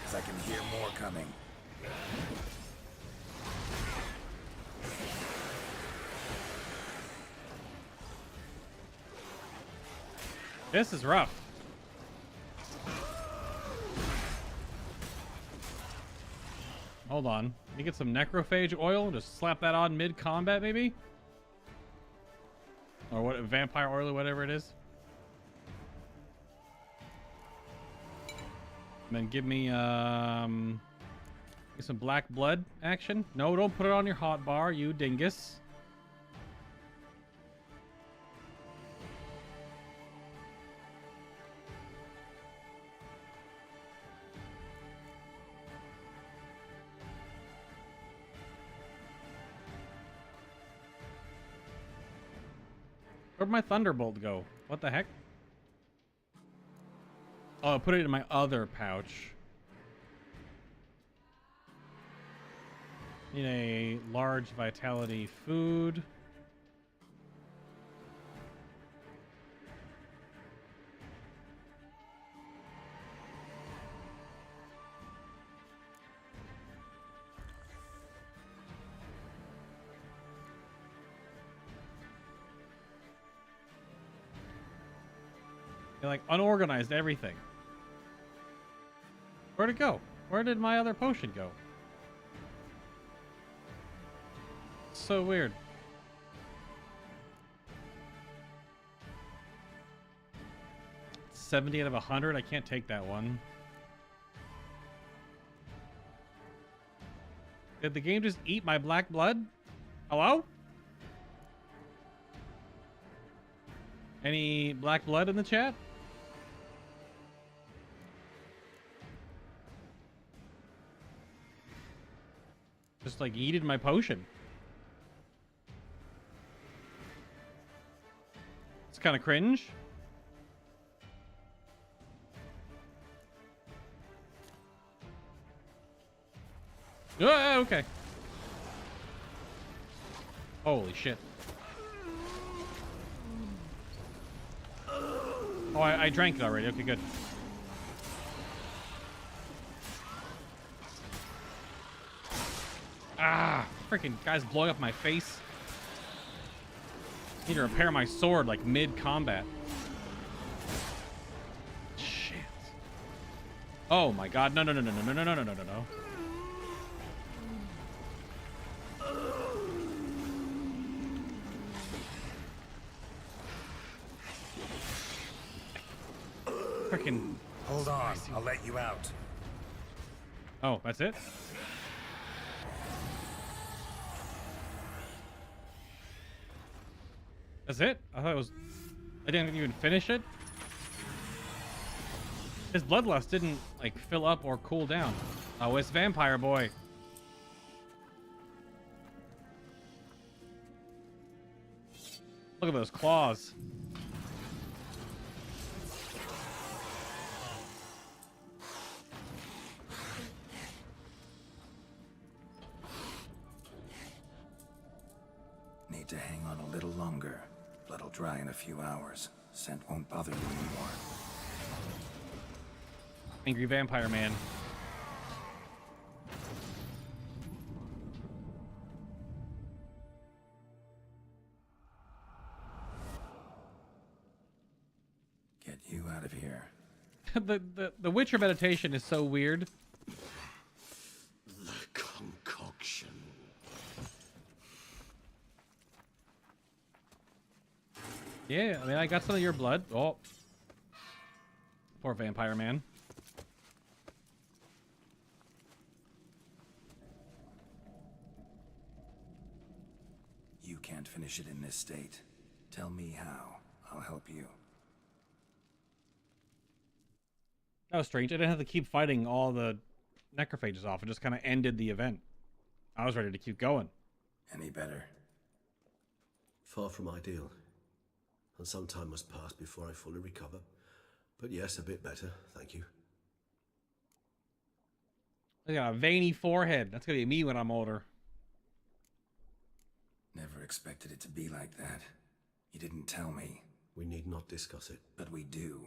because I can hear more coming. This is rough. Hold on. Let me get some necrophage oil. Just slap that on mid-combat, maybe? Or what? Vampire oil or whatever it is. And then give me some black blood action. No, don't put it on your hot bar, you dingus. Where'd my thunderbolt go? What the heck? Oh, I put it in my other pouch. Need a large vitality food. They like unorganized everything. Where'd it go? Where did my other potion go? So weird. $70 out of 100. I can't take that one. Did the game just eat my black blood? Hello? Any black blood in the chat? Just like eated my potion. It's kind of cringe. Okay. Holy shit. Oh, I drank it already. Okay, good. Ah, freaking guys blowing up my face. Need to repair my sword like mid-combat. Shit. Oh my god. No. Freaking. Hold on, I'll let you out. Oh, that's it? That's it? I thought it was... I didn't even finish it? His bloodlust didn't, like, fill up or cool down. Oh, it's Vampire Boy. Look at those claws. Need to hang on a little longer. Blood'll dry in a few hours. Scent won't bother you anymore. Angry Vampire Man. Get you out of here. the Witcher meditation is so weird. The concoction. Yeah, I mean, I got some of your blood. Oh. Poor Vampire Man. You can't finish it in this state. Tell me how. I'll help you. That was strange. I didn't have to keep fighting all the necrophages off. It just kind of ended the event. I was ready to keep going. Any better? Far from ideal. And some time must pass before I fully recover. But yes, a bit better, thank you. I got a veiny forehead. That's gonna be me when I'm older. Never expected it to be like that. You didn't tell me. We need not discuss it. But we do.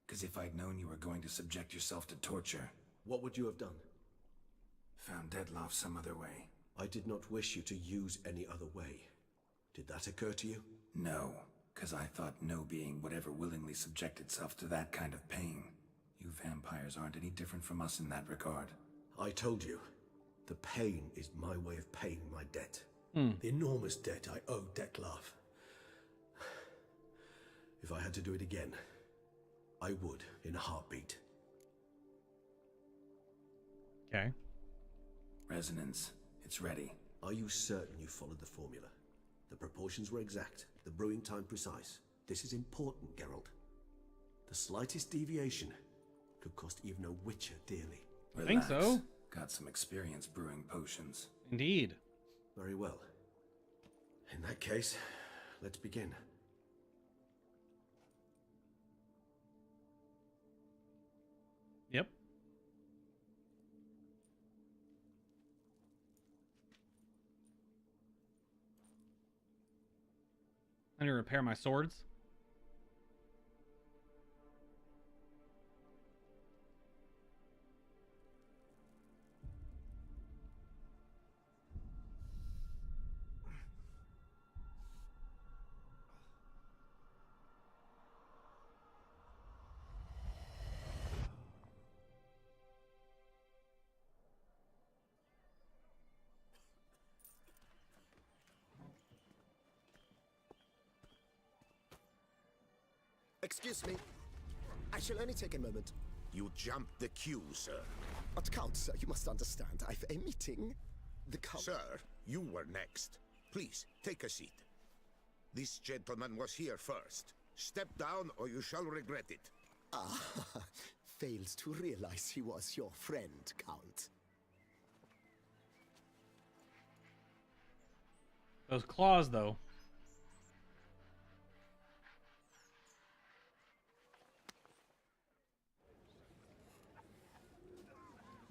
Because if I'd known you were going to subject yourself to torture... What would you have done? Found Deadloff some other way. I did not wish you to use any other way. Did that occur to you? No, because I thought no being would ever willingly subject itself to that kind of pain. You vampires aren't any different from us in that regard. I told you, the pain is my way of paying my debt. The enormous debt I owe Dettlaff. If I had to do it again, I would in a heartbeat. Okay. Resonance. It's ready. Are you certain you followed the formula? The proportions were exact, the brewing time precise. This is important, Geralt. The slightest deviation could cost even a witcher dearly. I think so. Got some experience brewing potions. Indeed. Very well. In that case, let's begin. I need to repair my swords. Excuse me. I shall only take a moment. You jumped the queue, sir. But Count, sir, you must understand. I've a meeting. The Count... Sir, you were next. Please, take a seat. This gentleman was here first. Step down or you shall regret it. Ah, fails to realize he was your friend, Count. Those claws, though.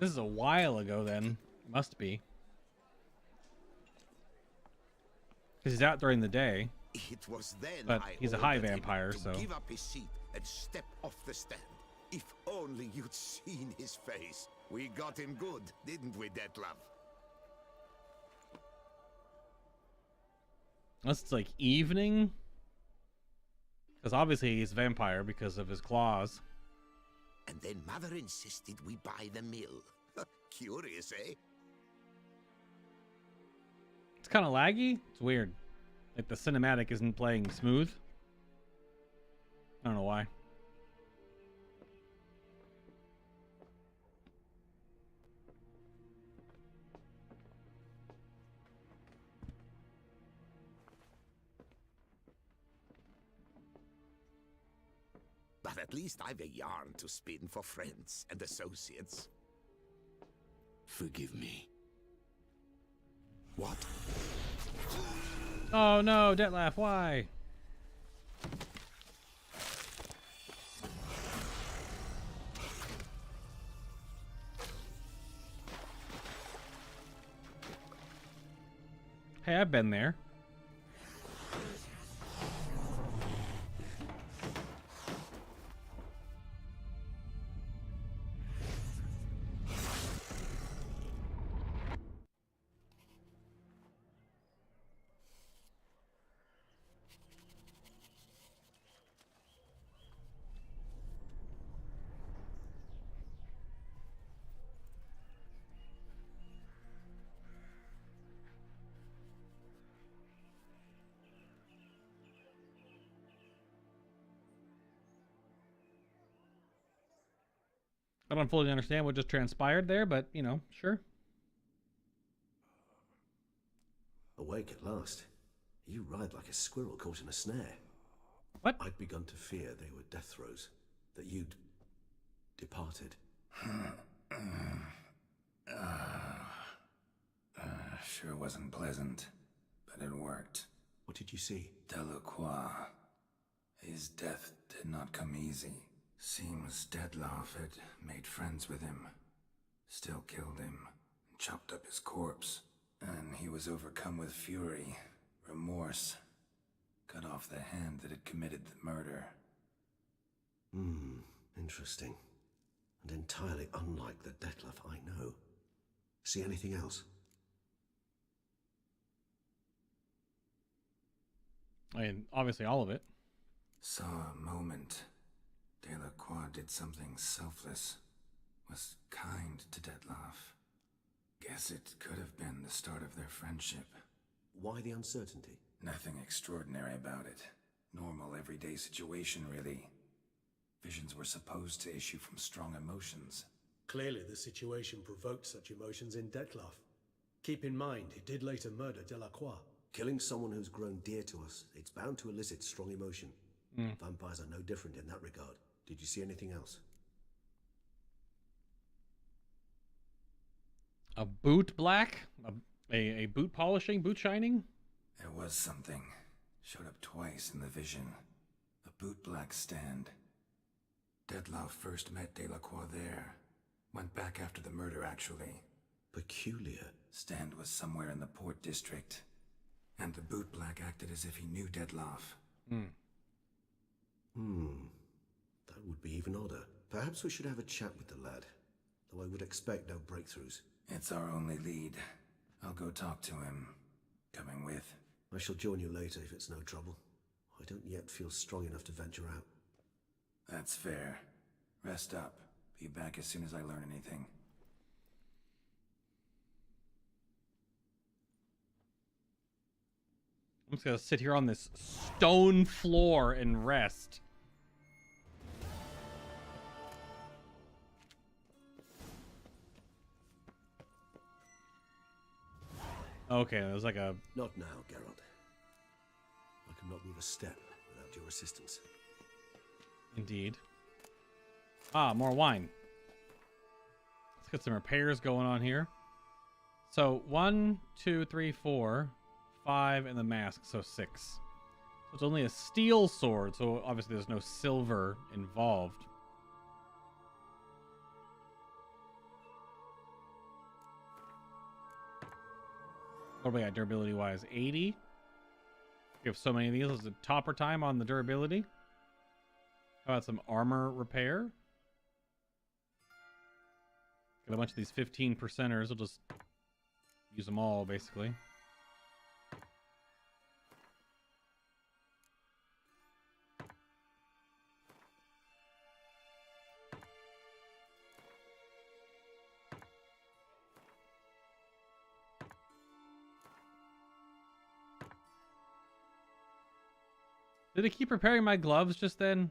This is a while ago, then. Must be. Because he's out during the day. It was then But he's a high ordered him vampire, to so... give up his seat and step off the stand. If only you'd seen his face. We got him good, didn't we, Detlef? Unless it's like evening. Because obviously he's a vampire because of his claws. And then Mother insisted we buy the mill. Curious, eh? It's kind of laggy. It's weird. Like the cinematic isn't playing smooth. I don't know why. But at least I've a yarn to spin for friends and associates. Forgive me. What? Oh no, Detlef, why? Hey, I've been there. I don't fully understand what just transpired there, but, you know, sure. Awake at last. You ride like a squirrel caught in a snare. What? I'd begun to fear they were death throes, that you'd departed. Sure wasn't pleasant, but it worked. What did you see? Delacroix. His death did not come easy. Seems Detlef had made friends with him, still killed him, chopped up his corpse, and he was overcome with fury, remorse, cut off the hand that had committed the murder. Interesting. And entirely unlike the Detlef I know. See anything else? I mean, obviously all of it. Saw a moment. Delacroix did something selfless. Was kind to Detlef. Guess it could have been the start of their friendship. Why the uncertainty? Nothing extraordinary about it. Normal, everyday situation, really. Visions were supposed to issue from strong emotions. Clearly the situation provoked such emotions in Detlef. Keep in mind, he did later murder Delacroix. Killing someone who's grown dear to us, it's bound to elicit strong emotion. Vampires are no different in that regard. Did you see anything else? A boot black? A boot polishing? Boot shining? There was something. Showed up twice in the vision. A boot black stand. Detlef first met Delacroix there. Went back after the murder, actually. Peculiar. Stand was somewhere in the Port District. And the bootblack acted as if he knew Dettlaff. That would be even odder. Perhaps we should have a chat with the lad, though I would expect no breakthroughs. It's our only lead. I'll go talk to him. Coming with? I shall join you later if it's no trouble. I don't yet feel strong enough to venture out. That's fair. Rest up. Be back as soon as I learn anything. I'm just gonna sit here on this stone floor and rest. Okay, there's like a... Not now, Geralt. I could not move a step without your assistance. Indeed. Ah, more wine. Let's get some repairs going on here. So 1, 2, 3, 4, 5, and the mask, so 6. So it's only a steel sword, so obviously there's no silver involved. What do we got durability wise? 80. We have so many of these. Is it topper time on the durability? How about some armor repair? Got a bunch of these 15%ers. We'll just use them all, basically. Did it keep repairing my gloves just then?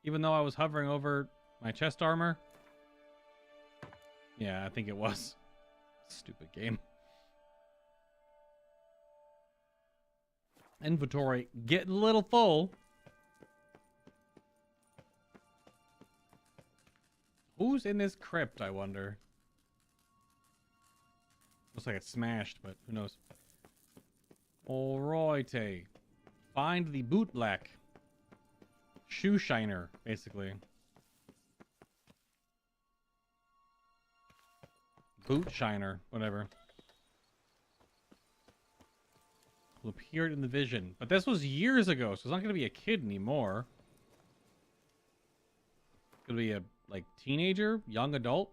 Even though I was hovering over my chest armor? Yeah, I think it was. Stupid game. Inventory getting a little full. Who's in this crypt, I wonder? Looks like it's smashed, but who knows? Alrighty. Find the bootblack. Shoe shiner, basically. Boot shiner, whatever. Who appeared in the vision. But this was years ago, so it's not going to be a kid anymore. It's going to be a, like, teenager, young adult,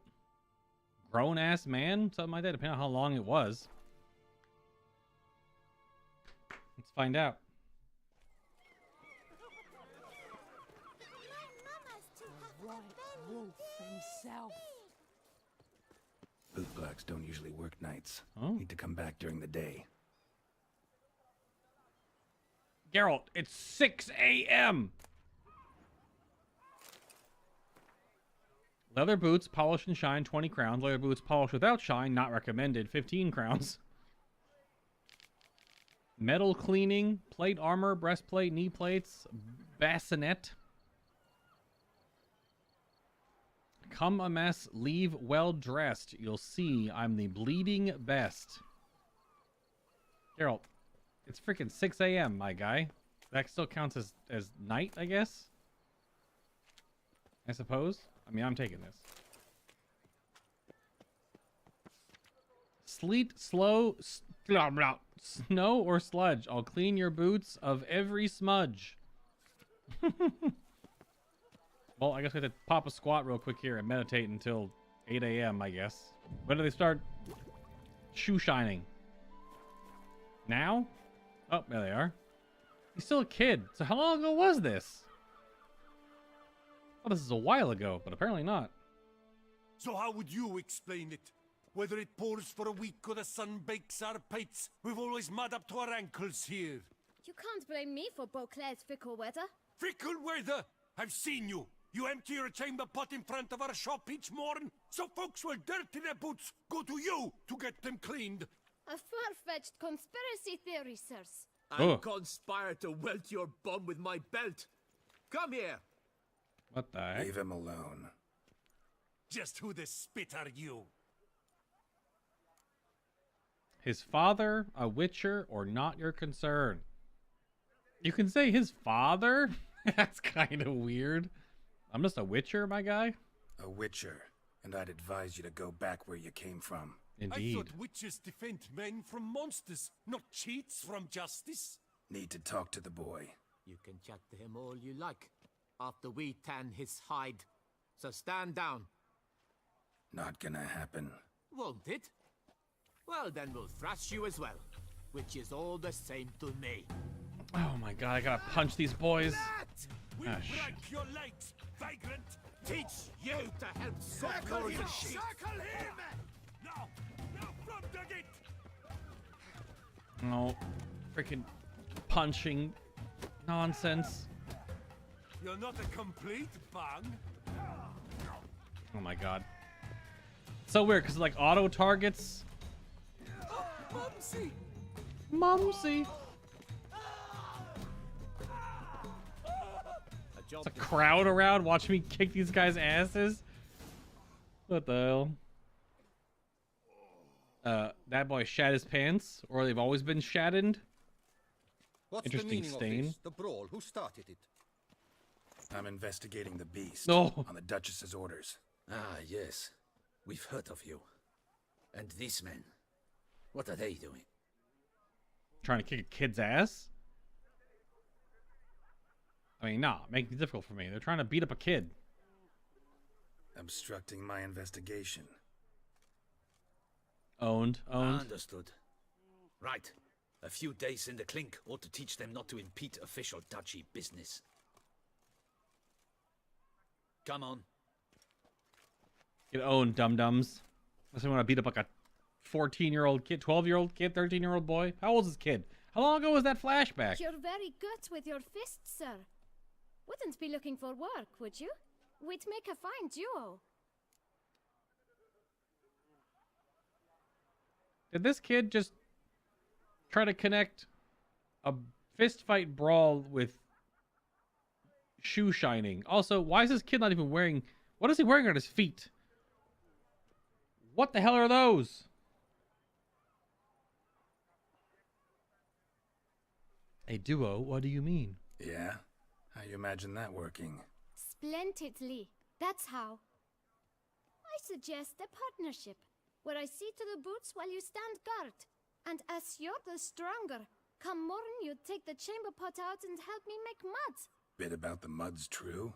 grown-ass man, something like that, depending on how long it was. Let's find out. Wolf himself. Bootblacks don't usually work nights. Oh. Need to come back during the day. Geralt, it's 6 a.m. Leather boots, polish and shine, 20 crowns. Leather boots, polished without shine, not recommended, 15 crowns. Metal cleaning, plate armor, breastplate, knee plates, bassinet. Come a mess, leave well dressed. You'll see I'm the bleeding best. Geralt, it's freaking 6 a.m., my guy. That still counts as night, I guess? I suppose? I mean, I'm taking this. Sleet, snow, or sludge. I'll clean your boots of every smudge. Well, I guess we have to pop a squat real quick here and meditate until 8 a.m., I guess. When do they start shoe shining? Now? Oh, there they are. He's still a kid. So how long ago was this? Oh, this is a while ago, but apparently not. So how would you explain it? Whether it pours for a week or the sun bakes our pates, we've always mud up to our ankles here. You can't blame me for Beauclair's fickle weather. Fickle weather? I've seen you. You empty your chamber pot in front of our shop each morn, so folks will dirty their boots, go to you to get them cleaned. A far-fetched conspiracy theory, sirs. I conspire to welt your bum with my belt. Come here. What the heck? Leave him alone. Just who the spit are you? His father, a witcher, or not your concern. You can say his father? That's kind of weird. I'm just a witcher, my guy. A witcher, and I'd advise you to go back where you came from. Indeed. I thought witches defend men from monsters, not cheats from justice. Need to talk to the boy. You can chat to him all you like, after we tan his hide. So stand down. Not gonna happen. Won't it? Well, then we'll thrash you as well, which is all the same to me. Oh my god, I gotta punch these boys. We Ah, break your legs, vagrant. Teach you to help circle him! Circle him! Now from the gate! No, freaking punching nonsense. You're not a complete bung. Oh my god. So weird, because like auto targets. Oh, Mumsy! Mumsy! It's a crowd around watching me kick these guys' asses. What the hell? That boy shat his pants, or they've always been shattened. What's Interesting the meaning stain. of this? The brawl? Who started it? I'm investigating the beast. No. On the Duchess's orders. Ah, yes. We've heard of you. And these men, what are they doing? Trying to kick a kid's ass? I mean, nah, making it difficult for me. They're trying to beat up a kid. Obstructing my investigation. Owned. Understood. Right. A few days in the clink ought to teach them not to impede official duchy business. Come on. Get owned, dum-dums. Unless I want to beat up like a 14-year-old kid, 12-year-old kid, 13-year-old boy. How old is this kid? How long ago was that flashback? You're very good with your fists, sir. Wouldn't be looking for work, would you? We'd make a fine duo. Did this kid just try to connect a fist fight brawl with shoe shining? Also, why is this kid not even wearing... What is he wearing on his feet? What the hell are those? A duo? What do you mean? Yeah? How you imagine that working? Splendidly. That's how. I suggest a partnership, where I see to the boots while you stand guard. And as you're the stronger, come morn you take the chamber pot out and help me make mud. Bit about the mud's true?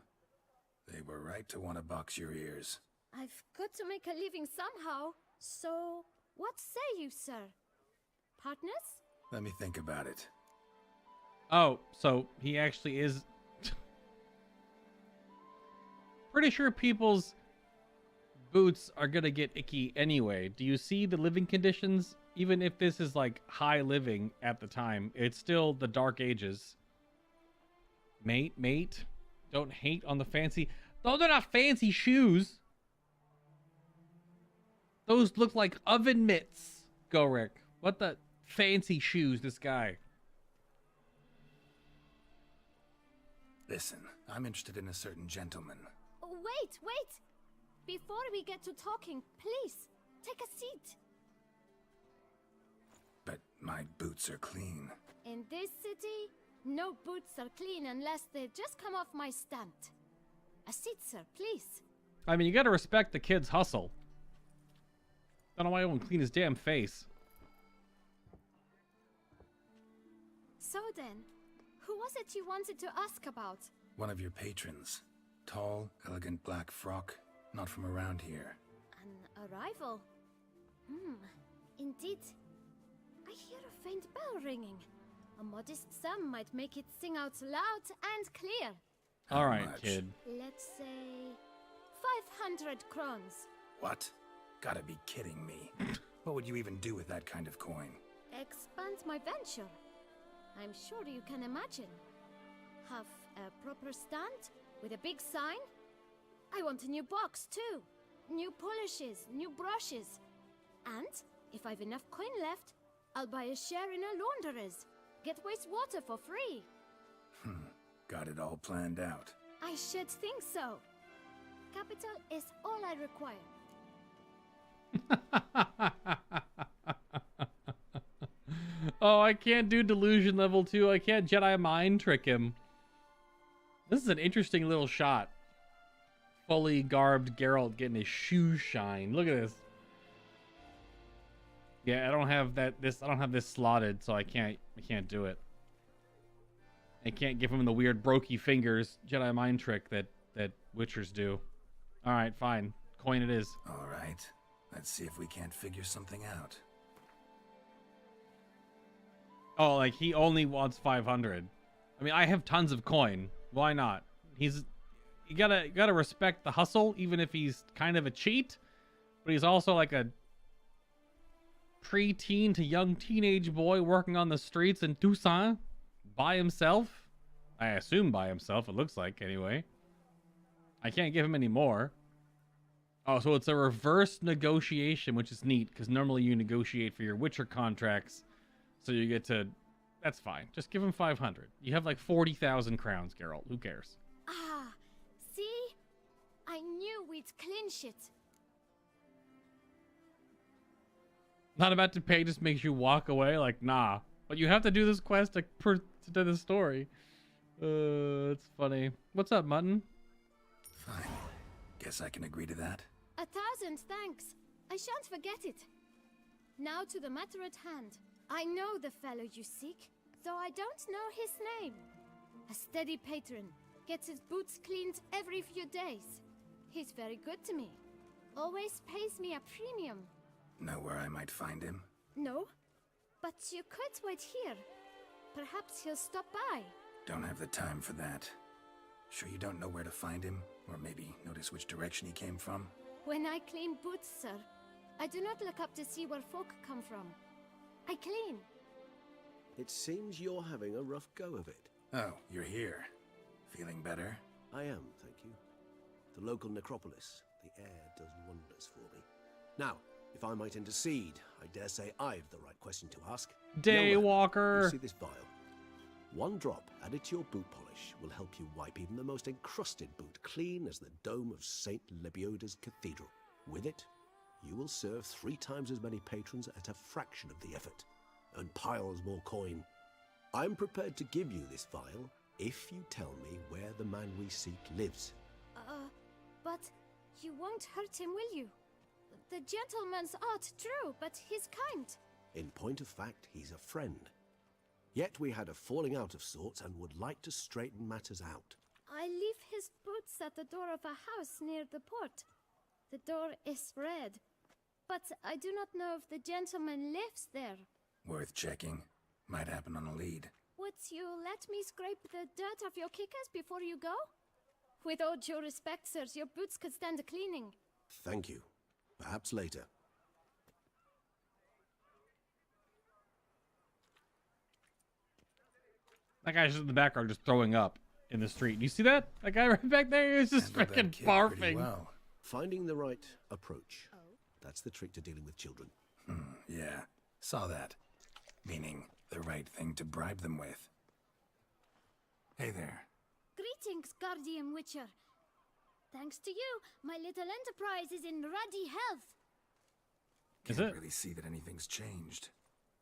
They were right to want to box your ears. I've got to make a living somehow, so what say you, sir? Partners? Let me think about it. Oh, so he actually is... Pretty sure people's boots are gonna get icky anyway. Do you see the living conditions? Even if this is like high living at the time, it's still the Dark Ages. Mate, don't hate on the fancy... Those are not fancy shoes. Those look like oven mitts, Gorik. What the fancy shoes, this guy? Listen, I'm interested in a certain gentleman. Wait! Before we get to talking, please, take a seat. But my boots are clean. In this city, no boots are clean unless they just come off my stand. A seat, sir, please. I mean, you gotta respect the kid's hustle. Don't know why I won't clean his damn face. So then, who was it you wanted to ask about? One of your patrons. Tall, elegant black frock. Not from around here. An arrival? Indeed. I hear a faint bell ringing. A modest sum might make it sing out loud and clear. All right, kid. Let's say 500 crowns. What? Gotta be kidding me. What would you even do with that kind of coin? Expand my venture. I'm sure you can imagine. Have a proper stand with a big sign. I want a new box too. New polishes, new brushes. And if I've enough coin left, I'll buy a share in a launderer's. Get wastewater for free. Got it all planned out. I should think so. Capital is all I require. Oh, I can't do delusion level 2. I can't Jedi mind trick him. This is an interesting little shot. Fully garbed Geralt getting his shoes shine. Look at this. Yeah, I don't have that. I don't have this slotted, so I can't do it. I can't give him the weird brokey fingers Jedi mind trick that Witchers do. All right, fine. Coin it is. All right. Let's see if we can't figure something out. Oh, like he only wants 500. I mean, I have tons of coin. Why not? You gotta respect the hustle, even if he's kind of a cheat. But he's also like a pre-teen to young teenage boy working on the streets in Toussaint by himself. I assume by himself, it looks like, anyway. I can't give him any more. Oh, so it's a reverse negotiation, which is neat, because normally you negotiate for your Witcher contracts, so you get to... That's fine. Just give him 500. You have like 40,000 crowns, Geralt. Who cares? Ah, see? I knew we'd clinch it. Not about to pay just makes you walk away? Like, nah. But you have to do this quest to do the story. It's funny. What's up, Mutton? Fine. Guess I can agree to that. 1,000 thanks. I shan't forget it. Now to the matter at hand. I know the fellow you seek, though I don't know his name. A steady patron. Gets his boots cleaned every few days. He's very good to me. Always pays me a premium. Know where I might find him? No, but you could wait here. Perhaps he'll stop by. Don't have the time for that. Sure you don't know where to find him? Or maybe notice which direction he came from? When I clean boots, sir, I do not look up to see where folk come from. I clean. It seems you're having a rough go of it. Oh, you're here. Feeling better? I am, thank you. The local necropolis. The air does wonders for me. Now, if I might intercede, I dare say I've the right question to ask. Daywalker! You see this vial? One drop added to your boot polish will help you wipe even the most encrusted boot clean as the dome of St. Lebioda's cathedral. With it, you will serve 3 times as many patrons at a fraction of the effort, and piles more coin. I'm prepared to give you this vial if you tell me where the man we seek lives. But you won't hurt him, will you? The gentleman's art, true, but he's kind. In point of fact, he's a friend. Yet we had a falling out of sorts and would like to straighten matters out. I leave his boots at the door of a house near the port. The door is red, but I do not know if the gentleman lives there. Worth checking. Might happen on a lead. Would you let me scrape the dirt off your kickers before you go? With all due respect, sirs, your boots could stand a cleaning. Thank you. Perhaps later. That guy's just in the background just throwing up in the street. You see that? That guy right back there is just freaking barfing. Well. Finding the right approach. That's the trick to dealing with children. Yeah, saw that. Meaning the right thing to bribe them with. Hey there. Greetings, Guardian Witcher. Thanks to you, my little enterprise is in ruddy health. Can't really see that anything's changed.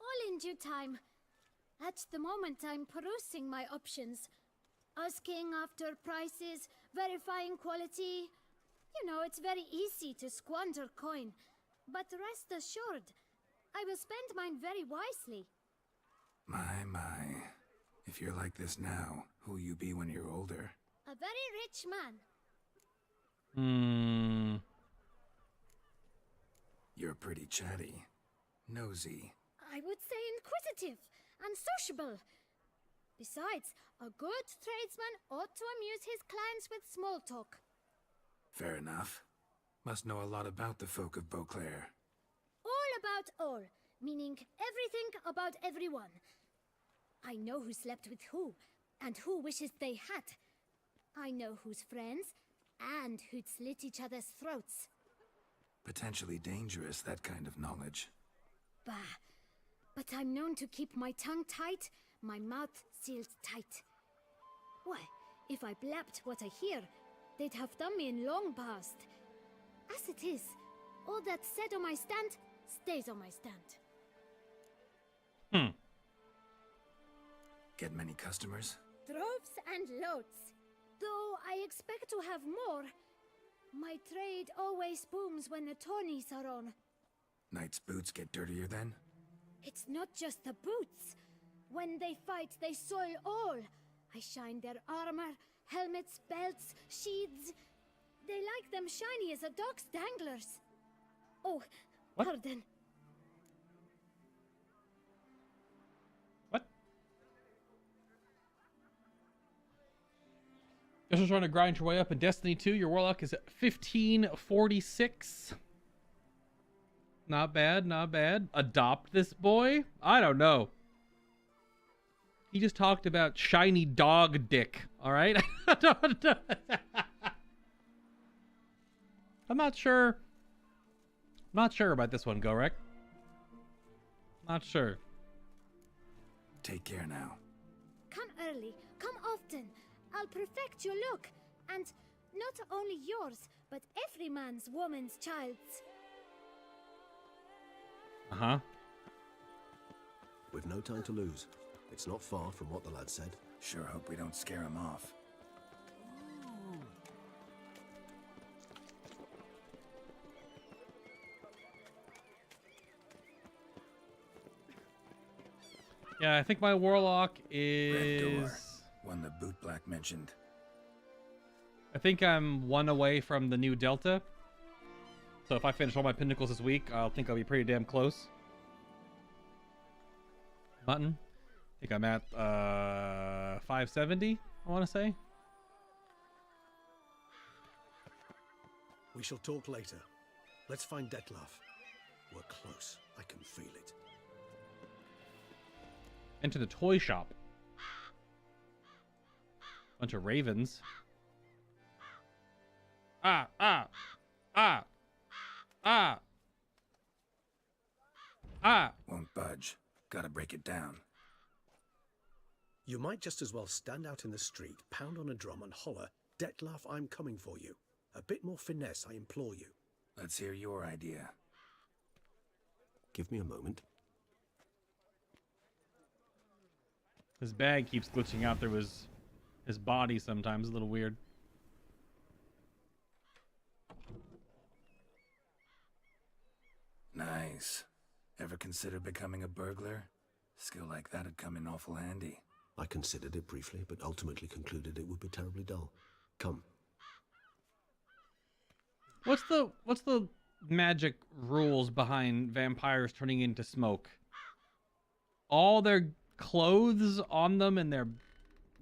All in due time. At the moment, I'm perusing my options. Asking after prices, verifying quality. You know, it's very easy to squander coin. But rest assured, I will spend mine very wisely. My. If you're like this now, who'll you be when you're older? A very rich man. You're pretty chatty. Nosy. I would say inquisitive and sociable. Besides, a good tradesman ought to amuse his clients with small talk. Fair enough. Must know a lot about the folk of Beauclair. All about all, meaning everything about everyone. I know who slept with who, and who wishes they had. I know who's friends, and who'd slit each other's throats. Potentially dangerous, that kind of knowledge. Bah. But I'm known to keep my tongue tight, my mouth sealed tight. Why, if I blabbed what I hear, they'd have done me in long past. As it is, all that's said on my stand stays on my stand. Get many customers? Droves and loads. Though I expect to have more. My trade always booms when the tourneys are on. Knights' boots get dirtier then? It's not just the boots. When they fight, they soil all. I shine their armor, helmets, belts, sheaths. They like them shiny as a dog's danglers. Oh, what? Pardon. What? Just trying to grind your way up in Destiny 2. Your warlock is at 1546. Not bad, not bad. Adopt this boy? I don't know. He just talked about shiny dog dick, all right? I'm not sure. Not sure about this one, Gorek. Not sure. Take care now. Come early, come often. I'll perfect your look. And not only yours, but every man's, woman's, child's. Uh-huh. We've no time to lose. It's not far from what the lad said. Sure hope we don't scare him off. Yeah, I think my warlock is... Red door. One the boot black mentioned. I think I'm one away from the new Delta. So if I finish all my pinnacles this week, I'll think I'll be pretty damn close. Mutton. I think I'm at 570, I want to say. We shall talk later. Let's find Dettlaff. We're close. I can feel it. Enter the toy shop. Bunch of ravens. Ah, ah, ah, ah, ah. Won't budge. Gotta break it down. You might just as well stand out in the street, pound on a drum and holler, Dettlaff, I'm coming for you. A bit more finesse, I implore you. Let's hear your idea. Give me a moment. His bag keeps glitching out through his body sometimes. A little weird. Nice. Ever consider becoming a burglar? Skill like that'd come in awful handy. I considered it briefly, but ultimately concluded it would be terribly dull. Come. What's the magic rules behind vampires turning into smoke? All their clothes on them and their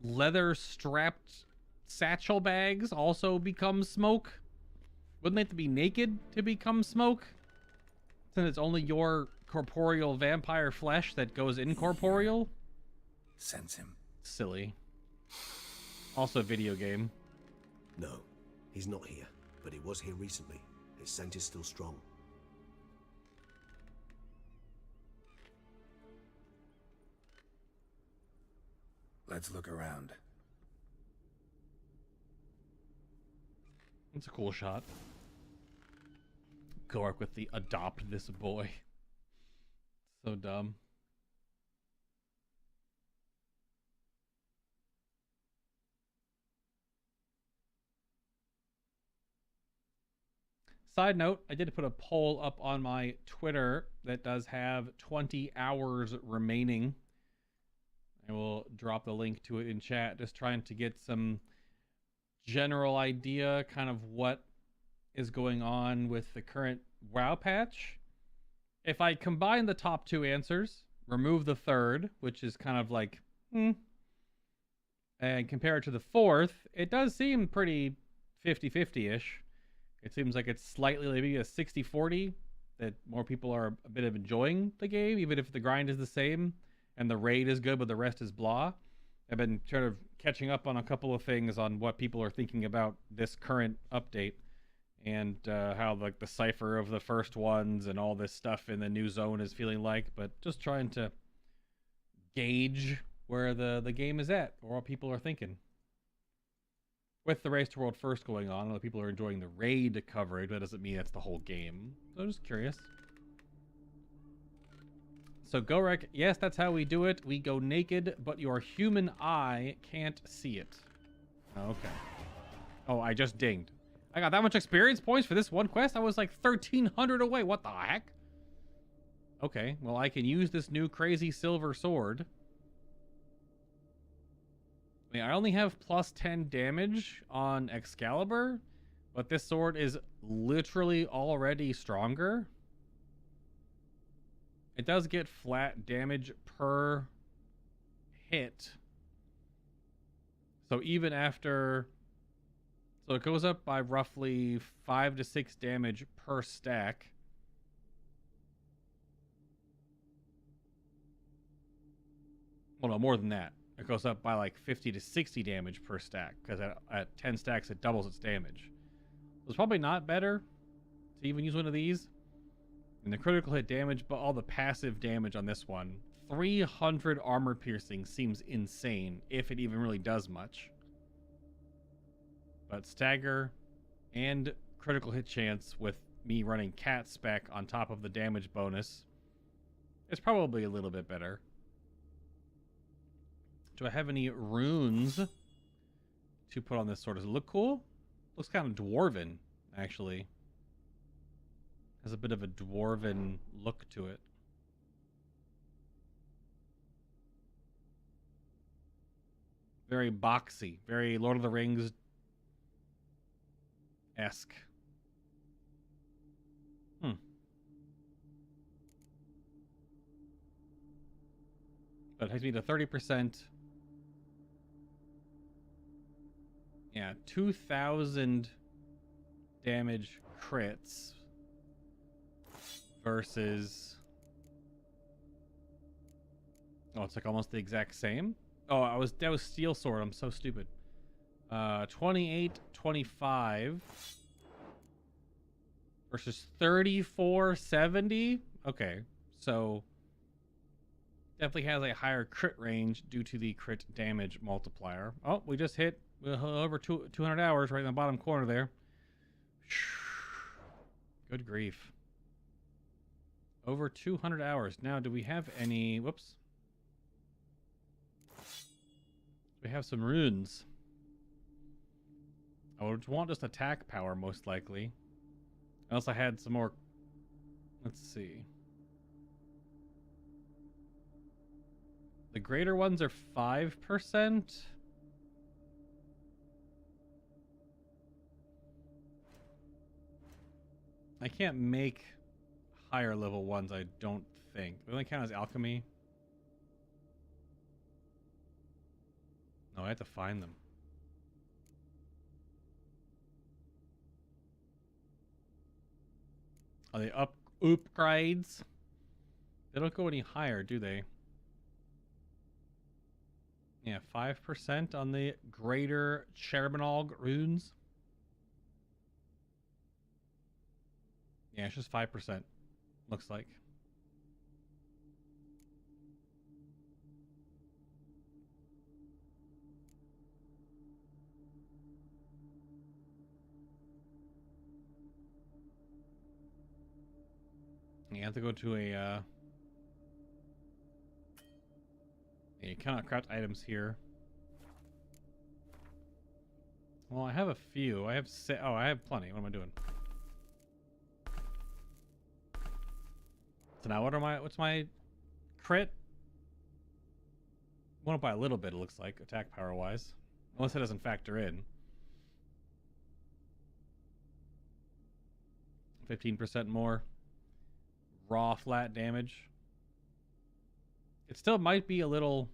leather strapped satchel bags also become smoke? Wouldn't they have to be naked to become smoke? Since it's only your corporeal vampire flesh that goes incorporeal? Sense him. Silly. Also video game. No, he's not here, but he was here recently. His scent is still strong. Let's look around. It's a cool shot. Gork with the adopt this boy. So dumb. Side note, I did put a poll up on my Twitter that does have 20 hours remaining. I will drop the link to it in chat, just trying to get some general idea kind of what is going on with the current WoW patch. If I combine the top two answers, remove the third, which is kind of like, and compare it to the fourth, it does seem pretty 50-50-ish. It seems like it's slightly maybe a 60-40, that more people are a bit of enjoying the game, even if the grind is the same and the raid is good, but the rest is blah. I've been sort of catching up on a couple of things on what people are thinking about this current update and how like the cipher of the first ones and all this stuff in the new zone is feeling like, but just trying to gauge where the game is at or what people are thinking. With the Race to World First going on, a lot of people are enjoying the raid coverage. That doesn't mean that's the whole game. So I'm just curious. So Gorek, yes, that's how we do it. We go naked, but your human eye can't see it. Okay. Oh, I just dinged. I got that much experience points for this one quest? I was like 1,300 away. What the heck? Okay, well, I can use this new crazy silver sword. I mean, I only have plus 10 damage on Excalibur, but this sword is literally already stronger. It does get flat damage per hit. So even after... So it goes up by roughly 5 to 6 damage per stack. Well, no, more than that. It goes up by like 50 to 60 damage per stack, because at 10 stacks it doubles its damage. So it's probably not better to even use one of these. And the critical hit damage, but all the passive damage on this one. 300 armor piercing seems insane, if it even really does much. But stagger and critical hit chance with me running cat spec on top of the damage bonus is probably a little bit better. Do I have any runes to put on this sword? Does it look cool? Looks kind of dwarven, actually. Has a bit of a dwarven look to it. Very boxy, very Lord of the Rings-esque. But it takes me to 30%. Yeah, 2,000 damage crits versus... Oh, it's like almost the exact same. Oh, that was steel sword. I'm so stupid. 28, 25 versus 34, 70. Okay, so definitely has a higher crit range due to the crit damage multiplier. Oh, we just hit over 200 hours right in the bottom corner there. Good grief. Over 200 hours. Now, do we have any... Whoops. We have some runes. I would want just attack power, most likely. Unless I had some more... Let's see. The greater ones are 5%. I can't make higher level ones, I don't think. They only count as alchemy. No, I have to find them. Are they upgrades? They don't go any higher, do they? Yeah, 5% on the greater Chermanog runes. Yeah, it's just 5%. Looks like. You have to go to a you cannot craft items here. Well, I have a few. I have I have plenty. What am I doing? So now what's my crit? Went up by a little bit, it looks like, attack power wise. Unless it doesn't factor in. 15% more raw flat damage. It still might be a little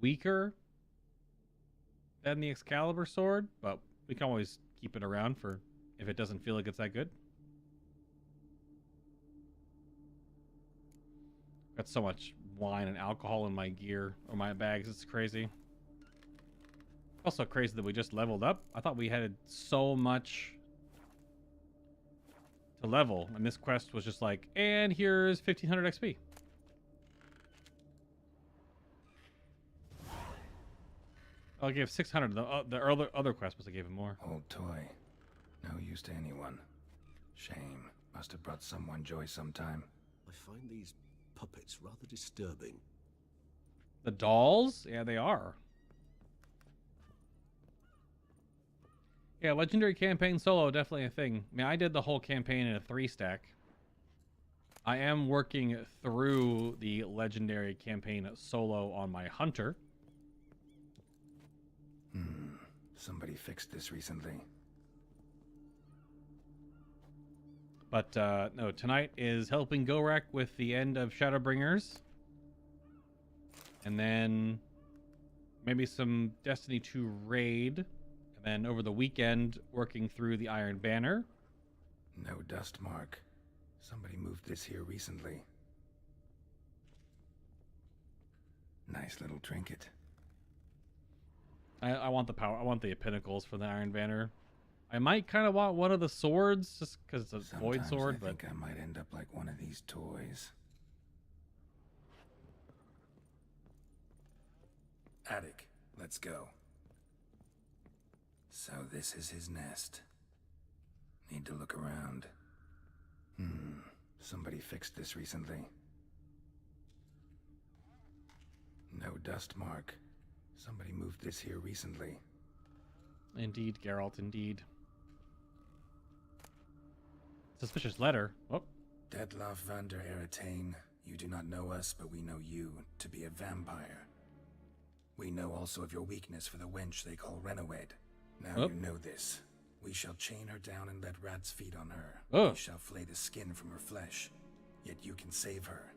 weaker than the Excalibur sword, but we can always keep it around for if it doesn't feel like it's that good. Got so much wine and alcohol in my gear or my bags, it's crazy. Also crazy that we just leveled up. I thought we had so much to level, and this quest was just like, and here's 1500 XP. I gave 600. The other quest was I gave him more. Old toy. No use to anyone. Shame. Must have brought someone joy sometime. I find these puppets rather disturbing. The dolls? Yeah, they are. Yeah, legendary campaign solo, definitely a thing. I mean, I did the whole campaign in a 3-stack. I am working through the legendary campaign solo on my hunter. Somebody fixed this recently. But no, tonight is helping Gorak with the end of Shadowbringers. And then maybe some Destiny 2 raid. And then over the weekend, working through the Iron Banner. No dust mark. Somebody moved this here recently. Nice little trinket. I want the power. I want the pinnacles for the Iron Banner. I might kind of want one of the swords, just because it's a void sword. I think I might end up like one of these toys. Attic, let's go. So this is his nest. Need to look around. Somebody fixed this recently. No dust mark. Somebody moved this here recently. Indeed, Geralt, indeed. Suspicious letter. Oh. Detlaf van der Eretain, you do not know us, but we know you to be a vampire. We know also of your weakness for the wench they call Renowed. Now you know this. We shall chain her down and let rats feed on her. We shall flay the skin from her flesh. Yet you can save her.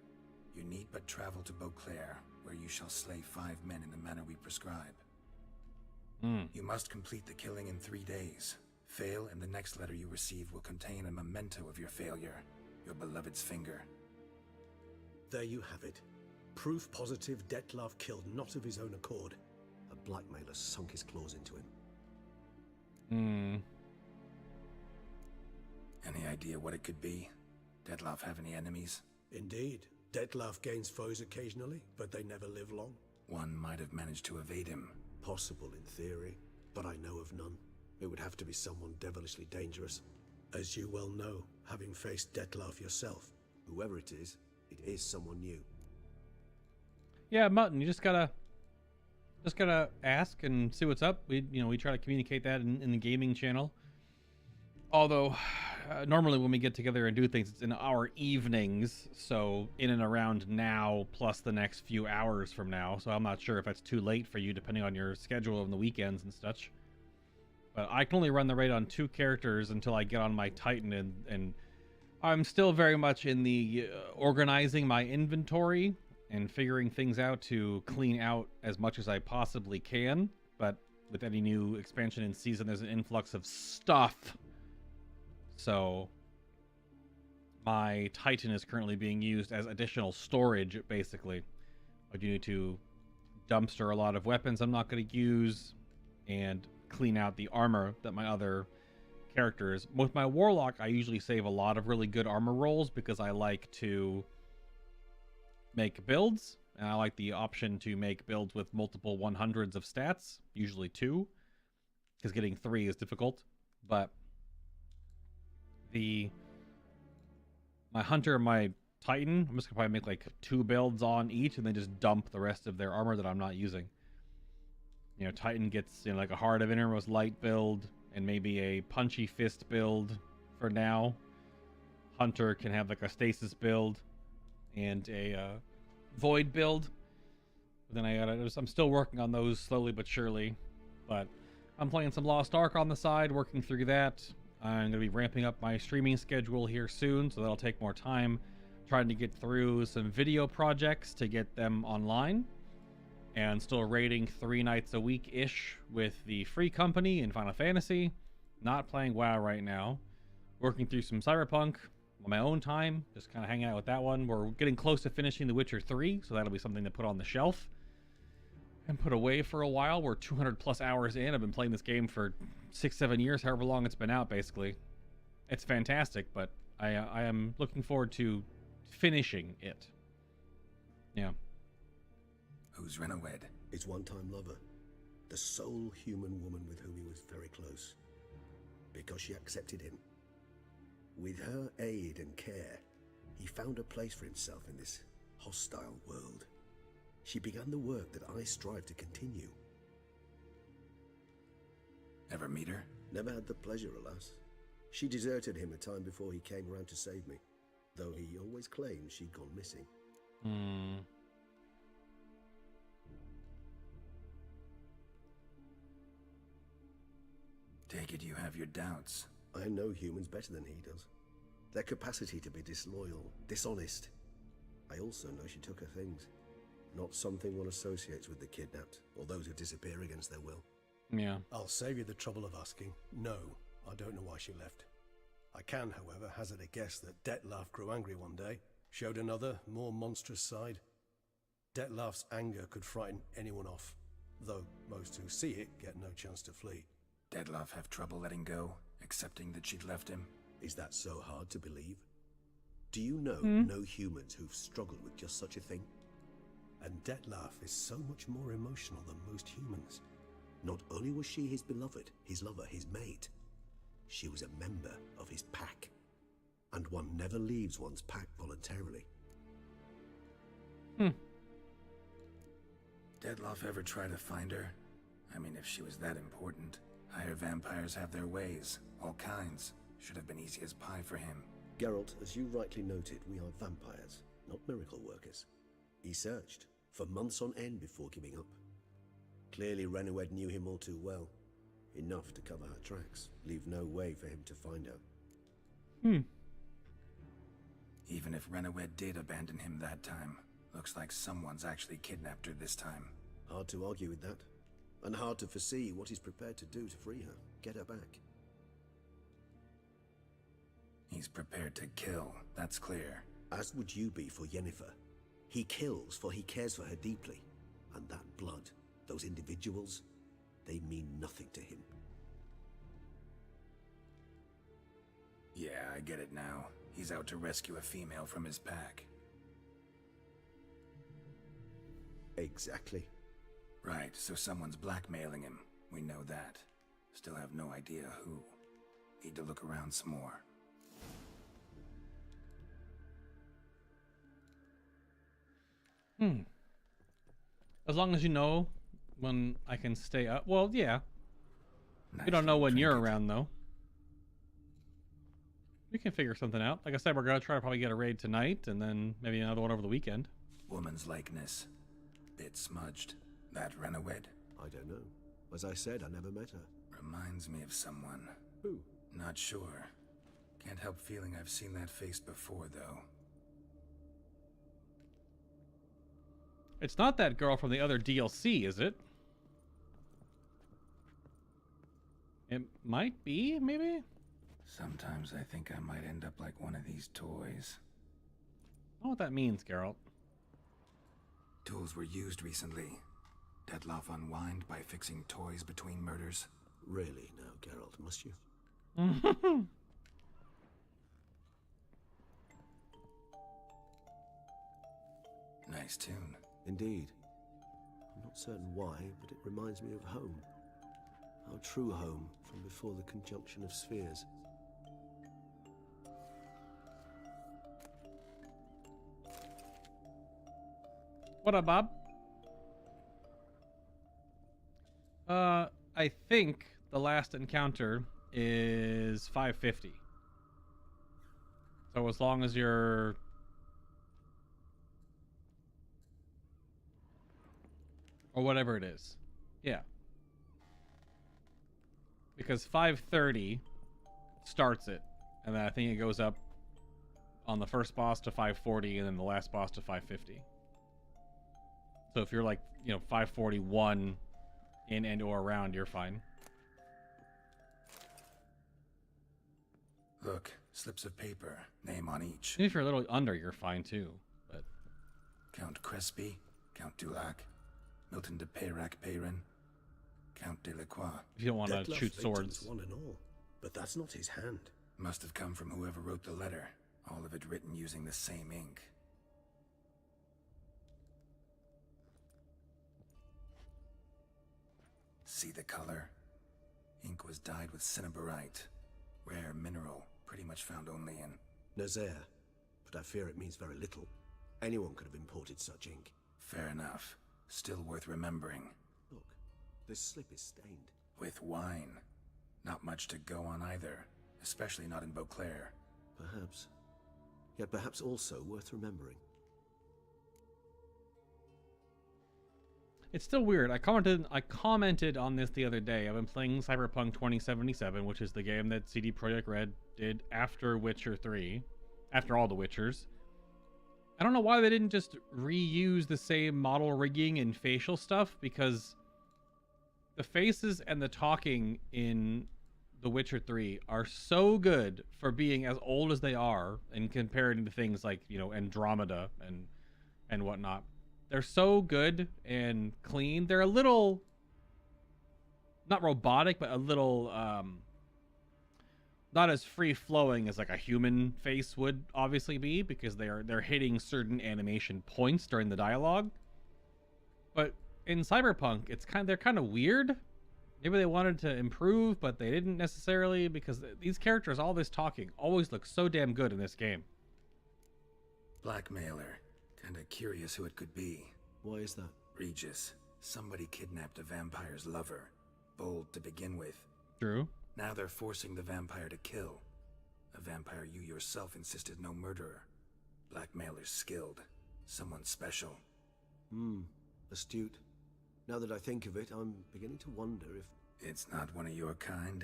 You need but travel to Beauclair, where you shall slay 5 men in the manner we prescribe. You must complete the killing in 3 days. Fail, and the next letter you receive will contain a memento of your failure. Your beloved's finger. There you have it. Proof positive Detlaf killed not of his own accord. A blackmailer sunk his claws into him. Any idea what it could be? Detlaf have any enemies? Indeed. Detlaf gains foes occasionally, but they never live long. One might have managed to evade him. Possible in theory, but I know of none. It would have to be someone devilishly dangerous. As you well know, having faced Detlaf yourself. Whoever it is someone new. Yeah, Mutton, you just gotta ask and see what's up. We try to communicate that in the gaming channel. Although, normally when we get together and do things, it's in our evenings, so in and around now, plus the next few hours from now. So I'm not sure if that's too late for you, depending on your schedule on the weekends and such. But I can only run the raid on 2 characters until I get on my Titan, and I'm still very much in the organizing my inventory and figuring things out to clean out as much as I possibly can. But with any new expansion in season, there's an influx of stuff. So my Titan is currently being used as additional storage, basically. I do need to dumpster a lot of weapons I'm not going to use and clean out the armor that my other characters. With my Warlock, I usually save a lot of really good armor rolls because I like to make builds, and I like the option to make builds with multiple 100s of stats, usually 2, because getting 3 is difficult. But my Hunter and my Titan, I'm just gonna probably make like 2 builds on each and then just dump the rest of their armor that I'm not using. Titan gets like a Heart of Innermost Light build and maybe a Punchy Fist build for now. Hunter can have like a Stasis build and a Void build. But then I'm still working on those slowly but surely. But I'm playing some Lost Ark on the side, working through that. I'm going to be ramping up my streaming schedule here soon, so that'll take more time. Trying to get through some video projects to get them online. And still raiding 3 nights a week-ish with the Free Company in Final Fantasy. Not playing WoW right now. Working through some Cyberpunk on my own time. Just kind of hanging out with that one. We're getting close to finishing The Witcher 3, so that'll be something to put on the shelf. And put away for a while. We're 200 plus hours in. I've been playing this game for 6-7 years, however long it's been out, basically. It's fantastic, but I am looking forward to finishing it. Yeah. Who's Renowed? His one-time lover. The sole human woman with whom he was very close. Because she accepted him. With her aid and care, he found a place for himself in this hostile world. She began the work that I strive to continue. Ever meet her? Never had the pleasure, alas. She deserted him a time before he came around to save me. though he always claims she'd gone missing. Take it you have your doubts. I know humans better than he does. Their capacity to be disloyal, dishonest. I also know she took her things. Not something one associates with the kidnapped, or those who disappear against their will. Yeah. I'll save you the trouble of asking. No, I don't know why she left. I can, however, hazard a guess that Dettlaff grew angry one day, showed another, more monstrous side. Dettlaff's anger could frighten anyone off, though most who see it get no chance to flee. Dettlaff have trouble letting go, accepting that she'd left him? Is that so hard to believe? Do you know no humans who've struggled with just such a thing? And Dettlaff is so much more emotional than most humans. Not only was she his beloved, his lover, his mate, she was a member of his pack. And one never leaves one's pack voluntarily. Dettlaff ever try to find her? I mean, if she was that important. Higher vampires have their ways, all kinds. Should have been easy as pie for him. Geralt, as you rightly noted, we are vampires, not miracle workers. He searched, for months on end before giving up. Clearly Renowed knew him all too well. Enough to cover her tracks, leave no way for him to find her. Even if Renowed did abandon him that time, looks like someone's actually kidnapped her this time. Hard to argue with that. And hard to foresee what he's prepared to do to free her, get her back. He's prepared to kill, that's clear. As would you be for Yennefer. He kills for he cares for her deeply. And that blood, those individuals, they mean nothing to him. Yeah, I get it now. He's out to rescue a female from his pack. Exactly. Right, so someone's blackmailing him. We know that. Still have no idea who. Need to look around some more. As long as you know when I can stay up. Well, yeah. Nice We don't know when trinket. you're around, though. We can figure something out. Like I said, we're going to try to probably get a raid tonight, and then maybe another one over the weekend. Woman's likeness. Bit smudged. That Renowed? I don't know. As I said, I never met her. Reminds me of someone. Who? Not sure. Can't help feeling I've seen that face before, though. It's not that girl from the other DLC, is it? It might be, maybe? Sometimes I think I might end up like one of these toys. I don't know what that means, Geralt. Tools were used recently. Dettlaff unwind by fixing toys between murders. Really now, Geralt, must you? Nice tune. Indeed. I'm not certain why, but it reminds me of home. Our true home from before the conjunction of spheres. What up, Bob? I think the last encounter is 550. So as long as you're... or whatever it is. Yeah. Because 530 starts it. And then I think it goes up on the first boss to 540 and then the last boss to 550. So if you're like, 541 in and or around, you're fine. Look, slips of paper, name on each. Even if you're a little under, you're fine too. But Count Crespi, Count Dulac, Milton de Peyrac-Peyrin, Count Delacroix. If you don't want to Dettlaff shoot victims, swords. one and all. But that's not his hand. Must have come from whoever wrote the letter. All of it written using the same ink. See the color? Ink was dyed with cinnabarite. Rare mineral, pretty much found only in... Nazaire. But I fear it means very little. Anyone could have imported such ink. Fair enough. Still worth remembering. Look, this slip is stained. With wine. Not much to go on either. Especially not in Beauclair. Perhaps. yet perhaps also worth remembering. It's still weird. I commented on this the other day. I've been playing Cyberpunk 2077, which is the game that CD Projekt Red did after Witcher 3, after all the Witchers. I don't know why they didn't just reuse the same model rigging and facial stuff, because the faces and the talking in The Witcher 3 are so good for being as old as they are, and comparing to things like, you know, Andromeda and whatnot. They're so good and clean. They're a little, not robotic, but a little not as free-flowing as like a human face would obviously be, because they're hitting certain animation points during the dialogue. But in Cyberpunk, they're kind of weird. Maybe they wanted to improve, but they didn't necessarily, because these characters, all this talking, always look so damn good in this game. Blackmailer. Kinda curious who it could be. Why is that? Regis. Somebody kidnapped a vampire's lover. Bold to begin with. True. Now they're forcing the vampire to kill. A vampire you yourself insisted no murderer. Blackmailer's skilled. Someone special. Astute. Now that I think of it, I'm beginning to wonder if... It's not one of your kind?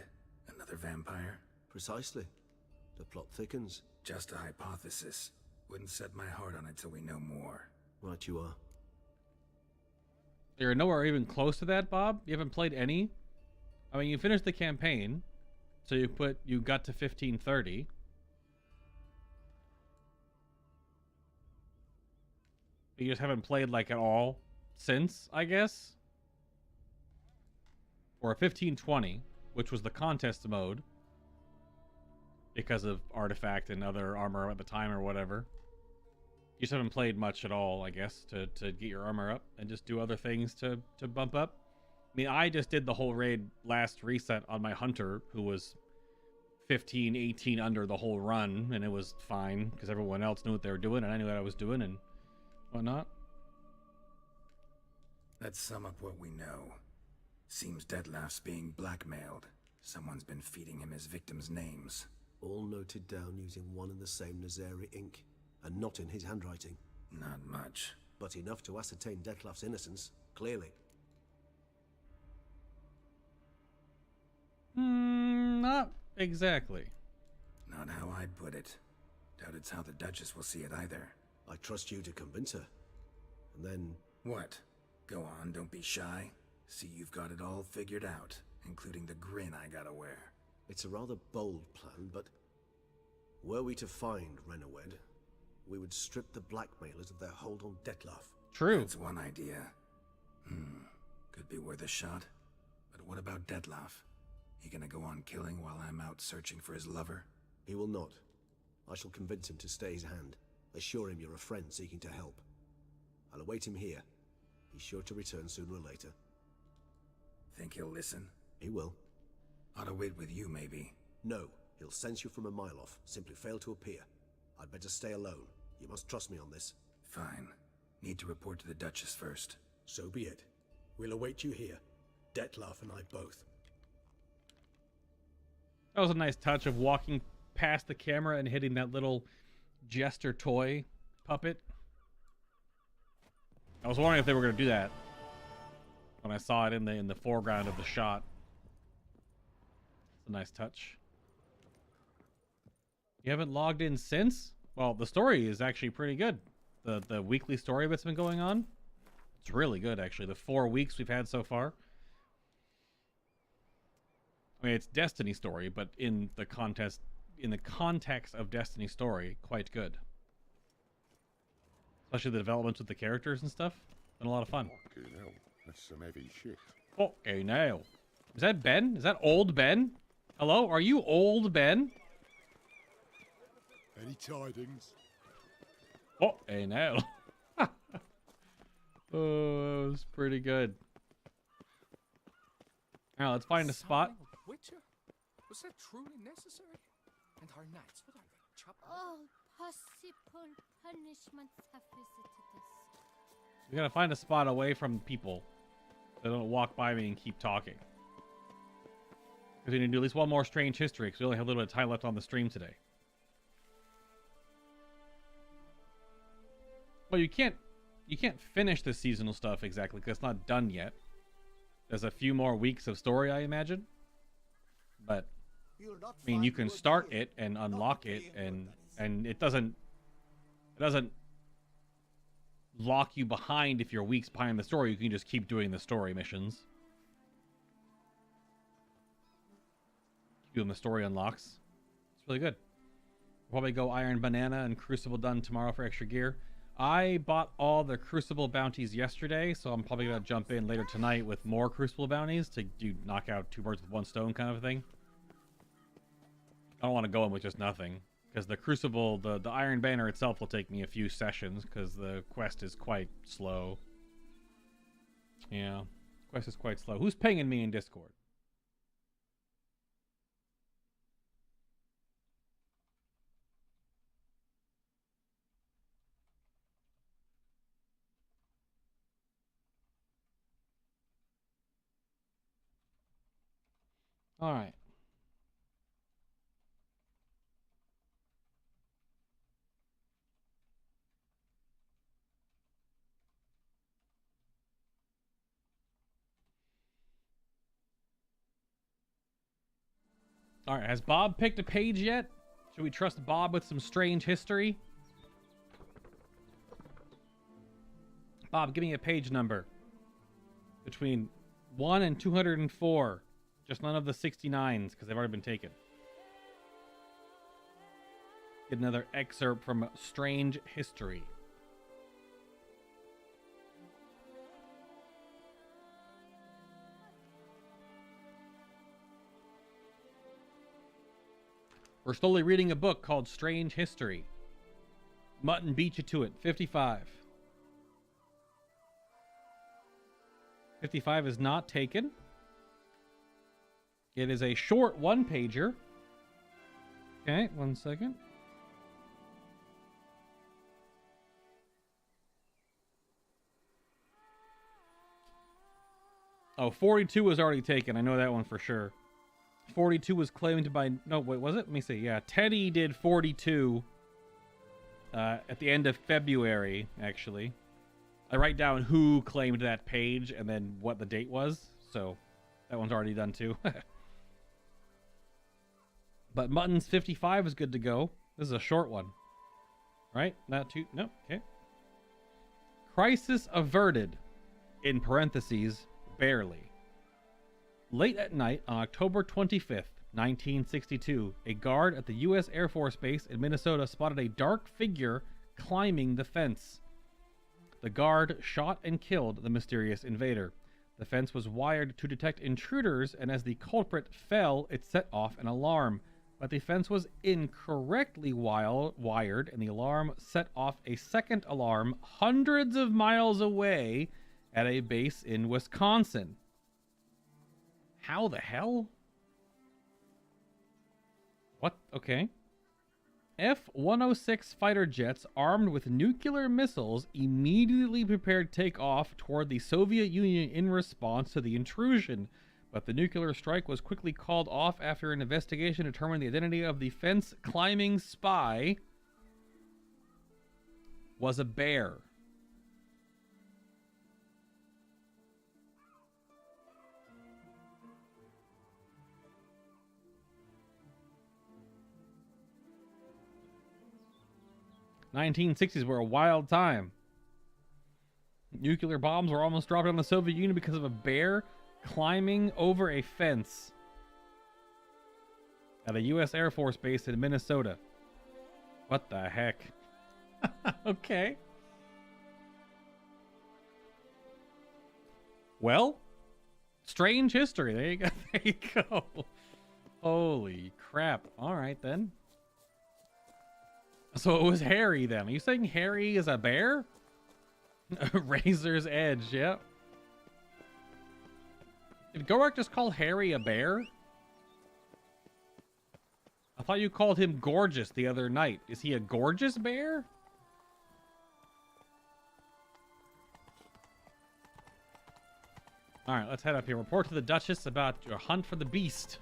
Another vampire? Precisely. The plot thickens. Just a hypothesis. Wouldn't set my heart on it till we know more. Right you are. You're nowhere even close to that, Bob? You haven't played any? I mean, you finished the campaign, so you got to 1530. You just haven't played like at all since, I guess? Or 1520, which was the contest mode, because of Artifact and other armor at the time or whatever. You just haven't played much at all, I guess, to get your armor up and just do other things to bump up. I mean, I just did the whole raid last reset on my hunter, who was 15, 18 under the whole run, and it was fine, because everyone else knew what they were doing, and I knew what I was doing, and whatnot. Let's sum up what we know. Seems Detlef's being blackmailed. Someone's been feeding him his victims' names. All noted down using one and the same Nazari ink, and not in his handwriting. Not much. But enough to ascertain Detlef's innocence, clearly. Not exactly. Not how I'd put it. Doubt it's how the Duchess will see it either. I trust you to convince her. And then... What? Go on, don't be shy. See, you've got it all figured out, including the grin I gotta wear. It's a rather bold plan, but... Were we to find Renawed, we would strip the blackmailers of their hold on Detlef. True. That's one idea. Could be worth a shot. But what about Detlef? He gonna go on killing while I'm out searching for his lover? He will not. I shall convince him to stay his hand. Assure him you're a friend seeking to help. I'll await him here. He's sure to return sooner or later. Think he'll listen? He will. Ought to wait with you, maybe. No, he'll sense you from a mile off. Simply fail to appear. I'd better stay alone. You must trust me on this. Fine. Need to report to the Duchess first. So be it. We'll await you here. Detlef and I both. That was a nice touch of walking past the camera and hitting that little jester toy puppet. I was wondering if they were going to do that when I saw it in the foreground of the shot. It's a nice touch. You haven't logged in since? Well, the story is actually pretty good. The weekly story that's been going on, it's really good, actually. The 4 weeks we've had so far. I mean, it's Destiny story, but in the context of Destiny story, quite good. Especially the developments with the characters and stuff. Been a lot of fun. Fucking hell, that's some heavy shit. Okay, now. Is that Ben? Is that old Ben? Hello? Are you old Ben? Any tidings? Oh, hey now. Oh, that was pretty good. Now let's find a spot. Witcher? Was that truly necessary? And our knights, what are they? Chopped? All possible punishments have visited us. We gotta find a spot away from people. They don't walk by me and keep talking. Because we need to do at least one more strange history, because we only have a little bit of time left on the stream today. Well, you can't finish the seasonal stuff exactly because it's not done yet. There's a few more weeks of story, I imagine. But I mean, you can start it and unlock it, and it doesn't lock you behind if you're weeks behind the story. You can just keep doing the story missions. Keep doing the story unlocks. It's really good. Probably go Iron Banana and Crucible done tomorrow for extra gear. I bought all the Crucible bounties yesterday, so I'm probably going to jump in later tonight with more Crucible bounties to do knock out 2 birds with 1 stone kind of a thing. I don't want to go in with just nothing, because the Crucible, the Iron Banner itself will take me a few sessions, because the quest is quite slow. Yeah, quest is quite slow. Who's pinging me in Discord? All right. All right, has Bob picked a page yet? Should we trust Bob with some strange history? Bob, give me a page number. Between 1 and 204. Just none of the 69s, because they've already been taken. Get another excerpt from Strange History. We're slowly reading a book called Strange History. Mutton beat you to it. 55. 55 is not taken. It is a short 1-pager. Okay, 1 second. Oh, 42 was already taken. I know that one for sure. 42 was claimed by... No, wait, was it? Let me see. Yeah, Teddy did 42 at the end of February, actually. I write down who claimed that page and then what the date was. So that one's already done too. But Mutton's 55 is good to go. This is a short one. Right? Not too... No, okay. Crisis averted. In parentheses, barely. Late at night on October 25th, 1962, a guard at the U.S. Air Force Base in Minnesota spotted a dark figure climbing the fence. The guard shot and killed the mysterious invader. The fence was wired to detect intruders, and as the culprit fell, it set off an alarm. But the fence was incorrectly wired, and the alarm set off a second alarm hundreds of miles away at a base in Wisconsin. How the hell? What? Okay. F-106 fighter jets armed with nuclear missiles immediately prepared takeoff toward the Soviet Union in response to the intrusion. But the nuclear strike was quickly called off after an investigation determined the identity of the fence-climbing spy was a bear. '60s were a wild time. Nuclear bombs were almost dropped on the Soviet Union because of a bear climbing over a fence at a U.S. Air Force base in Minnesota. What the heck? Okay. Well, strange history. There you go. There you go. Holy crap. All right, then. So it was Harry, then. Are you saying Harry is a bear? Razor's Edge, yep. Did Gorak just call Harry a bear? I thought you called him gorgeous the other night. Is he a gorgeous bear? Alright, let's head up here. Report to the Duchess about your hunt for the beast.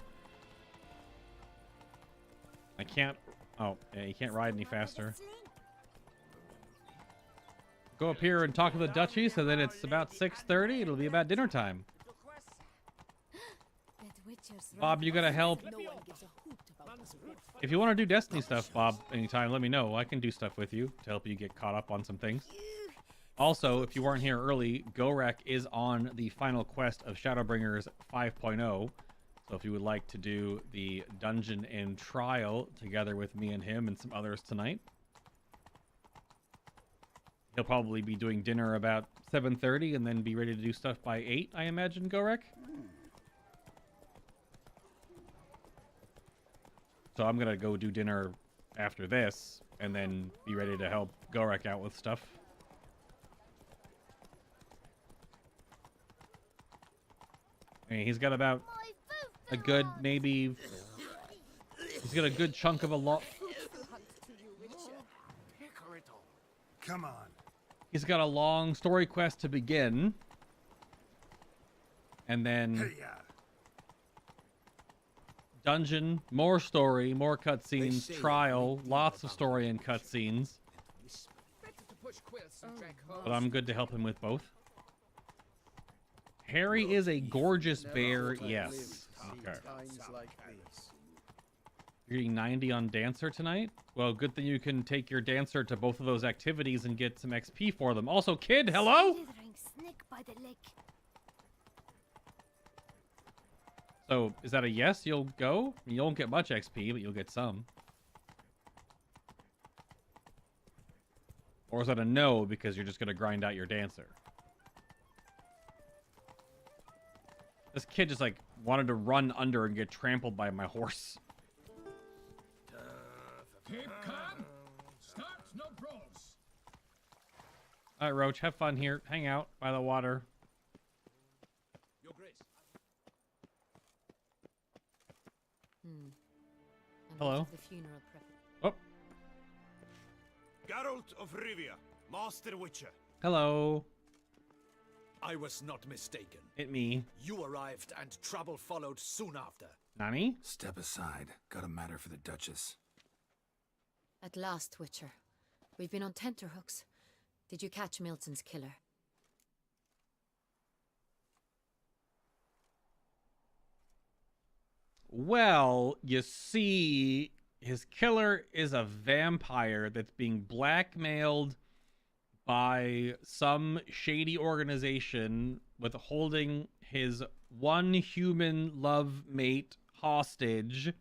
I can't... Oh, yeah, you can't ride any faster. go up here and talk to the Duchies, and then it's about 6:30. It'll be about dinner time. Bob, you gotta help. If you want to do Destiny stuff, Bob, anytime, let me know. I can do stuff with you to help you get caught up on some things. Also, if you weren't here early, Gorek is on the final quest of Shadowbringers 5.0. So if you would like to do the dungeon and trial together with me and him and some others tonight, he'll probably be doing dinner about 7:30 and then be ready to do stuff by 8, I imagine, Gorek. So I'm gonna go do dinner after this and then be ready to help Gorek out with stuff. I mean, he's got about a good, maybe... He's got a good chunk of a lot... Come on. He's got a long story quest to begin. And then... Dungeon, more story, more cutscenes, trial, lots of story and cutscenes. But I'm good to help him with both. Harry is a gorgeous bear, yes. Okay. You're getting 90 on Dancer tonight? Well, good thing you can take your Dancer to both of those activities and get some XP for them. Also, Kid, hello? So, is that a yes? You'll go? You won't get much XP, but you'll get some. Or is that a no because you're just going to grind out your Dancer? This kid just, like, wanted to run under and get trampled by my horse. Keep calm. Start no brawls. Alright, Roach, have fun here. Hang out by the water. Your Grace. Hello. The funeral prep. Oh. Geralt of Rivia, Master Witcher. Hello. I was not mistaken. It me. You arrived and trouble followed soon after. Nani? Step aside. Got a matter for the Duchess. At last, Witcher. We've been on tenterhooks. Did you catch Milton's killer? Well, you see, his killer is a vampire that's being blackmailed by some shady organization with holding his one human love mate hostage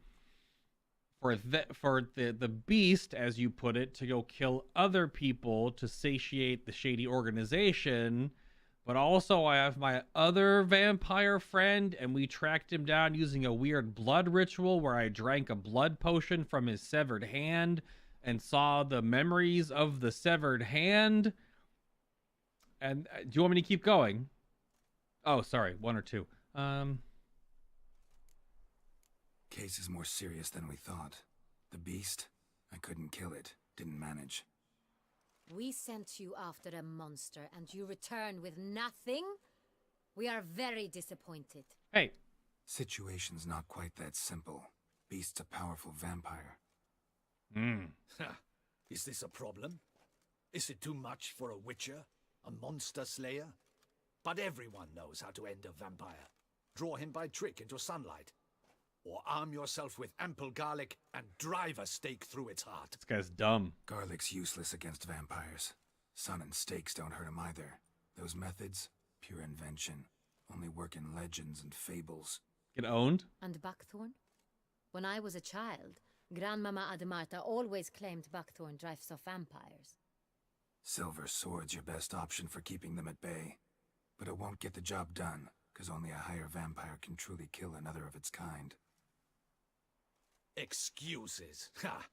for the beast, as you put it, to go kill other people to satiate the shady organization. But also I have my other vampire friend, and we tracked him down using a weird blood ritual where I drank a blood potion from his severed hand and saw the memories of the severed hand. And do you want me to keep going? Oh, sorry, 1 or 2. Case is more serious than we thought. The beast, I couldn't kill it. Didn't manage. We sent you after a monster, and you return with nothing? We are very disappointed. Hey. Situation's not quite that simple. Beast's a powerful vampire. Is this a problem? Is it too much for a witcher? A monster slayer? But everyone knows how to end a vampire. Draw him by trick into sunlight. Or arm yourself with ample garlic and drive a stake through its heart. This guy's dumb. Garlic's useless against vampires. Sun and stakes don't hurt him either. Those methods, pure invention. Only work in legends and fables. Get owned? And buckthorn? When I was a child, Grandmama Adamarta always claimed buckthorn drives off vampires. Silver sword's your best option for keeping them at bay. But it won't get the job done, because only a higher vampire can truly kill another of its kind. Excuses. Ha!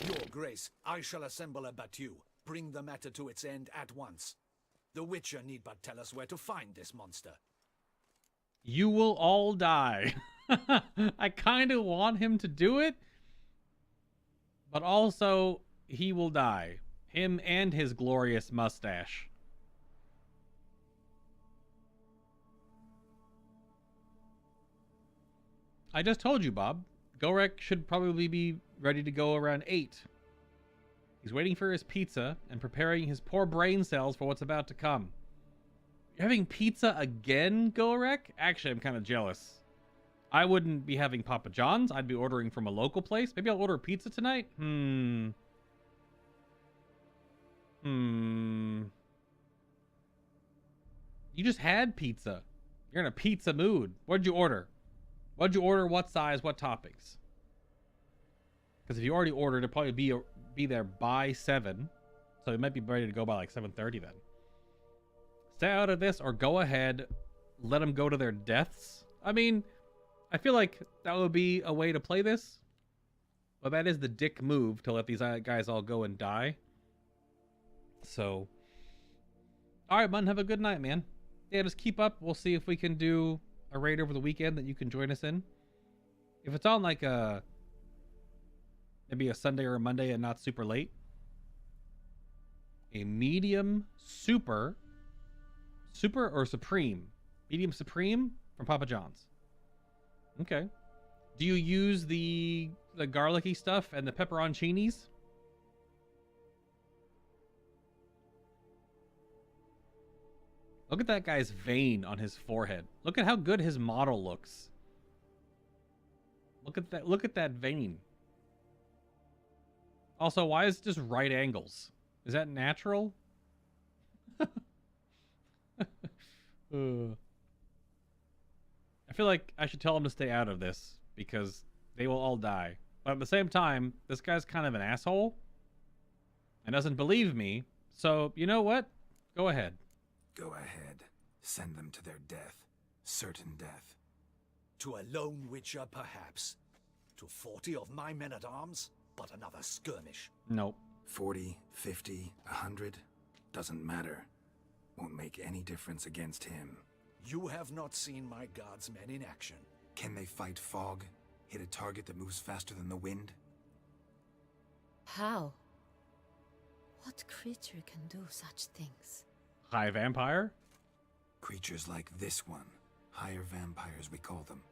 Your Grace, I shall assemble a battue. Bring the matter to its end at once. The Witcher need but tell us where to find this monster. You will all die. I kind of want him to do it, but also he will die. Him and his glorious mustache. I just told you, Bob. Gorek should probably be ready to go around 8. He's waiting for his pizza and preparing his poor brain cells for what's about to come. You're having pizza again, Gorek? Actually, I'm kind of jealous. I wouldn't be having Papa John's. I'd be ordering from a local place. Maybe I'll order pizza tonight? You just had pizza. You're in a pizza mood. What'd you order? What'd you order? What size? What toppings? Because if you already ordered, it'll probably be there by 7. So it might be ready to go by like 7:30 then. Stay out of this or go ahead. Let them go to their deaths. I mean, I feel like that would be a way to play this. But that is the dick move to let these guys all go and die. So, alright, Mun, have a good night, man. Yeah, just keep up. We'll see if we can do a raid over the weekend that you can join us in. If it's on like maybe a Sunday or a Monday and not super late. A medium super or supreme? Medium supreme from Papa John's. Okay. Do you use the garlicky stuff and the pepperoncinis? Look at that guy's vein on his forehead. Look at how good his model looks. Look at that vein. Also, why is it just right angles? Is that natural? I feel like I should tell him to stay out of this because they will all die. But at the same time, this guy's kind of an asshole and doesn't believe me. So, you know what? Go ahead. Go ahead. Send them to their death. Certain death. To a lone witcher, perhaps. To 40 of my men-at-arms, but another skirmish. Nope. 40, 50, 100. Doesn't matter. Won't make any difference against him. You have not seen my guardsmen in action. Can they fight fog? Hit a target that moves faster than the wind? How? What creature can do such things? High vampire? Creatures like this one. Higher vampires, we call them.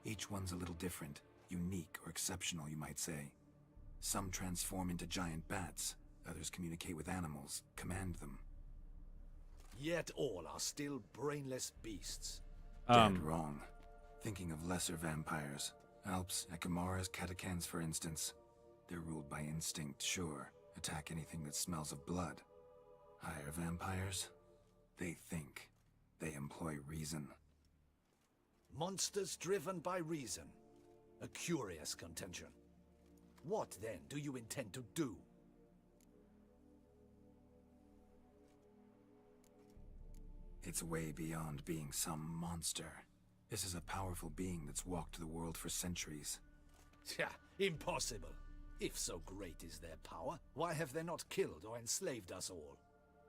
Each one's a little different. Unique or exceptional, you might say. Some transform into giant bats. Others communicate with animals, command them. Yet all are still brainless beasts. Dead wrong. Thinking of lesser vampires. Alps, Ekamaras, Catacans, for instance. They're ruled by instinct, sure. Attack anything that smells of blood. Higher vampires? They think. They employ reason. Monsters driven by reason. A curious contention. What, then, do you intend to do? It's way beyond being some monster. This is a powerful being that's walked the world for centuries. Tja, impossible. If so great is their power, why have they not killed or enslaved us all?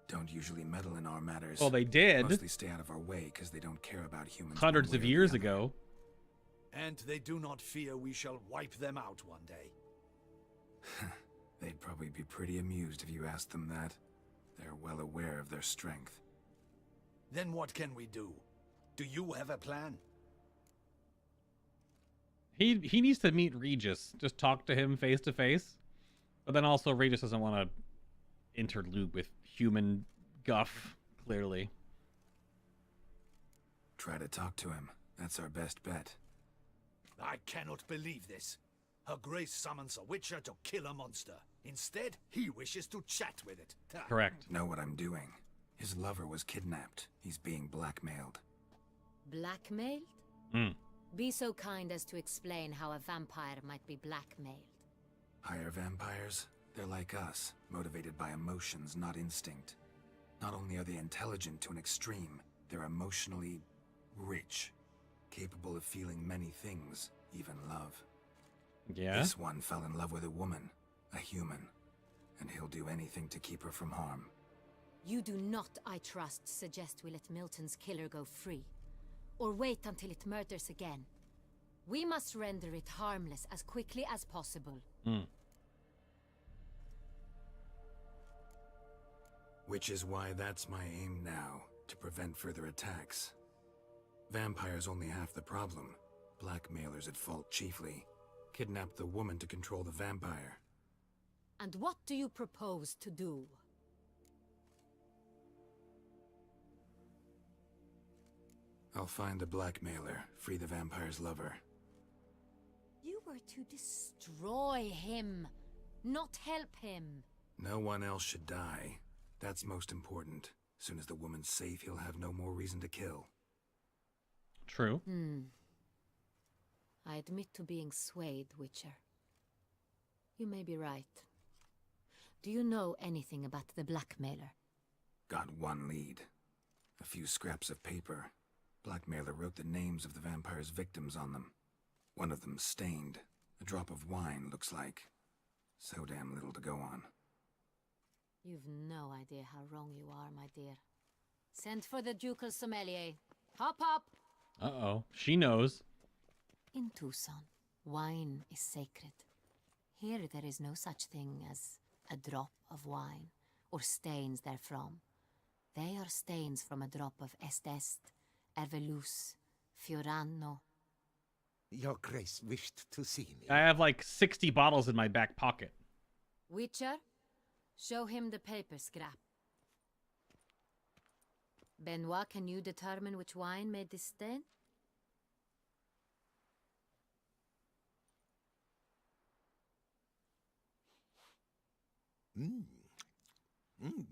Don't usually meddle in our matters. Well, they did. Mostly stay out of our way because they don't care about humans. Hundreds of years ago. And they do not fear we shall wipe them out one day. They'd probably be pretty amused if you asked them that. They're well aware of their strength. Then what can we do? Do you have a plan? He needs to meet Regis. Just talk to him face to face. But then also Regis doesn't want to interlude with human guff, clearly. Try to talk to him. That's our best bet. I cannot believe this. Her Grace summons a witcher to kill a monster. Instead, he wishes to chat with it. Correct. Know what I'm doing. His lover was kidnapped. He's being blackmailed. Blackmailed? Be so kind as to explain how a vampire might be blackmailed. Higher vampires? They're like us, motivated by emotions, not instinct. Not only are they intelligent to an extreme, they're emotionally rich. Capable of feeling many things, even love. Yeah? This one fell in love with a woman, a human, and he'll do anything to keep her from harm. You do not, I trust, suggest we let Milton's killer go free. Or wait until it murders again. We must render it harmless as quickly as possible. Which is why that's my aim now, to prevent further attacks. Vampires only half the problem. Blackmailers at fault chiefly. Kidnapped the woman to control the vampire. And what do you propose to do? I'll find the blackmailer, free the vampire's lover. You were to destroy him, not help him. No one else should die. That's most important. Soon as the woman's safe, he'll have no more reason to kill. True. I admit to being swayed, Witcher. You may be right. Do you know anything about the blackmailer? Got one lead. A few scraps of paper. Blackmailer wrote the names of the vampire's victims on them. One of them stained. A drop of wine, looks like. So damn little to go on. You've no idea how wrong you are, my dear. Send for the ducal sommelier. Hop, hop! Uh-oh. She knows. In Toussaint, wine is sacred. Here there is no such thing as a drop of wine, or stains therefrom. They are stains from a drop of Est, Ervelus, Fiorano. Your Grace wished to see me. I have like 60 bottles in my back pocket. Witcher, show him the paper scrap. Benoit, can you determine which wine made this stain?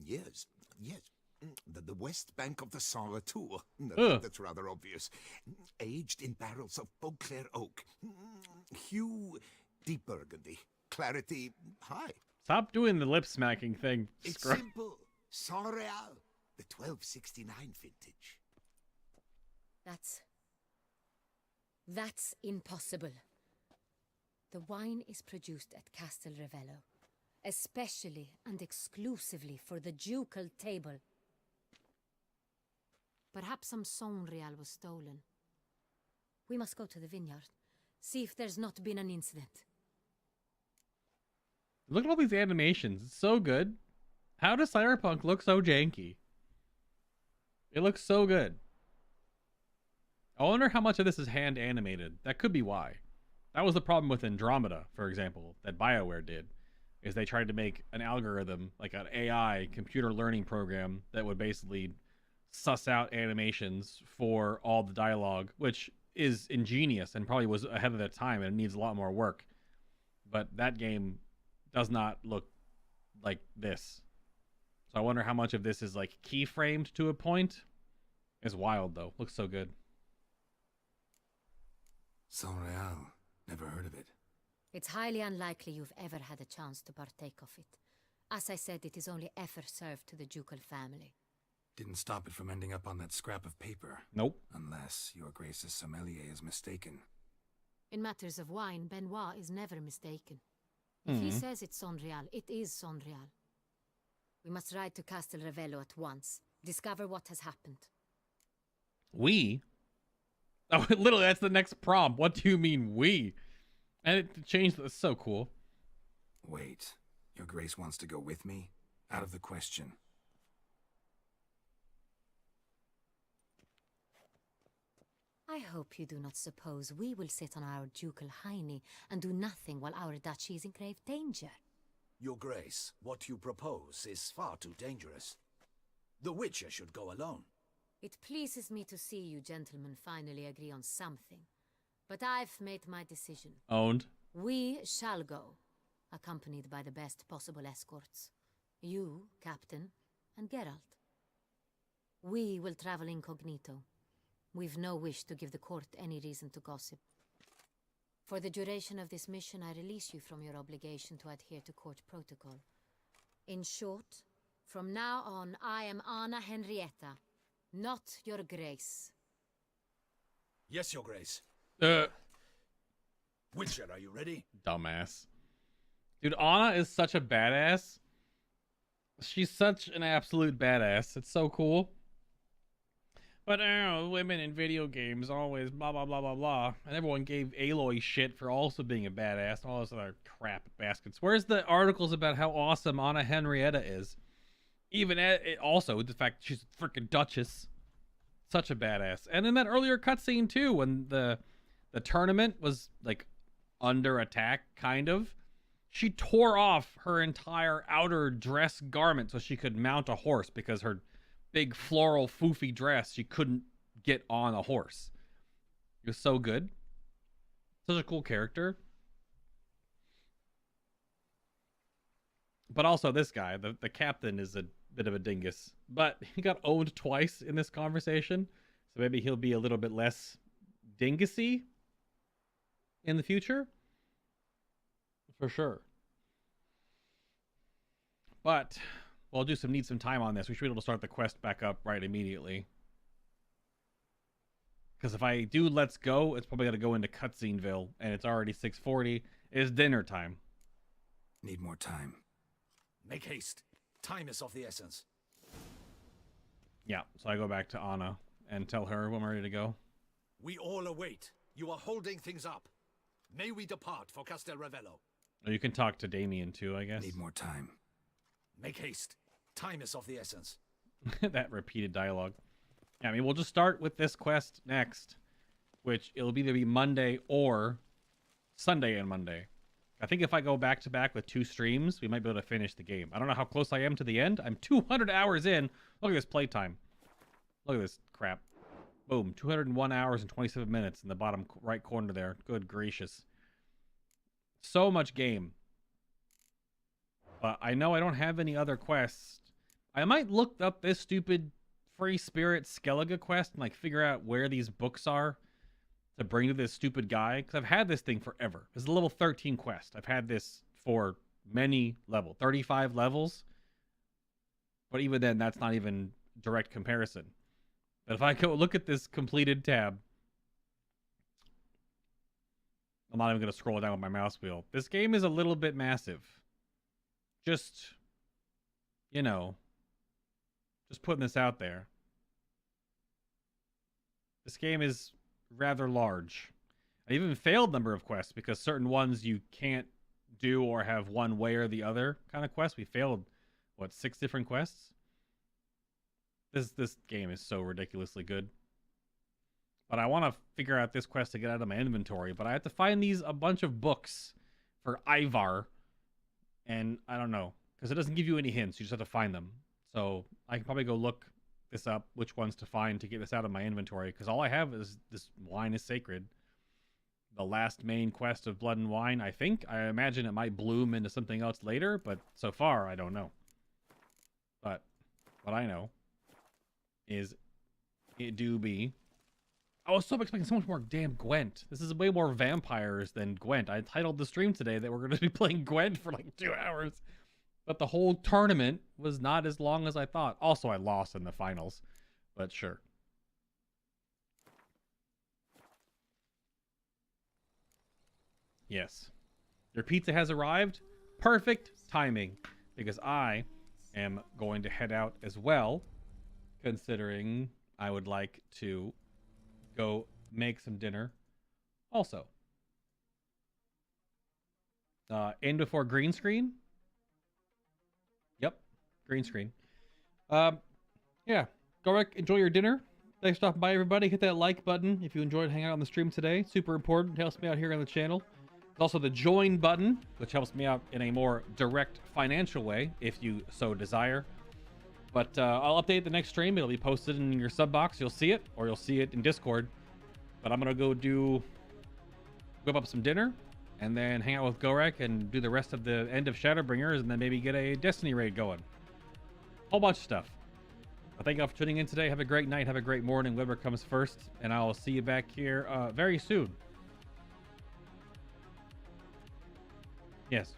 Yes, yes. The west bank of the Saint Tour. That's rather obvious. Aged in barrels of Beauclair oak. Hue, deep burgundy. Clarity, high. Stop doing the lip smacking thing. It's simple. Saint Real, the 1269 vintage. That's impossible. The wine is produced at Castel Ravello, especially and exclusively for the ducal table. Perhaps some Saint Real was stolen. We must go to the vineyard, see if there's not been an incident. Look at all these animations. It's so good. How does Cyberpunk look so janky? It looks so good. I wonder how much of this is hand animated. That could be why. That was the problem with Andromeda, for example, that BioWare did. Is they tried to make an algorithm, like an AI computer learning program, that would basically suss out animations for all the dialogue, which is ingenious and probably was ahead of their time, and it needs a lot more work. But that game does not look like this. So I wonder how much of this is like keyframed to a point. It's wild though. Looks so good. Saint Real. Never heard of it. It's highly unlikely you've ever had a chance to partake of it. As I said, it is only ever served to the ducal family. Didn't stop it from ending up on that scrap of paper. Nope. Unless your Grace's sommelier is mistaken. In matters of wine, Benoit is never mistaken. If he says it's Saint Real, it is Saint Real. We must ride to Castel Ravello at once. Discover what has happened. We? Oh, literally, that's the next prompt. What do you mean, we? And it changed. It's so cool. Wait. Your Grace wants to go with me? Out of the question. I hope you do not suppose we will sit on our ducal hiney and do nothing while our duchy is in grave danger. Your Grace, what you propose is far too dangerous. The Witcher should go alone. It pleases me to see you gentlemen finally agree on something. But I've made my decision. Owned. We shall go, accompanied by the best possible escorts. You, Captain, and Geralt. We will travel incognito. We've no wish to give the court any reason to gossip. For the duration of this mission, I release you from your obligation to adhere to court protocol. In short, from now on, I am Anna Henrietta, not your Grace. Yes, Your Grace. Witcher, are you ready? Dumbass. Dude, Anna is such a badass. She's such an absolute badass. It's so cool. But women in video games always blah blah blah blah blah. And everyone gave Aloy shit for also being a badass and all this other crap baskets. Where's the articles about how awesome Anna Henrietta is? Even also the fact that she's a freaking Duchess. Such a badass. And in that earlier cutscene too, when the tournament was like under attack, kind of, She tore off her entire outer dress garment so she could mount a horse because her big floral foofy dress, she couldn't get on a horse. It was so good. Such a cool character. But also this guy, the captain, is a bit of a dingus. But he got owned twice in this conversation. So maybe he'll be a little bit less dingusy in the future. For sure. But we'll need some time on this. We should be able to start the quest back up right immediately. Because if I do Let's Go, it's probably got to go into Cutsceneville. And it's already 6:40. It's dinner time. Need more time. Make haste. Time is of the essence. Yeah, so I go back to Anna and tell her when I'm ready to go. We all await. You are holding things up. May we depart for Castel Ravello? Oh, you can talk to Damien too, I guess. Need more time. Make haste. Time is of the essence. That repeated dialogue. Yeah, I mean, we'll just start with this quest next, which it'll either be Monday or Sunday and Monday. I think if I go back to back with 2 streams, we might be able to finish the game. I don't know how close I am to the end. I'm 200 hours in. Look at this playtime. Look at this crap. Boom. 201 hours and 27 minutes in the bottom right corner there. Good gracious. So much game. But I know I don't have any other quests. I might look up this stupid Free Spirit Skellige quest and like figure out where these books are to bring to this stupid guy, because I've had this thing forever. This is a level 13 quest. I've had this for many 35 levels. But even then, that's not even direct comparison. But if I go look at this completed tab, I'm not even going to scroll down with my mouse wheel. This game is a little bit massive. Just, you know, just putting this out there. This game is rather large. I even failed number of quests because certain ones you can't do or have one way or the other kind of quest. We failed, what, 6 different quests? This game is so ridiculously good. But I want to figure out this quest to get out of my inventory. But I have to find a bunch of books for Ivar. And I don't know, because it doesn't give you any hints. You just have to find them. So I can probably go look this up, which ones to find to get this out of my inventory, because all I have is this wine is sacred. The last main quest of Blood and Wine, I think. I imagine it might bloom into something else later, but so far I don't know. But what I know is it do be. I was so expecting so much more damn Gwent. This is way more vampires than Gwent. I titled the stream today that we're going to be playing Gwent for like 2 hours. But the whole tournament was not as long as I thought. Also, I lost in the finals. But sure. Yes. Your pizza has arrived. Perfect timing. Because I am going to head out as well. Considering I would like to go make some dinner. Also. End before green screen. Yep, green screen. Yeah, go enjoy your dinner. Thanks for stopping by, everybody. Hit that like button if you enjoyed hanging out on the stream today. Super important. It helps me out here on the channel. There's also the join button, which helps me out in a more direct financial way, if you so desire. But I'll update the next stream. It'll be posted in your sub box. You'll see it, or you'll see it in Discord. But I'm going to go whip up some dinner, and then hang out with Gorek and do the rest of the end of Shadowbringers, and then maybe get a Destiny raid going. Whole bunch of stuff. But thank you all for tuning in today. Have a great night. Have a great morning. Whatever comes first. And I'll see you back here very soon. Yes.